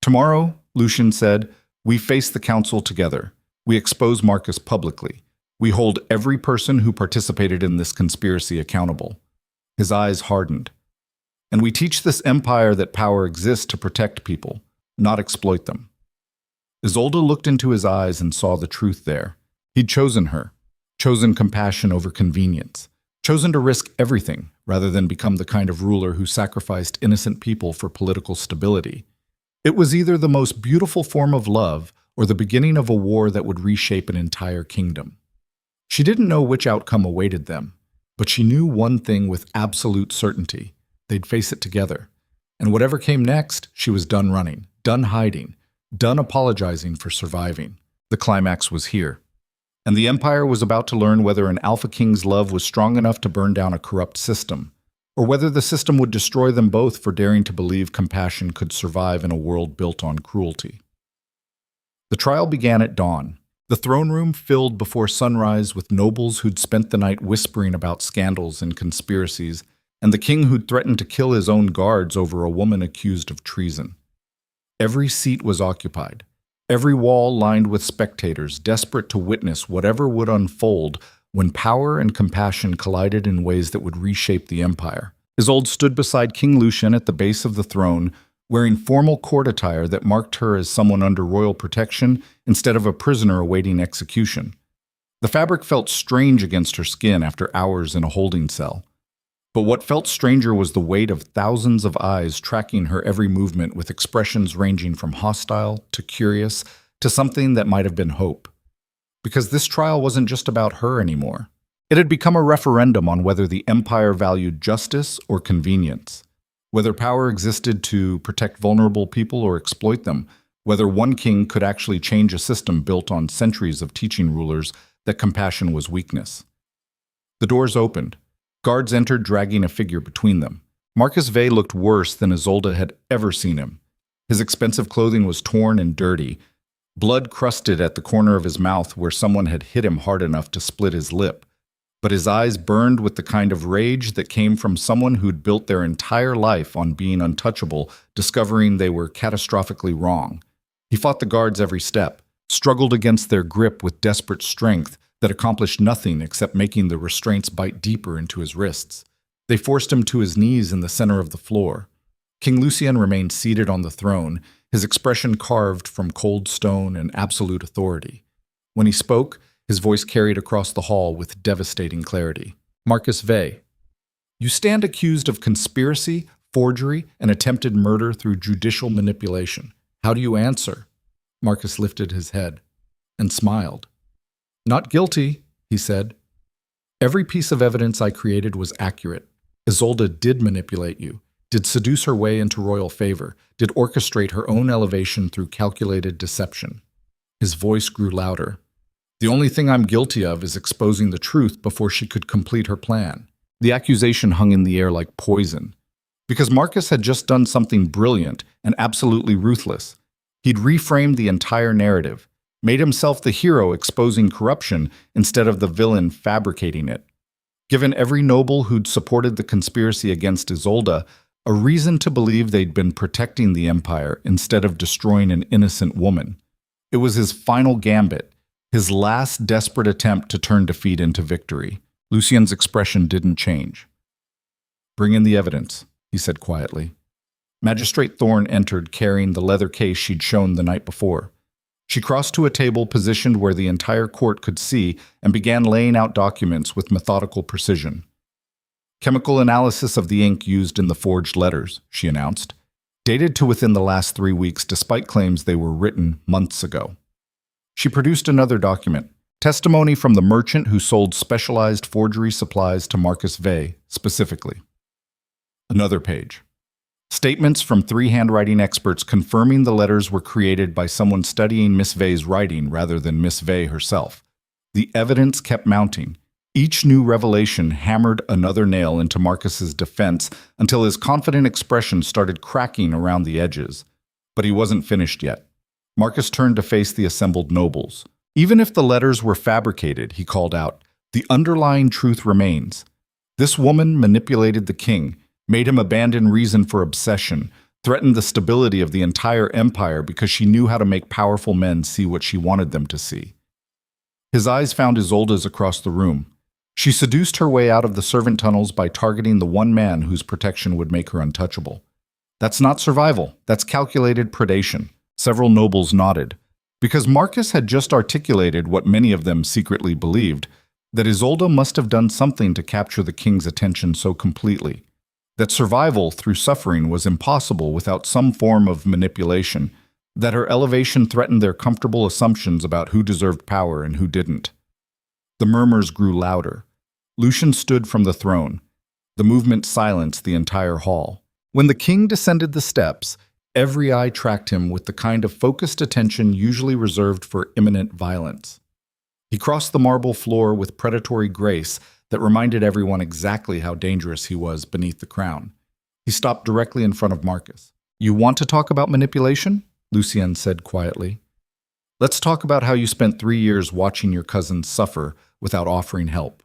Speaker 1: Tomorrow, Lucien said, we face the council together. We expose Marcus publicly. We hold every person who participated in this conspiracy accountable. His eyes hardened. And we teach this empire that power exists to protect people, not exploit them. Isolde looked into his eyes and saw the truth there. He'd chosen her, chosen compassion over convenience, chosen to risk everything rather than become the kind of ruler who sacrificed innocent people for political stability. It was either the most beautiful form of love or the beginning of a war that would reshape an entire kingdom. She didn't know which outcome awaited them, but she knew one thing with absolute certainty. They'd face it together. And whatever came next, she was done running, done hiding, done apologizing for surviving. The climax was here. And the Empire was about to learn whether an Alpha King's love was strong enough to burn down a corrupt system, or whether the system would destroy them both for daring to believe compassion could survive in a world built on cruelty. The trial began at dawn. The throne room filled before sunrise with nobles who'd spent the night whispering about scandals and conspiracies, and the king who'd threatened to kill his own guards over a woman accused of treason. Every seat was occupied. Every wall lined with spectators, desperate to witness whatever would unfold when power and compassion collided in ways that would reshape the empire. Isolde stood beside King Lucien at the base of the throne, wearing formal court attire that marked her as someone under royal protection instead of a prisoner awaiting execution. The fabric felt strange against her skin after hours in a holding cell. But what felt stranger was the weight of thousands of eyes tracking her every movement with expressions ranging from hostile to curious to something that might have been hope. Because this trial wasn't just about her anymore. It had become a referendum on whether the empire valued justice or convenience, whether power existed to protect vulnerable people or exploit them, whether one king could actually change a system built on centuries of teaching rulers that compassion was weakness. The doors opened. Guards entered, dragging a figure between them. Marcus Vey looked worse than Isolde had ever seen him. His expensive clothing was torn and dirty, blood crusted at the corner of his mouth where someone had hit him hard enough to split his lip. But his eyes burned with the kind of rage that came from someone who'd built their entire life on being untouchable, discovering they were catastrophically wrong. He fought the guards every step, struggled against their grip with desperate strength, that accomplished nothing except making the restraints bite deeper into his wrists. They forced him to his knees in the center of the floor. King Lucien remained seated on the throne, his expression carved from cold stone and absolute authority. When he spoke, his voice carried across the hall with devastating clarity. Marcus Vey, you stand accused of conspiracy, forgery, and attempted murder through judicial manipulation. How do you answer? Marcus lifted his head and smiled. Not guilty, he said. Every piece of evidence I created was accurate. Isolde did manipulate you, did seduce her way into royal favor, did orchestrate her own elevation through calculated deception. His voice grew louder. The only thing I'm guilty of is exposing the truth before she could complete her plan. The accusation hung in the air like poison. Because Marcus had just done something brilliant and absolutely ruthless. He'd reframed the entire narrative, made himself the hero exposing corruption instead of the villain fabricating it. Given every noble who'd supported the conspiracy against Isolde a reason to believe they'd been protecting the empire instead of destroying an innocent woman. It was his final gambit, his last desperate attempt to turn defeat into victory. Lucien's expression didn't change. Bring in the evidence, he said quietly. Magistrate Thorne entered carrying the leather case she'd shown the night before. She crossed to a table positioned where the entire court could see and began laying out documents with methodical precision. Chemical analysis of the ink used in the forged letters, she announced, dated to within the last 3 weeks despite claims they were written months ago. She produced another document, testimony from the merchant who sold specialized forgery supplies to Marcus Vey, specifically. Another page. Statements from 3 handwriting experts confirming the letters were created by someone studying Miss Vey's writing rather than Miss Vey herself. The evidence kept mounting. Each new revelation hammered another nail into Marcus's defense until his confident expression started cracking around the edges. But he wasn't finished yet. Marcus turned to face the assembled nobles. Even if the letters were fabricated, he called out, the underlying truth remains. This woman manipulated the king, made him abandon reason for obsession, threatened the stability of the entire empire because she knew how to make powerful men see what she wanted them to see. His eyes found Isolde's across the room. She seduced her way out of the servant tunnels by targeting the one man whose protection would make her untouchable. That's not survival, that's calculated predation. Several nobles nodded, because Marcus had just articulated what many of them secretly believed, that Isolde must have done something to capture the king's attention so completely, that survival through suffering was impossible without some form of manipulation, that her elevation threatened their comfortable assumptions about who deserved power and who didn't. The murmurs grew louder. Lucien stood from the throne. The movement silenced the entire hall. When the king descended the steps, every eye tracked him with the kind of focused attention usually reserved for imminent violence. He crossed the marble floor with predatory grace that reminded everyone exactly how dangerous he was beneath the crown. He stopped directly in front of Marcus. "You want to talk about manipulation?" Lucien said quietly. "Let's talk about how you spent 3 years watching your cousins suffer without offering help.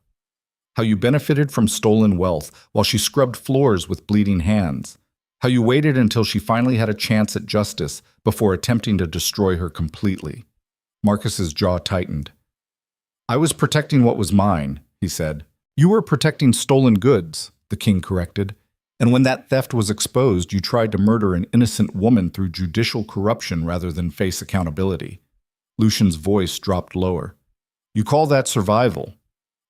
Speaker 1: How you benefited from stolen wealth while she scrubbed floors with bleeding hands. How you waited until she finally had a chance at justice before attempting to destroy her completely." Marcus's jaw tightened. "I was protecting what was mine," he said. "You were protecting stolen goods," the king corrected. "And when that theft was exposed, you tried to murder an innocent woman through judicial corruption rather than face accountability." Lucien's voice dropped lower. "You call that survival.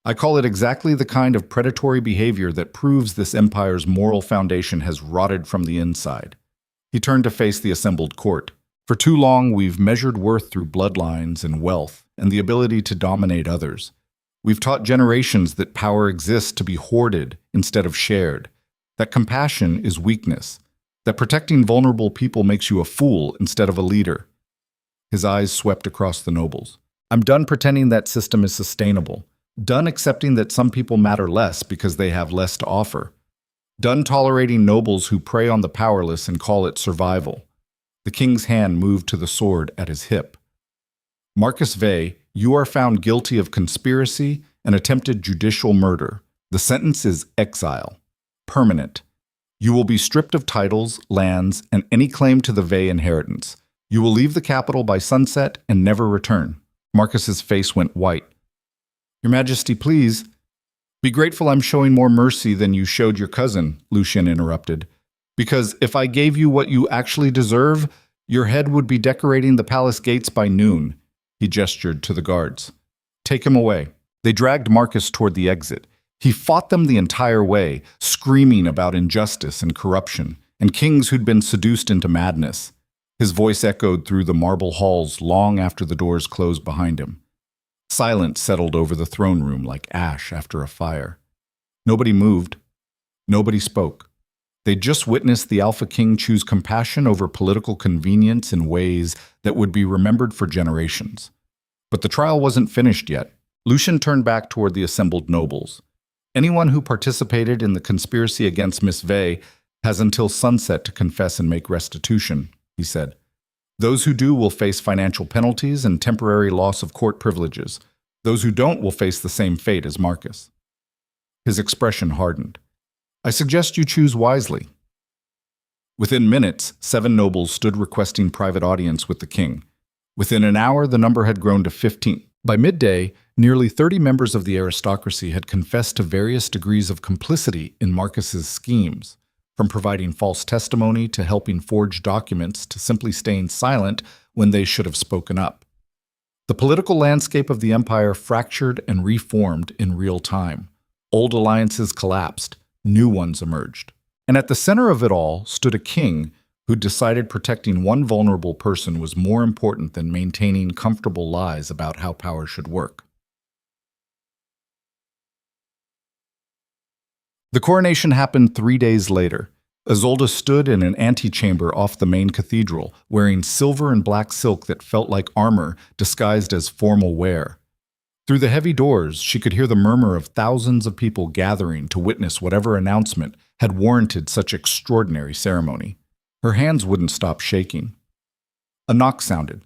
Speaker 1: I call it exactly the kind of predatory behavior that proves this empire's moral foundation has rotted from the inside." He turned to face the assembled court. "For too long, we've measured worth through bloodlines and wealth and the ability to dominate others. We've taught generations that power exists to be hoarded instead of shared, that compassion is weakness, that protecting vulnerable people makes you a fool instead of a leader." His eyes swept across the nobles. "I'm done pretending that system is sustainable. Done accepting that some people matter less because they have less to offer. Done tolerating nobles who prey on the powerless and call it survival." The king's hand moved to the sword at his hip. "Marcus Vey, you are found guilty of conspiracy and attempted judicial murder. The sentence is exile. Permanent. You will be stripped of titles, lands, and any claim to the Vey inheritance. You will leave the capital by sunset and never return." Marcus's face went white. "Your Majesty, please." "Be grateful I'm showing more mercy than you showed your cousin," Lucien interrupted. "Because if I gave you what you actually deserve, your head would be decorating the palace gates by noon." He gestured to the guards. "Take him away." They dragged Marcus toward the exit. He fought them the entire way, screaming about injustice and corruption, and kings who'd been seduced into madness. His voice echoed through the marble halls long after the doors closed behind him. Silence settled over the throne room like ash after a fire. Nobody moved. Nobody spoke. They'd just witnessed the Alpha King choose compassion over political convenience in ways that would be remembered for generations. But the trial wasn't finished yet. Lucien turned back toward the assembled nobles. "Anyone who participated in the conspiracy against Miss Vey has until sunset to confess and make restitution," he said. "Those who do will face financial penalties and temporary loss of court privileges. Those who don't will face the same fate as Marcus." His expression hardened. "I suggest you choose wisely." Within minutes, 7 nobles stood requesting private audience with the king. Within an hour, the number had grown to 15. By midday, nearly 30 members of the aristocracy had confessed to various degrees of complicity in Marcus's schemes, from providing false testimony to helping forge documents to simply staying silent when they should have spoken up. The political landscape of the empire fractured and reformed in real time. Old alliances collapsed, new ones emerged. And at the center of it all stood a king who decided protecting one vulnerable person was more important than maintaining comfortable lies about how power should work. The coronation happened 3 days later. Isolde stood in an antechamber off the main cathedral, wearing silver and black silk that felt like armor disguised as formal wear. Through the heavy doors, she could hear the murmur of thousands of people gathering to witness whatever announcement had warranted such extraordinary ceremony. Her hands wouldn't stop shaking. A knock sounded.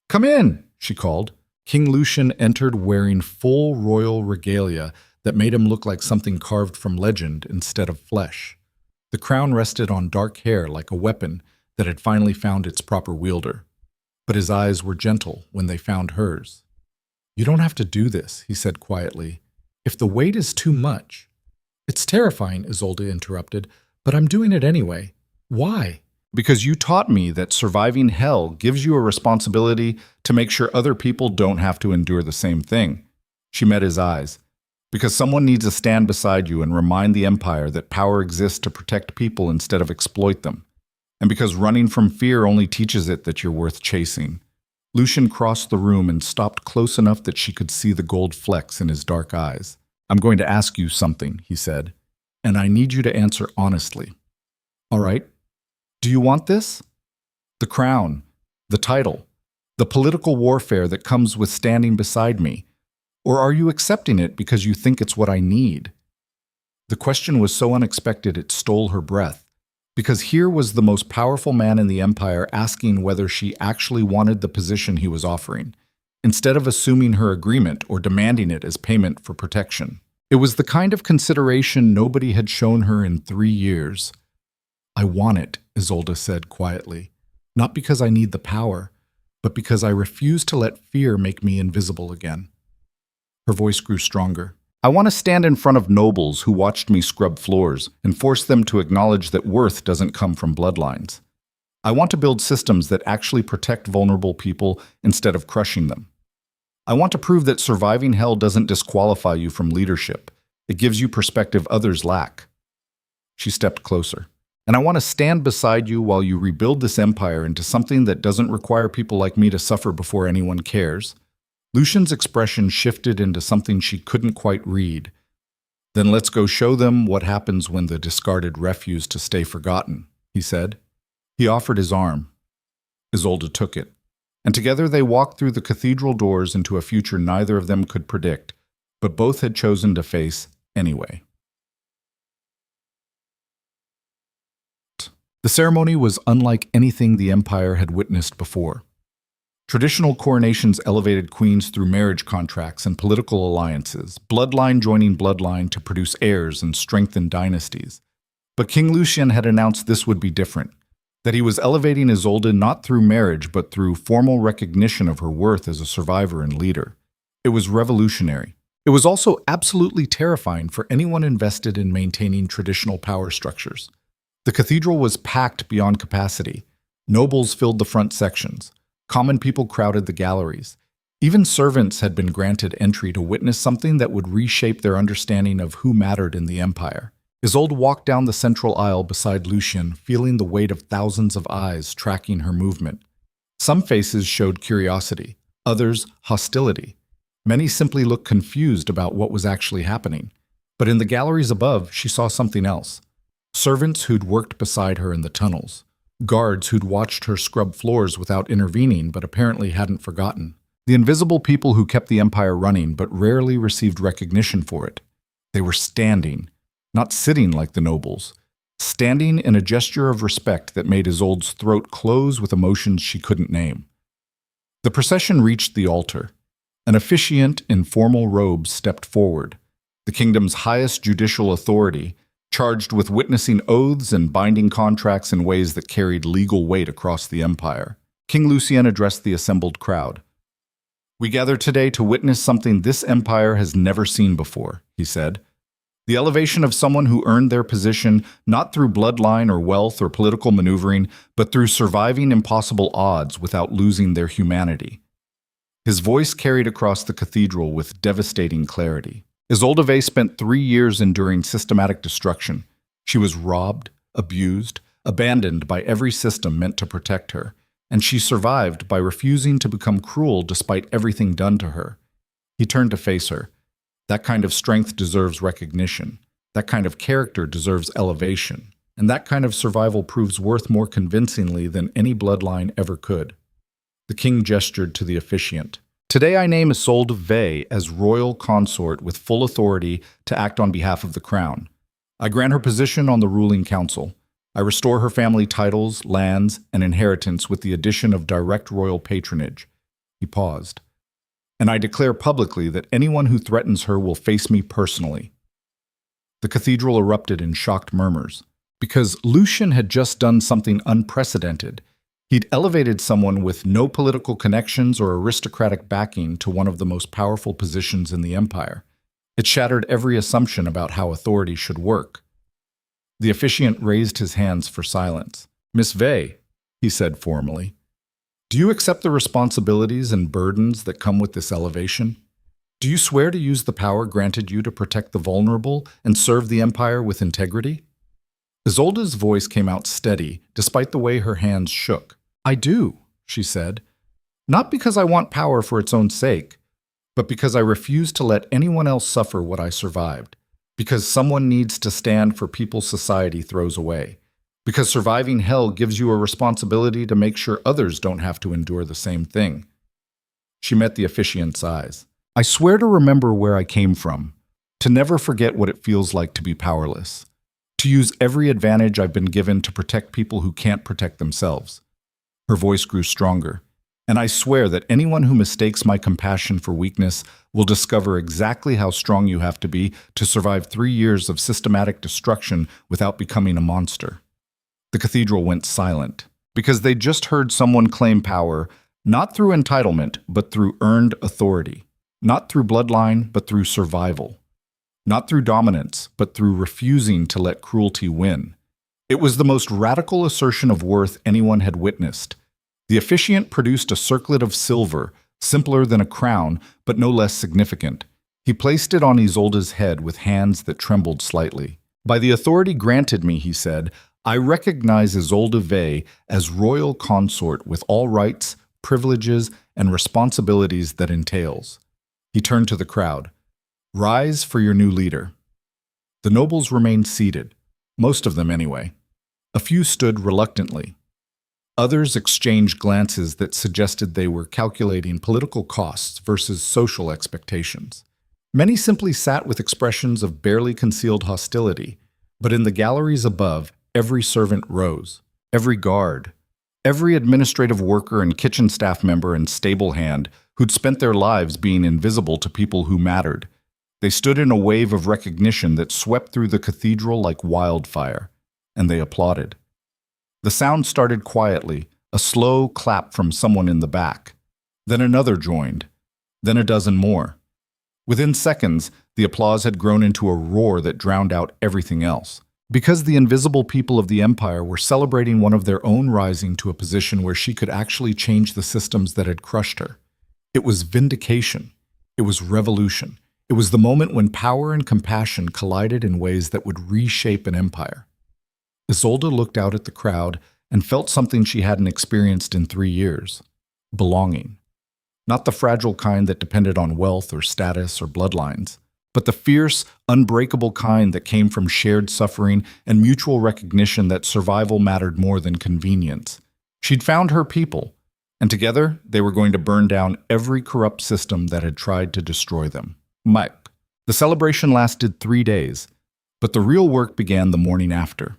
Speaker 1: "Come in," she called. King Lucien entered wearing full royal regalia that made him look like something carved from legend instead of flesh. The crown rested on dark hair like a weapon that had finally found its proper wielder. But his eyes were gentle when they found hers. "You don't have to do this," he said quietly. "If the weight is too much—" "It's terrifying," Isolde interrupted, "but I'm doing it anyway. Why?" "Because you taught me that surviving hell gives you a responsibility to make sure other people don't have to endure the same thing." She met his eyes. "Because someone needs to stand beside you and remind the Empire that power exists to protect people instead of exploit them. And because running from fear only teaches it that you're worth chasing." Lucien crossed the room and stopped close enough that she could see the gold flecks in his dark eyes. "I'm going to ask you something," he said, "and I need you to answer honestly." "All right. Do you want this? The crown, the title, the political warfare that comes with standing beside me? Or are you accepting it because you think it's what I need?" The question was so unexpected it stole her breath, because here was the most powerful man in the Empire asking whether she actually wanted the position he was offering, instead of assuming her agreement or demanding it as payment for protection. It was the kind of consideration nobody had shown her in 3 years. "I want it," Isolde said quietly, "not because I need the power, but because I refuse to let fear make me invisible again." Her voice grew stronger. "I want to stand in front of nobles who watched me scrub floors and force them to acknowledge that worth doesn't come from bloodlines. I want to build systems that actually protect vulnerable people instead of crushing them. I want to prove that surviving hell doesn't disqualify you from leadership. It gives you perspective others lack." She stepped closer. "And I want to stand beside you while you rebuild this empire into something that doesn't require people like me to suffer before anyone cares." Lucien's expression shifted into something she couldn't quite read. "Then let's go show them what happens when the discarded refuse to stay forgotten," he said. He offered his arm. Isolde took it, and together they walked through the cathedral doors into a future neither of them could predict, but both had chosen to face anyway. The ceremony was unlike anything the Empire had witnessed before. Traditional coronations elevated queens through marriage contracts and political alliances, bloodline joining bloodline to produce heirs and strengthen dynasties. But King Lucien had announced this would be different, that he was elevating Isolde not through marriage but through formal recognition of her worth as a survivor and leader. It was revolutionary. It was also absolutely terrifying for anyone invested in maintaining traditional power structures. The cathedral was packed beyond capacity. Nobles filled the front sections. Common people crowded the galleries. Even servants had been granted entry to witness something that would reshape their understanding of who mattered in the Empire. Isolde walked down the central aisle beside Lucien, feeling the weight of thousands of eyes tracking her movement. Some faces showed curiosity, others hostility. Many simply looked confused about what was actually happening. But in the galleries above, she saw something else. Servants who'd worked beside her in the tunnels. Guards who'd watched her scrub floors without intervening but apparently hadn't forgotten. The invisible people who kept the Empire running but rarely received recognition for it. They were standing, not sitting like the nobles. Standing in a gesture of respect that made Isolde's throat close with emotions she couldn't name. The procession reached the altar. An officiant in formal robes stepped forward, the kingdom's highest judicial authority, charged with witnessing oaths and binding contracts in ways that carried legal weight across the empire. King Lucien addressed the assembled crowd. "We gather today to witness something this empire has never seen before," he said. "The elevation of someone who earned their position not through bloodline or wealth or political maneuvering, but through surviving impossible odds without losing their humanity." His voice carried across the cathedral with devastating clarity. Isolde Vey spent 3 years enduring systematic destruction. She was robbed, abused, abandoned by every system meant to protect her, and she survived by refusing to become cruel despite everything done to her. He turned to face her. That kind of strength deserves recognition. That kind of character deserves elevation. And that kind of survival proves worth more convincingly than any bloodline ever could. The king gestured to the officiant. "Today I name Isolde Vey as royal consort with full authority to act on behalf of the crown. I grant her position on the ruling council. I restore her family titles, lands, and inheritance with the addition of direct royal patronage." He paused. and I declare publicly that anyone who threatens her will face me personally." The cathedral erupted in shocked murmurs, because Lucien had just done something unprecedented. He'd elevated someone with no political connections or aristocratic backing to one of the most powerful positions in the empire. It shattered every assumption about how authority should work. The officiant raised his hands for silence. "Miss Vey," he said formally, "do you accept the responsibilities and burdens that come with this elevation? Do you swear to use the power granted you to protect the vulnerable and serve the empire with integrity?" Isolde's voice came out steady, despite the way her hands shook. "I do," she said. "Not because I want power for its own sake, but because I refuse to let anyone else suffer what I survived. Because someone needs to stand for people society throws away. Because surviving hell gives you a responsibility to make sure others don't have to endure the same thing." She met the officiant's eyes. "I swear to remember where I came from, to never forget what it feels like to be powerless, to use every advantage I've been given to protect people who can't protect themselves." Her voice grew stronger. "And I swear that anyone who mistakes my compassion for weakness will discover exactly how strong you have to be to survive 3 years of systematic destruction without becoming a monster." The cathedral went silent, because they just heard someone claim power, not through entitlement, but through earned authority. Not through bloodline, but through survival. Not through dominance, but through refusing to let cruelty win. It was the most radical assertion of worth anyone had witnessed. The officiant produced a circlet of silver, simpler than a crown, but no less significant. He placed it on Isolde's head with hands that trembled slightly. "By the authority granted me," he said, "I recognize Isolde Vey as royal consort with all rights, privileges, and responsibilities that entails." He turned to the crowd. "Rise for your new leader." The nobles remained seated, most of them anyway. A few stood reluctantly. Others exchanged glances that suggested they were calculating political costs versus social expectations. Many simply sat with expressions of barely concealed hostility, but in the galleries above, every servant rose, every guard, every administrative worker and kitchen staff member and stable hand who'd spent their lives being invisible to people who mattered. They stood in a wave of recognition that swept through the cathedral like wildfire, and they applauded. The sound started quietly, a slow clap from someone in the back. Then another joined, then a dozen more. Within seconds, the applause had grown into a roar that drowned out everything else. Because the invisible people of the empire were celebrating one of their own rising to a position where she could actually change the systems that had crushed her. It was vindication. It was revolution. It was the moment when power and compassion collided in ways that would reshape an empire. Isolde looked out at the crowd and felt something she hadn't experienced in 3 years: belonging. Not the fragile kind that depended on wealth or status or bloodlines, but the fierce, unbreakable kind that came from shared suffering and mutual recognition that survival mattered more than convenience. She'd found her people, and together they were going to burn down every corrupt system that had tried to destroy them. Mike. The celebration lasted 3 days, but the real work began the morning after.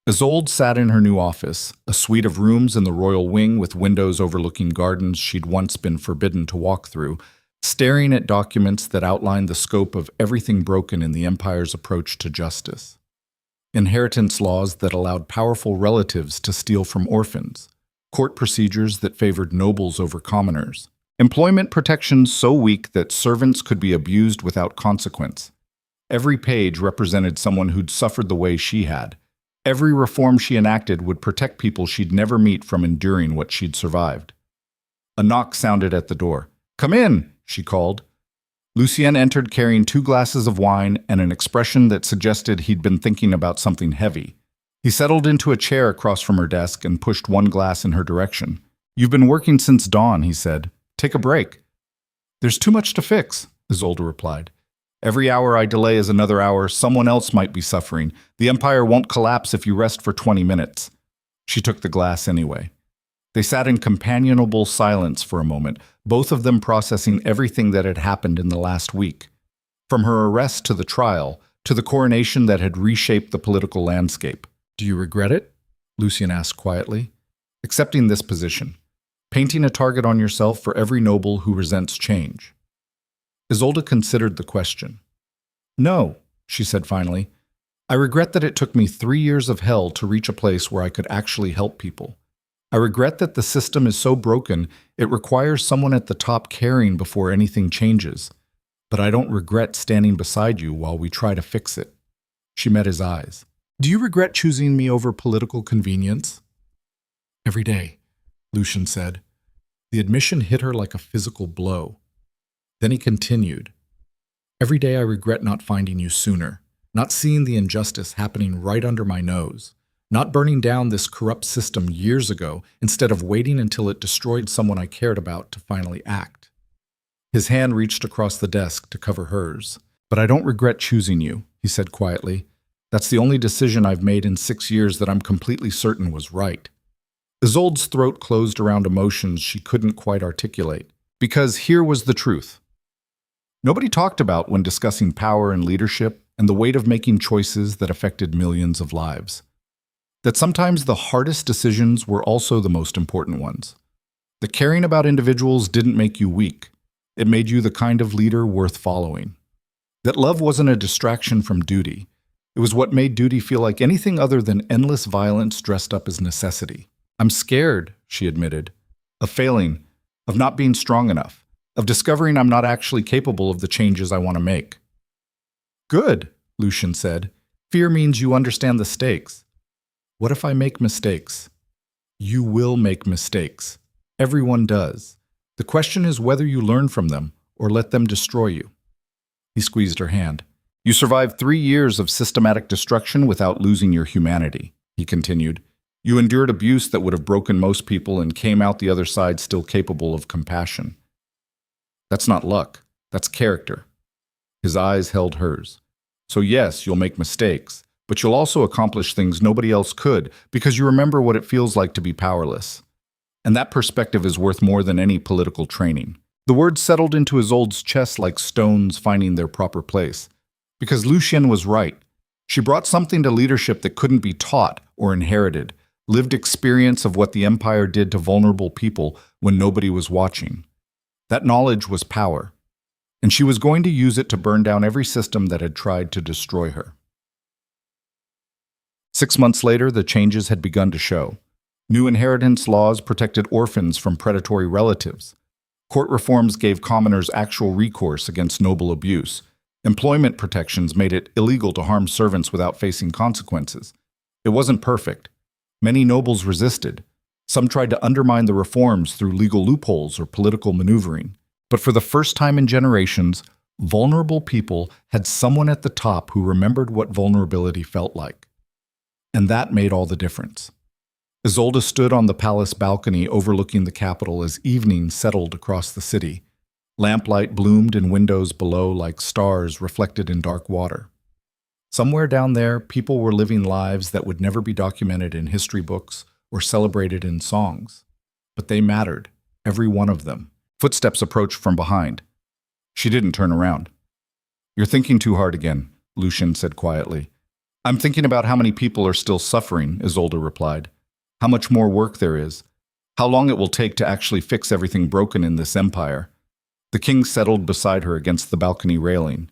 Speaker 1: Isolde sat in her new office, a suite of rooms in the royal wing with windows overlooking gardens she'd once been forbidden to walk through, staring at documents that outlined the scope of everything broken in the empire's approach to justice. Inheritance laws that allowed powerful relatives to steal from orphans, court procedures that favored nobles over commoners, employment protections so weak that servants could be abused without consequence. Every page represented someone who'd suffered the way she had. Every reform she enacted would protect people she'd never meet from enduring what she'd survived. A knock sounded at the door. "Come in," she called. Lucien entered carrying 2 glasses of wine and an expression that suggested he'd been thinking about something heavy. He settled into a chair across from her desk and pushed 1 glass in her direction. "You've been working since dawn," he said. "Take a break." "There's too much to fix," Isolde replied. "Every hour I delay is another hour someone else might be suffering. The empire won't collapse if you rest for 20 minutes. She took the glass anyway. They sat in companionable silence for a moment, both of them processing everything that had happened in the last week. From her arrest to the trial, to the coronation that had reshaped the political landscape. "Do you regret it?" Lucien asked quietly. "Accepting this position. Painting a target on yourself for every noble who resents change." Isolde considered the question. No, she said finally. I regret that it took me 3 years of hell to reach a place where I could actually help people. I regret that the system is so broken it requires someone at the top caring before anything changes. But I don't regret standing beside you while we try to fix it. She met his eyes. Do you regret choosing me over political convenience? Every day, Lucien said. The admission hit her like a physical blow. Then he continued. Every day I regret not finding you sooner, not seeing the injustice happening right under my nose, not burning down this corrupt system years ago instead of waiting until it destroyed someone I cared about to finally act. His hand reached across the desk to cover hers. But I don't regret choosing you, he said quietly. That's the only decision I've made in 6 years that I'm completely certain was right. Isolde's throat closed around emotions she couldn't quite articulate, because here was the truth. Nobody talked about when discussing power and leadership and the weight of making choices that affected millions of lives. That sometimes the hardest decisions were also the most important ones. That caring about individuals didn't make you weak. It made you the kind of leader worth following. That love wasn't a distraction from duty. It was what made duty feel like anything other than endless violence dressed up as necessity. I'm scared, she admitted, of failing, of not being strong enough, of discovering I'm not actually capable of the changes I want to make. Good, Lucien said. Fear means you understand the stakes. What if I make mistakes? You will make mistakes. Everyone does. The question is whether you learn from them or let them destroy you. He squeezed her hand. You survived 3 years of systematic destruction without losing your humanity, he continued. You endured abuse that would have broken most people and came out the other side still capable of compassion. That's not luck. That's character. His eyes held hers. So yes, you'll make mistakes, but you'll also accomplish things nobody else could because you remember what it feels like to be powerless. And that perspective is worth more than any political training. The words settled into Isolde's chest like stones finding their proper place. Because Lucien was right. She brought something to leadership that couldn't be taught or inherited, lived experience of what the empire did to vulnerable people when nobody was watching. That knowledge was power, and she was going to use it to burn down every system that had tried to destroy her. 6 months later, the changes had begun to show. New inheritance laws protected orphans from predatory relatives. Court reforms gave commoners actual recourse against noble abuse. Employment protections made it illegal to harm servants without facing consequences. It wasn't perfect. Many nobles resisted. Some tried to undermine the reforms through legal loopholes or political maneuvering. But for the first time in generations, vulnerable people had someone at the top who remembered what vulnerability felt like. And that made all the difference. Isolde stood on the palace balcony overlooking the capital as evening settled across the city. Lamplight bloomed in windows below like stars reflected in dark water. Somewhere down there, people were living lives that would never be documented in history books or celebrated in songs. But they mattered, every one of them. Footsteps approached from behind. She didn't turn around. You're thinking too hard again, Lucien said quietly. I'm thinking about how many people are still suffering, Isolde replied. How much more work there is. How long it will take to actually fix everything broken in this empire. The king settled beside her against the balcony railing.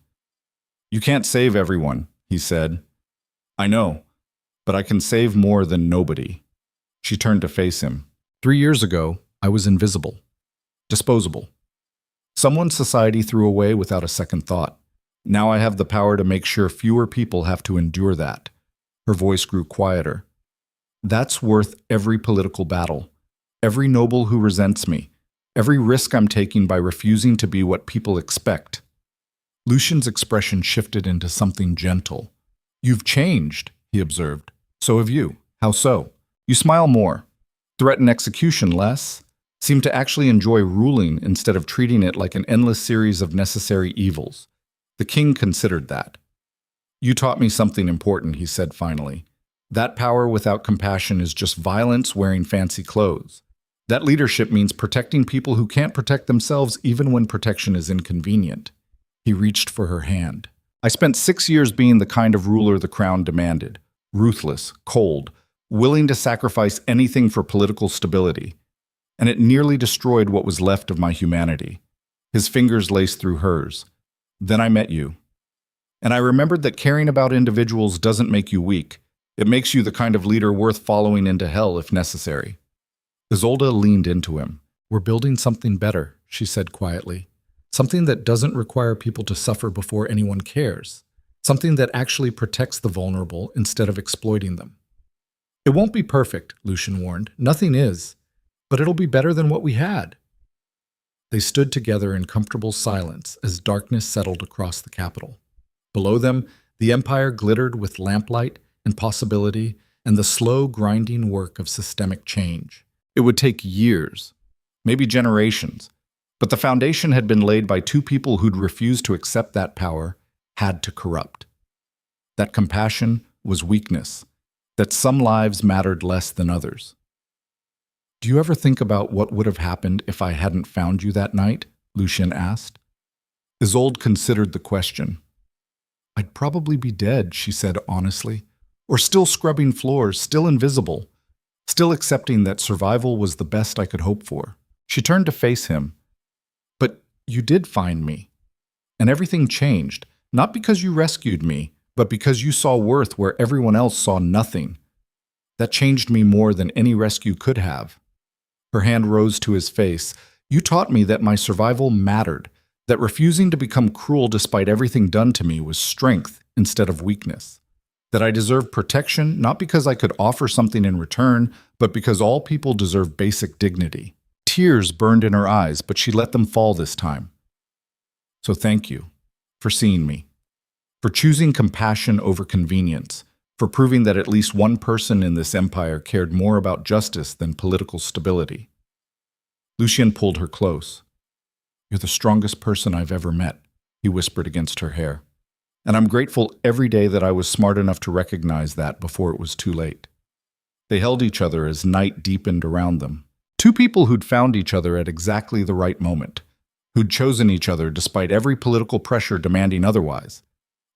Speaker 1: You can't save everyone, he said. I know, but I can save more than nobody. She turned to face him. 3 years ago, I was invisible. Disposable. Someone society threw away without a second thought. Now I have the power to make sure fewer people have to endure that. Her voice grew quieter. That's worth every political battle. Every noble who resents me. Every risk I'm taking by refusing to be what people expect. Lucien's expression shifted into something gentle. You've changed, he observed. So have you. How so? You smile more. Threaten execution less. Seem to actually enjoy ruling instead of treating it like an endless series of necessary evils. The king considered that. You taught me something important, he said finally. That power without compassion is just violence wearing fancy clothes. That leadership means protecting people who can't protect themselves even when protection is inconvenient. He reached for her hand. I spent 6 years being the kind of ruler the crown demanded. Ruthless, cold, willing to sacrifice anything for political stability. And it nearly destroyed what was left of my humanity. His fingers laced through hers. Then I met you. And I remembered that caring about individuals doesn't make you weak. It makes you the kind of leader worth following into hell if necessary. Isolde leaned into him. We're building something better, she said quietly. Something that doesn't require people to suffer before anyone cares. Something that actually protects the vulnerable instead of exploiting them. It won't be perfect, Lucien warned. Nothing is. But it'll be better than what we had. They stood together in comfortable silence as darkness settled across the capital. Below them, the empire glittered with lamplight and possibility and the slow, grinding work of systemic change. It would take years, maybe generations, but the foundation had been laid by two people who'd refused to accept that power had to corrupt. That compassion was weakness, that some lives mattered less than others. Do you ever think about what would have happened if I hadn't found you that night? Lucien asked. Isolde considered the question. I'd probably be dead, she said honestly, or still scrubbing floors, still invisible, still accepting that survival was the best I could hope for. She turned to face him. But you did find me, and everything changed, not because you rescued me, but because you saw worth where everyone else saw nothing. That changed me more than any rescue could have. Her hand rose to his face. You taught me that my survival mattered, that refusing to become cruel despite everything done to me was strength instead of weakness, that I deserved protection not because I could offer something in return, but because all people deserve basic dignity. Tears burned in her eyes, but she let them fall this time. So thank you for seeing me, for choosing compassion over convenience, for proving that at least one person in this empire cared more about justice than political stability. Lucien pulled her close. You're the strongest person I've ever met, he whispered against her hair. And I'm grateful every day that I was smart enough to recognize that before it was too late. They held each other as night deepened around them. Two people who'd found each other at exactly the right moment, who'd chosen each other despite every political pressure demanding otherwise,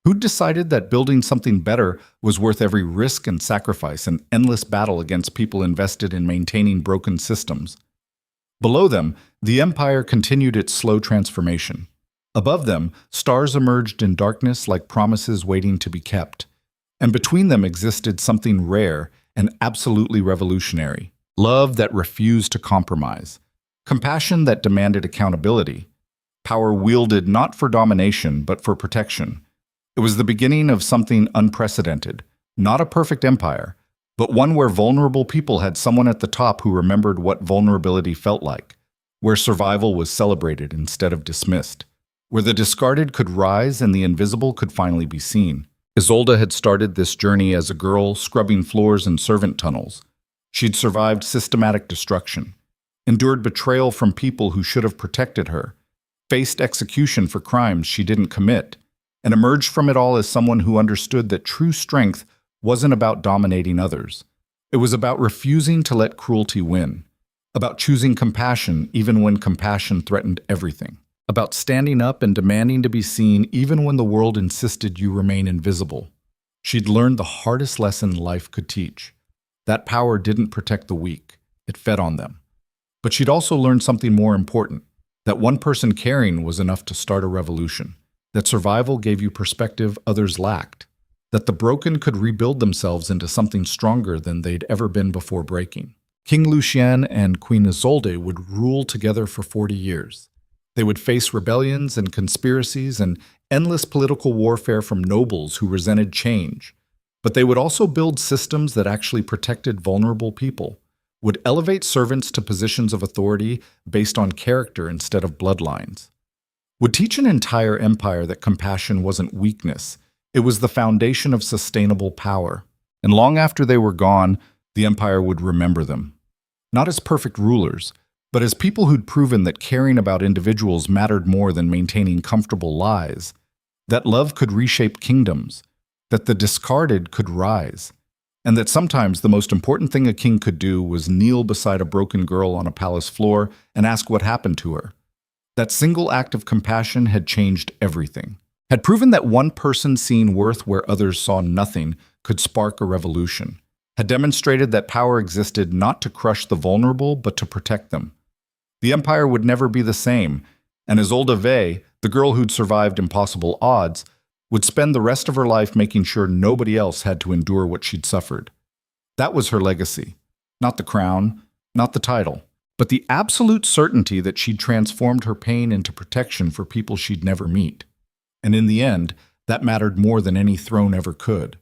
Speaker 1: who'd decided that building something better was worth every risk and sacrifice, an endless battle against people invested in maintaining broken systems. Below them, the empire continued its slow transformation. Above them, stars emerged in darkness like promises waiting to be kept. And between them existed something rare and absolutely revolutionary. Love that refused to compromise. Compassion that demanded accountability. Power wielded not for domination, but for protection. It was the beginning of something unprecedented. Not a perfect empire, but one where vulnerable people had someone at the top who remembered what vulnerability felt like. Where survival was celebrated instead of dismissed. Where the discarded could rise and the invisible could finally be seen. Isolde had started this journey as a girl scrubbing floors in servant tunnels. She'd survived systematic destruction, endured betrayal from people who should have protected her, faced execution for crimes she didn't commit, and emerged from it all as someone who understood that true strength wasn't about dominating others. It was about refusing to let cruelty win, about choosing compassion even when compassion threatened everything, about standing up and demanding to be seen even when the world insisted you remain invisible. She'd learned the hardest lesson life could teach. That power didn't protect the weak, it fed on them. But she'd also learned something more important, that one person caring was enough to start a revolution, that survival gave you perspective others lacked, that the broken could rebuild themselves into something stronger than they'd ever been before breaking. King Lucien and Queen Isolde would rule together for 40 years. They would face rebellions and conspiracies and endless political warfare from nobles who resented change. But they would also build systems that actually protected vulnerable people, would elevate servants to positions of authority based on character instead of bloodlines, would teach an entire empire that compassion wasn't weakness, it was the foundation of sustainable power. And long after they were gone, the empire would remember them. Not as perfect rulers, but as people who'd proven that caring about individuals mattered more than maintaining comfortable lives, that love could reshape kingdoms, that the discarded could rise, and that sometimes the most important thing a king could do was kneel beside a broken girl on a palace floor and ask what happened to her. That single act of compassion had changed everything, had proven that one person seeing worth where others saw nothing could spark a revolution, had demonstrated that power existed not to crush the vulnerable but to protect them. The empire would never be the same, And Isolde Vey, the girl who'd survived impossible odds, would spend the rest of her life making sure nobody else had to endure what she'd suffered. That was her legacy. Not the crown, not the title, but the absolute certainty that she'd transformed her pain into protection for people she'd never meet. And in the end, that mattered more than any throne ever could.